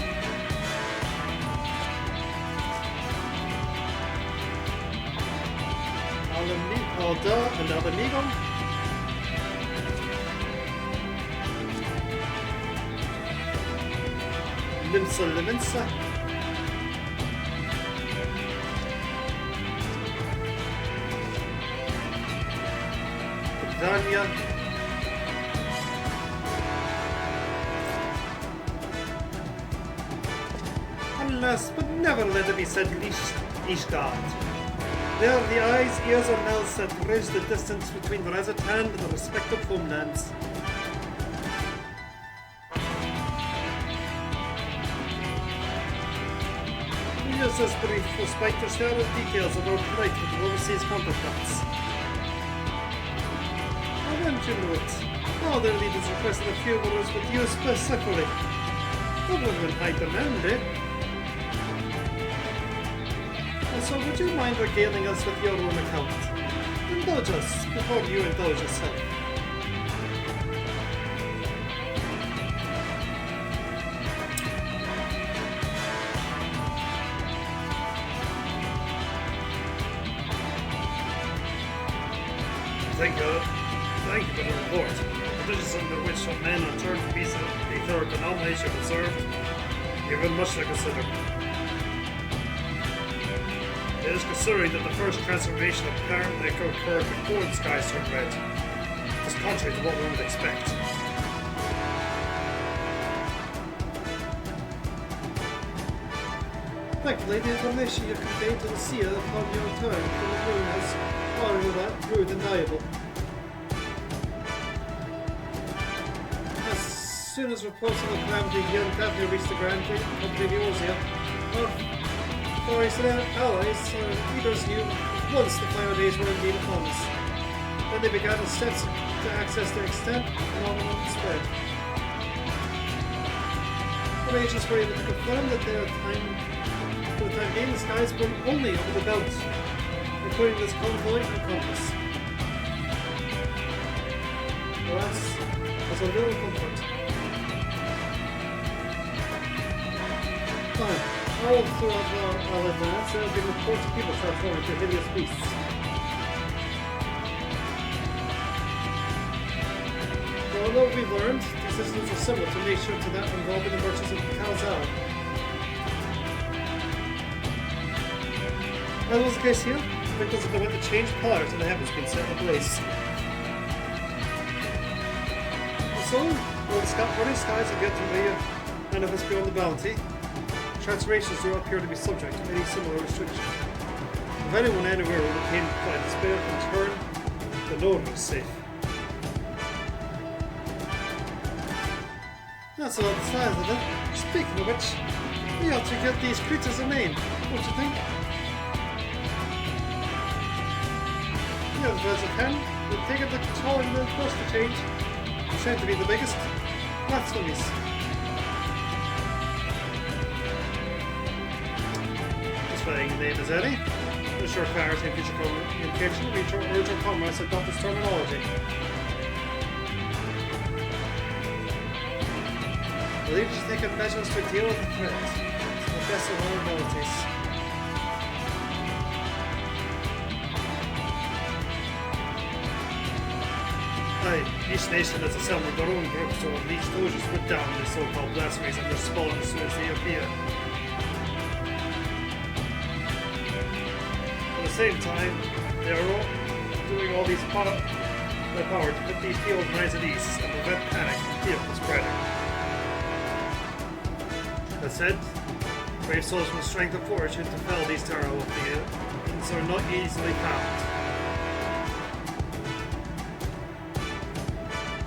S1: And Alamigo. Limsa Liminsa. Danya. And last but never let it be said, Ishgard. They are the eyes, ears, and mouths that bridge the distance between Razatan and the respective homelands. We use this brief to spike the share of details of our plight with the overseas counterparts. I want you to note, all their leaders requested a few words with you specifically. That would have been high demand, eh? So would you mind regaling us with your own account? Indulge us before you indulge yourself. Thank you for the report. The conditions under which some men are turned to pieces of the third denomination observed, given much to consider. It is considering that the first transformation apparently occurred before the skies turned red. It is contrary to what one would expect. Thankfully, the information you conveyed to the seer upon your return from the moon has proved invaluable. As soon as reports of the calamity beyond Daphne reached the Grand Company of Eorzea, our Far Eastern allies, leaders knew once the fire days were indeed upon us. Then they began the steps to access their extent and on spread. Our agents were able to confirm that for the time being, the skies burn only over the belt, including this convoy and compass. For us, was a little comfort. Fine. All throughout our advance, there have been reports of people transforming into hideous beasts. But although we've learned, these systems are similar to nature to that involving the merchants of Kalzal. As was the case here, victims of the wind to change colors and the heavens being set ablaze. And so, while the burning skies have yet to manifest beyond the bounty, transformations do not appear to be subject to any similar restriction. If anyone anywhere overcame by despair can turn, then no one was safe. That's all the size of it. Speaking of which, we ought to get these creatures a name, don't you think? Yeah, as best as can. We've taken the control in the first to change. Pretend to be the biggest. Blasphemies. Name is Eddie. To ensure clarity in future communication, we urge our comrades to adopt this terminology. The leaders have taken measures to deal with the threat to the best of our abilities. Aye, each nation has assembled their own groups to unleash those who put down the so-called blasphemies and their spawn as soon as they appear. At the same time, they are all doing all their power to put these people's minds at ease and prevent panic and fear from spreading. That said, brave souls with strength of fortune to fell these terrible things are not easily found.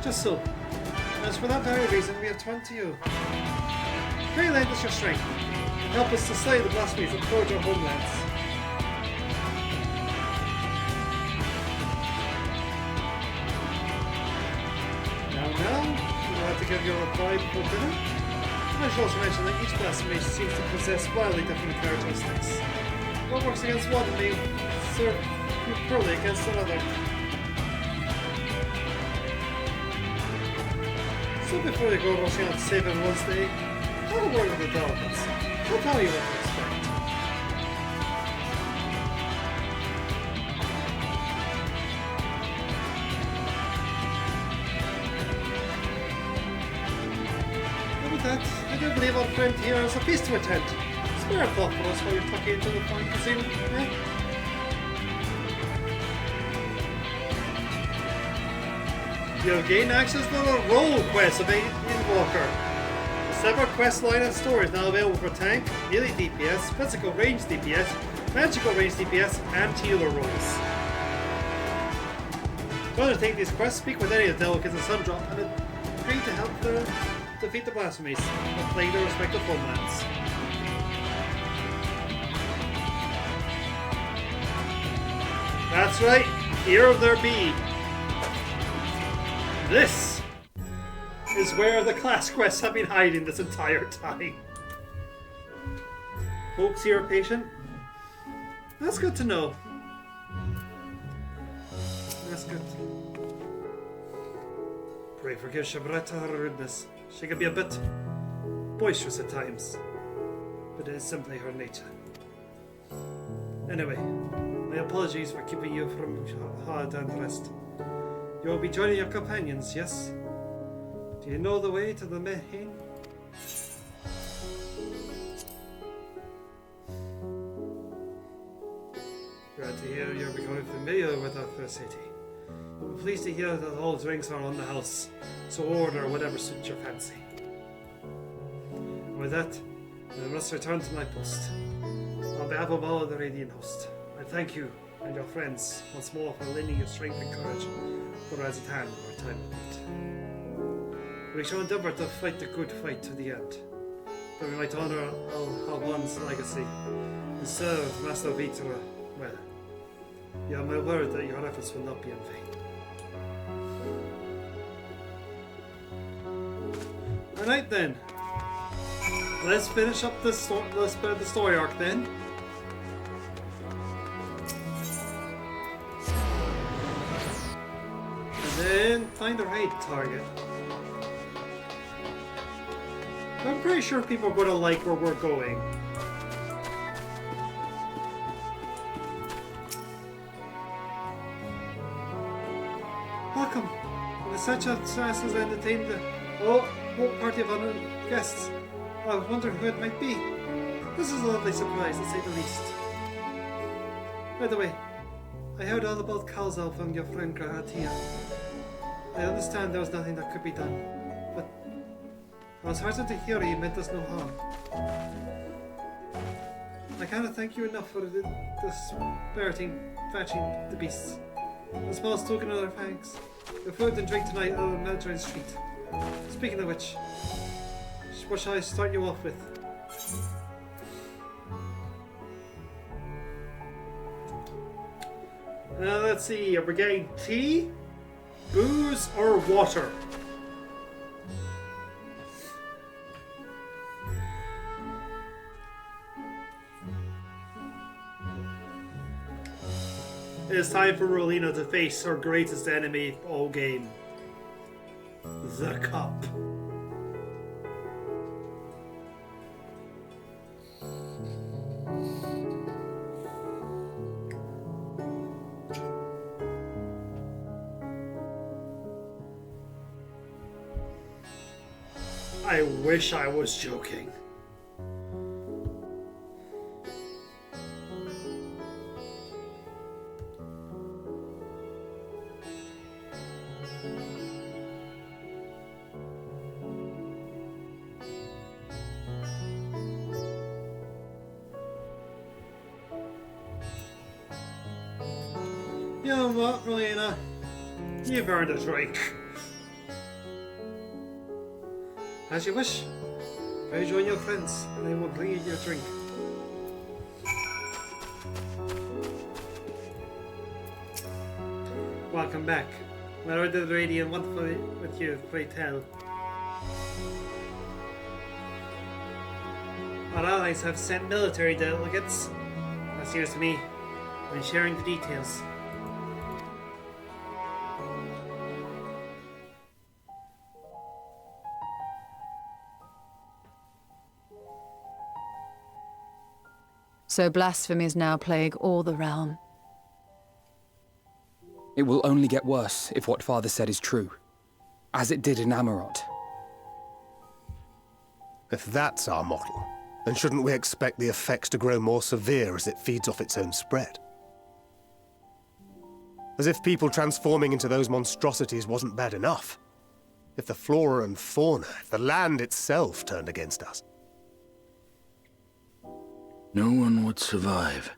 S1: Just so. As for that very reason, we have turned to you. Pray lend us your strength and help us to slay the blasphemies that purge our homelands. To give your reply before dinner. I should also mention that each blasphemy seems to possess wildly different characteristics. What works against one may serve you poorly against another. So before you go rushing out to save everyone's day, have a word with the delegates. They'll tell you what to expect. That, do believe our friend here has a feast to attend. Spare a thought for us while you're tucking into the fine cuisine, eh? You have gained access to the role quest of Invoker. The separate quest line and store is now available for tank, melee DPS, physical range DPS, magical range DPS, and healer roles. To undertake these quests, speak with any of the delegates in Sundrop and agree to help defeat the blasphemies and plague their respective homelands. That's right, here there be. This is where the class quests have been hiding this entire time. Folks here are patient. That's good to know. That's good. Pray forgive Shabretta her rudeness. She can be a bit boisterous at times, but it is simply her nature. Anyway, my apologies for keeping you from hard and rest. You will be joining your companions, yes? Do you know the way to the Mehen? Glad to hear you're becoming familiar with our fair city. I'm pleased to hear that all drinks are on the house, so order whatever suits your fancy. And with that, I must return to my post. On behalf of all the Radiant host, I thank you and your friends once more for lending your strength and courage for as a time of our time of need. We shall endeavour to fight the good fight to the end, that we might honour Al-Halwan's legacy and serve Master Vitra well. You have my word that your efforts will not be in vain. Alright then. Let's finish up the story arc then. And then find the right target. I'm pretty sure people are going to like where we're going. Welcome. The such a success has entertained the whole party of honored guests. I wonder who it might be. This is a lovely surprise, to say the least. By the way, I heard all about Kalzal from your friend Grahatia. I understand there was nothing that could be done, but I was heartened to hear he meant us no harm. I cannot thank you enough for fetching the beasts. A small token of their thanks. The food and drink tonight are on Meldrain's street. Speaking of which, what shall I start you off with? Let's see, are we getting tea, booze, or water? It is time for Rolina to face her greatest enemy all game. The cup. I wish I was joking. You know what, Rolina? You've earned a drink. As you wish. Go join your friends, and they will bring you your drink. Welcome back. What are the Radiant want with you, pray tell? Our allies have sent military delegates, that seems to me, when sharing the details.
S2: So blasphemies now plague all the realm.
S4: It will only get worse if what Father said is true, as it did in Amarot.
S17: If that's our model, then shouldn't we expect the effects to grow more severe as it feeds off its own spread? As if people transforming into those monstrosities wasn't bad enough. If the flora and fauna, if the land itself turned against us.
S11: No one would survive.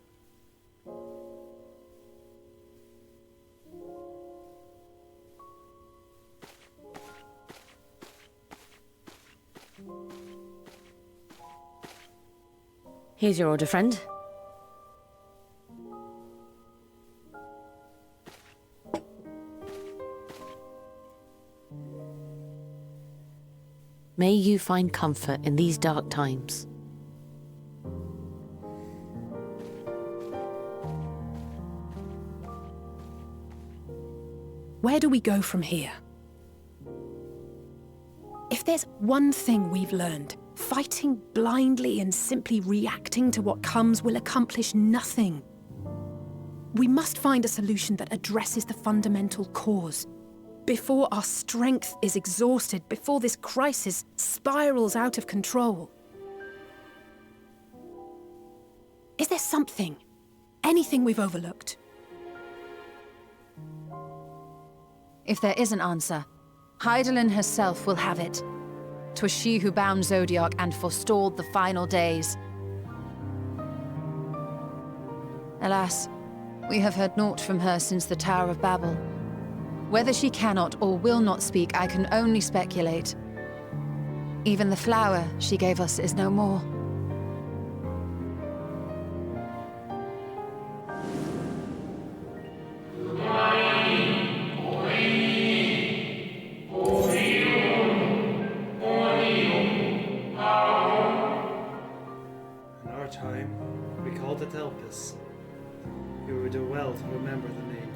S18: Here's your order, friend. May you find comfort in these dark times.
S5: Where do we go from here? If there's one thing we've learned, fighting blindly and simply reacting to what comes will accomplish nothing. We must find a solution that addresses the fundamental cause. Before our strength is exhausted, before this crisis spirals out of control. Is there something, anything we've overlooked?
S2: If there is an answer, Hydaelyn herself will have it. 'Twas she who bound Zodiac and forestalled the final days. Alas, we have heard naught from her since the Tower of Babel. Whether she cannot or will not speak, I can only speculate. Even the flower she gave us is no more.
S1: In our time, we called it Elpis. You would do well to remember the name.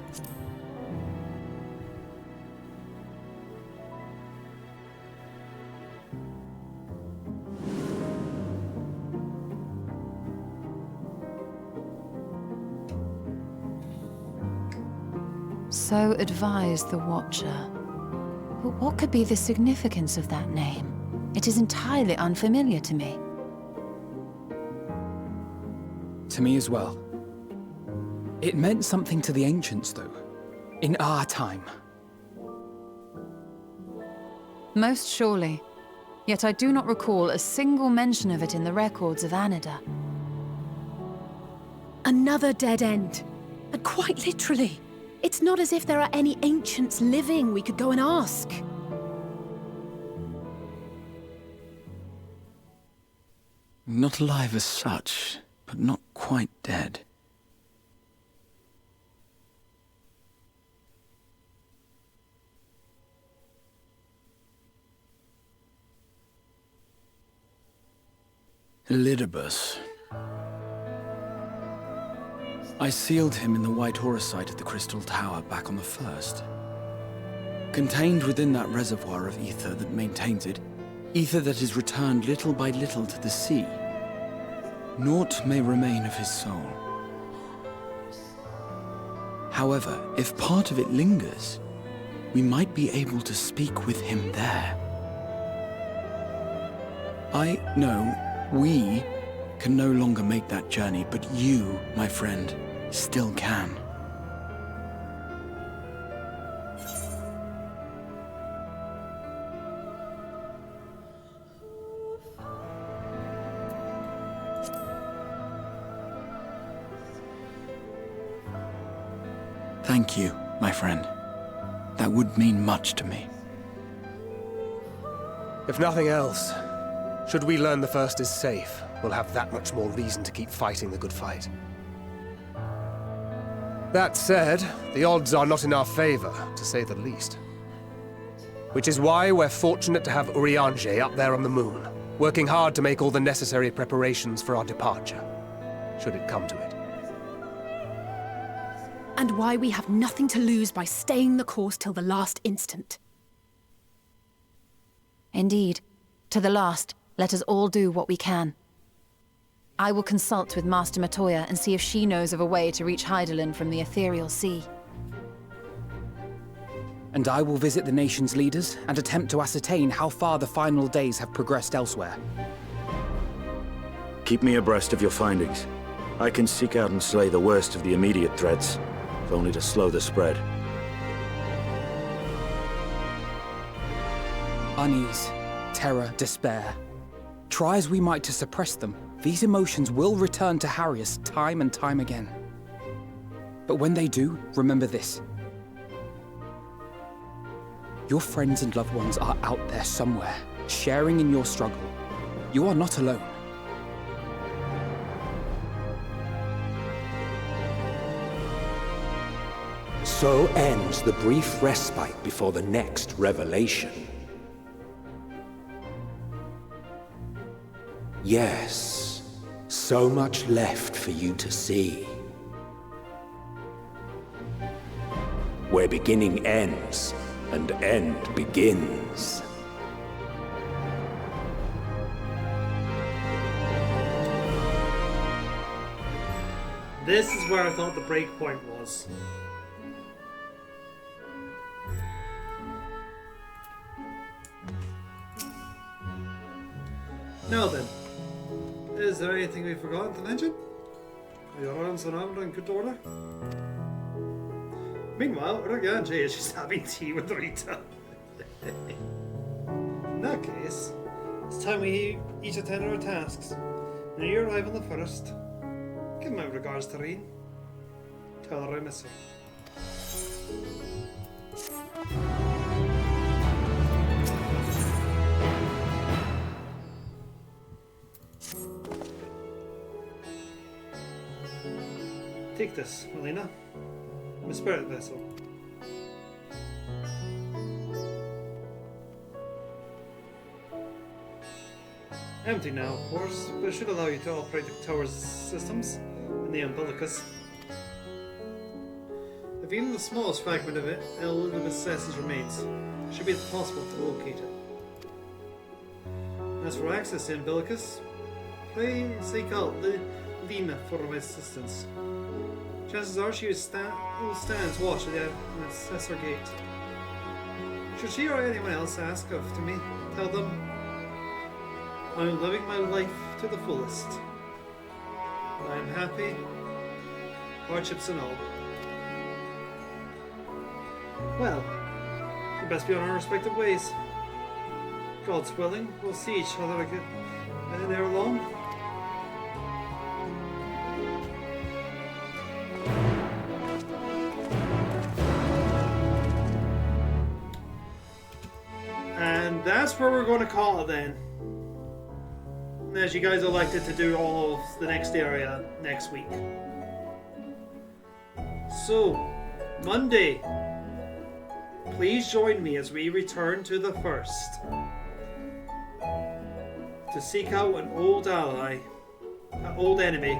S2: So advised the Watcher. But what could be the significance of that name? It is entirely unfamiliar to me.
S4: To me as well. It meant something to the ancients, though. In our time.
S2: Most surely. Yet I do not recall a single mention of it in the records of Anida.
S5: Another dead end. And quite literally. It's not as if there are any ancients living we could go and ask.
S11: Not alive as such, but not quite dead. Elidibus. I sealed him in the White Horus site of the Crystal Tower back on the first. Contained within that reservoir of ether that maintains it, ether that is returned little by little to the sea, naught may remain of his soul. However, if part of it lingers, we might be able to speak with him there. I know we can no longer make that journey, but you, my friend, still can. Thank you, my friend. That would mean much to me.
S17: If nothing else, should we learn the First is safe, we'll have that much more reason to keep fighting the good fight. That said, the odds are not in our favor, to say the least. Which is why we're fortunate to have Urianger up there on the moon, working hard to make all the necessary preparations for our departure, should it come to it.
S5: And why we have nothing to lose by staying the course till the last instant.
S2: Indeed. To the last, let us all do what we can. I will consult with Master Matoya and see if she knows of a way to reach Hydaelyn from the Ethereal Sea.
S4: And I will visit the nation's leaders and attempt to ascertain how far the final days have progressed elsewhere.
S19: Keep me abreast of your findings. I can seek out and slay the worst of the immediate threats, if only to slow the spread.
S4: Unease, terror, despair. Try as we might to suppress them, these emotions will return to harry us time and time again. But when they do, remember this. Your friends and loved ones are out there somewhere, sharing in your struggle. You are not alone.
S20: So ends the brief respite before the next revelation. Yes, so much left for you to see. Where beginning ends, and end begins.
S1: This is where I thought the break point was. Now then, is there anything we've forgotten to mention? Are your arms around in good order? Meanwhile, Raganje is just having tea with Rita. In that case, it's time we each attend our tasks. When you arrive on the first, give my regards to Reen. Tell her I miss her. Take this, Melina. My spirit vessel. Empty now, of course, but it should allow you to operate the tower's systems and the umbilicus. If even the smallest fragment of it, Elizabeth's essence remains, it should be possible to locate it. As for access to the umbilicus, pray seek out Lena for my assistance. Chances are she will stand watch at the Assessor Gate. Should she or anyone else ask of to me, tell them I'm living my life to the fullest. I am happy, hardships and all. Well, we best be on our respective ways. God's willing, we'll see each other again ere long. And that's where we're going to call it then. As you guys elected to do all of the next area next week. So, Monday, please join me as we return to the first to seek out an old ally, an old enemy,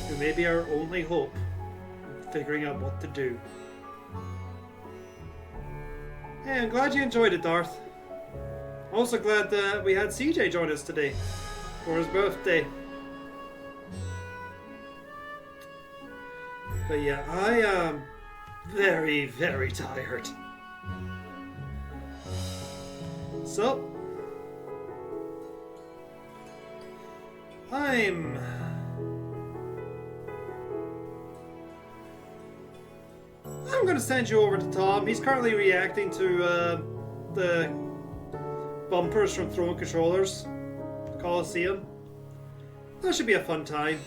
S1: who may be our only hope in figuring out what to do. Hey, I'm glad you enjoyed it, Darth. Also glad that we had CJ join us today for his birthday. But yeah, I am very, very tired. So, I'm gonna send you over to Tom. He's currently reacting to the bumpers from Throne Controllers Coliseum. That should be a fun time.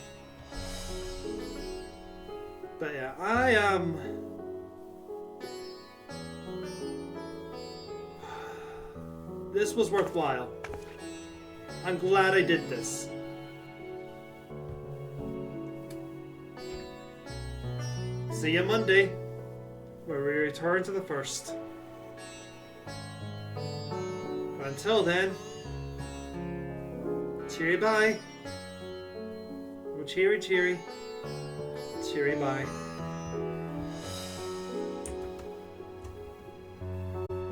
S1: But yeah, I am this was worthwhile. I'm glad I did this. See you Monday, where we return to the first. But until then, cheery bye. Oh, cheery, cheery. Cheery bye.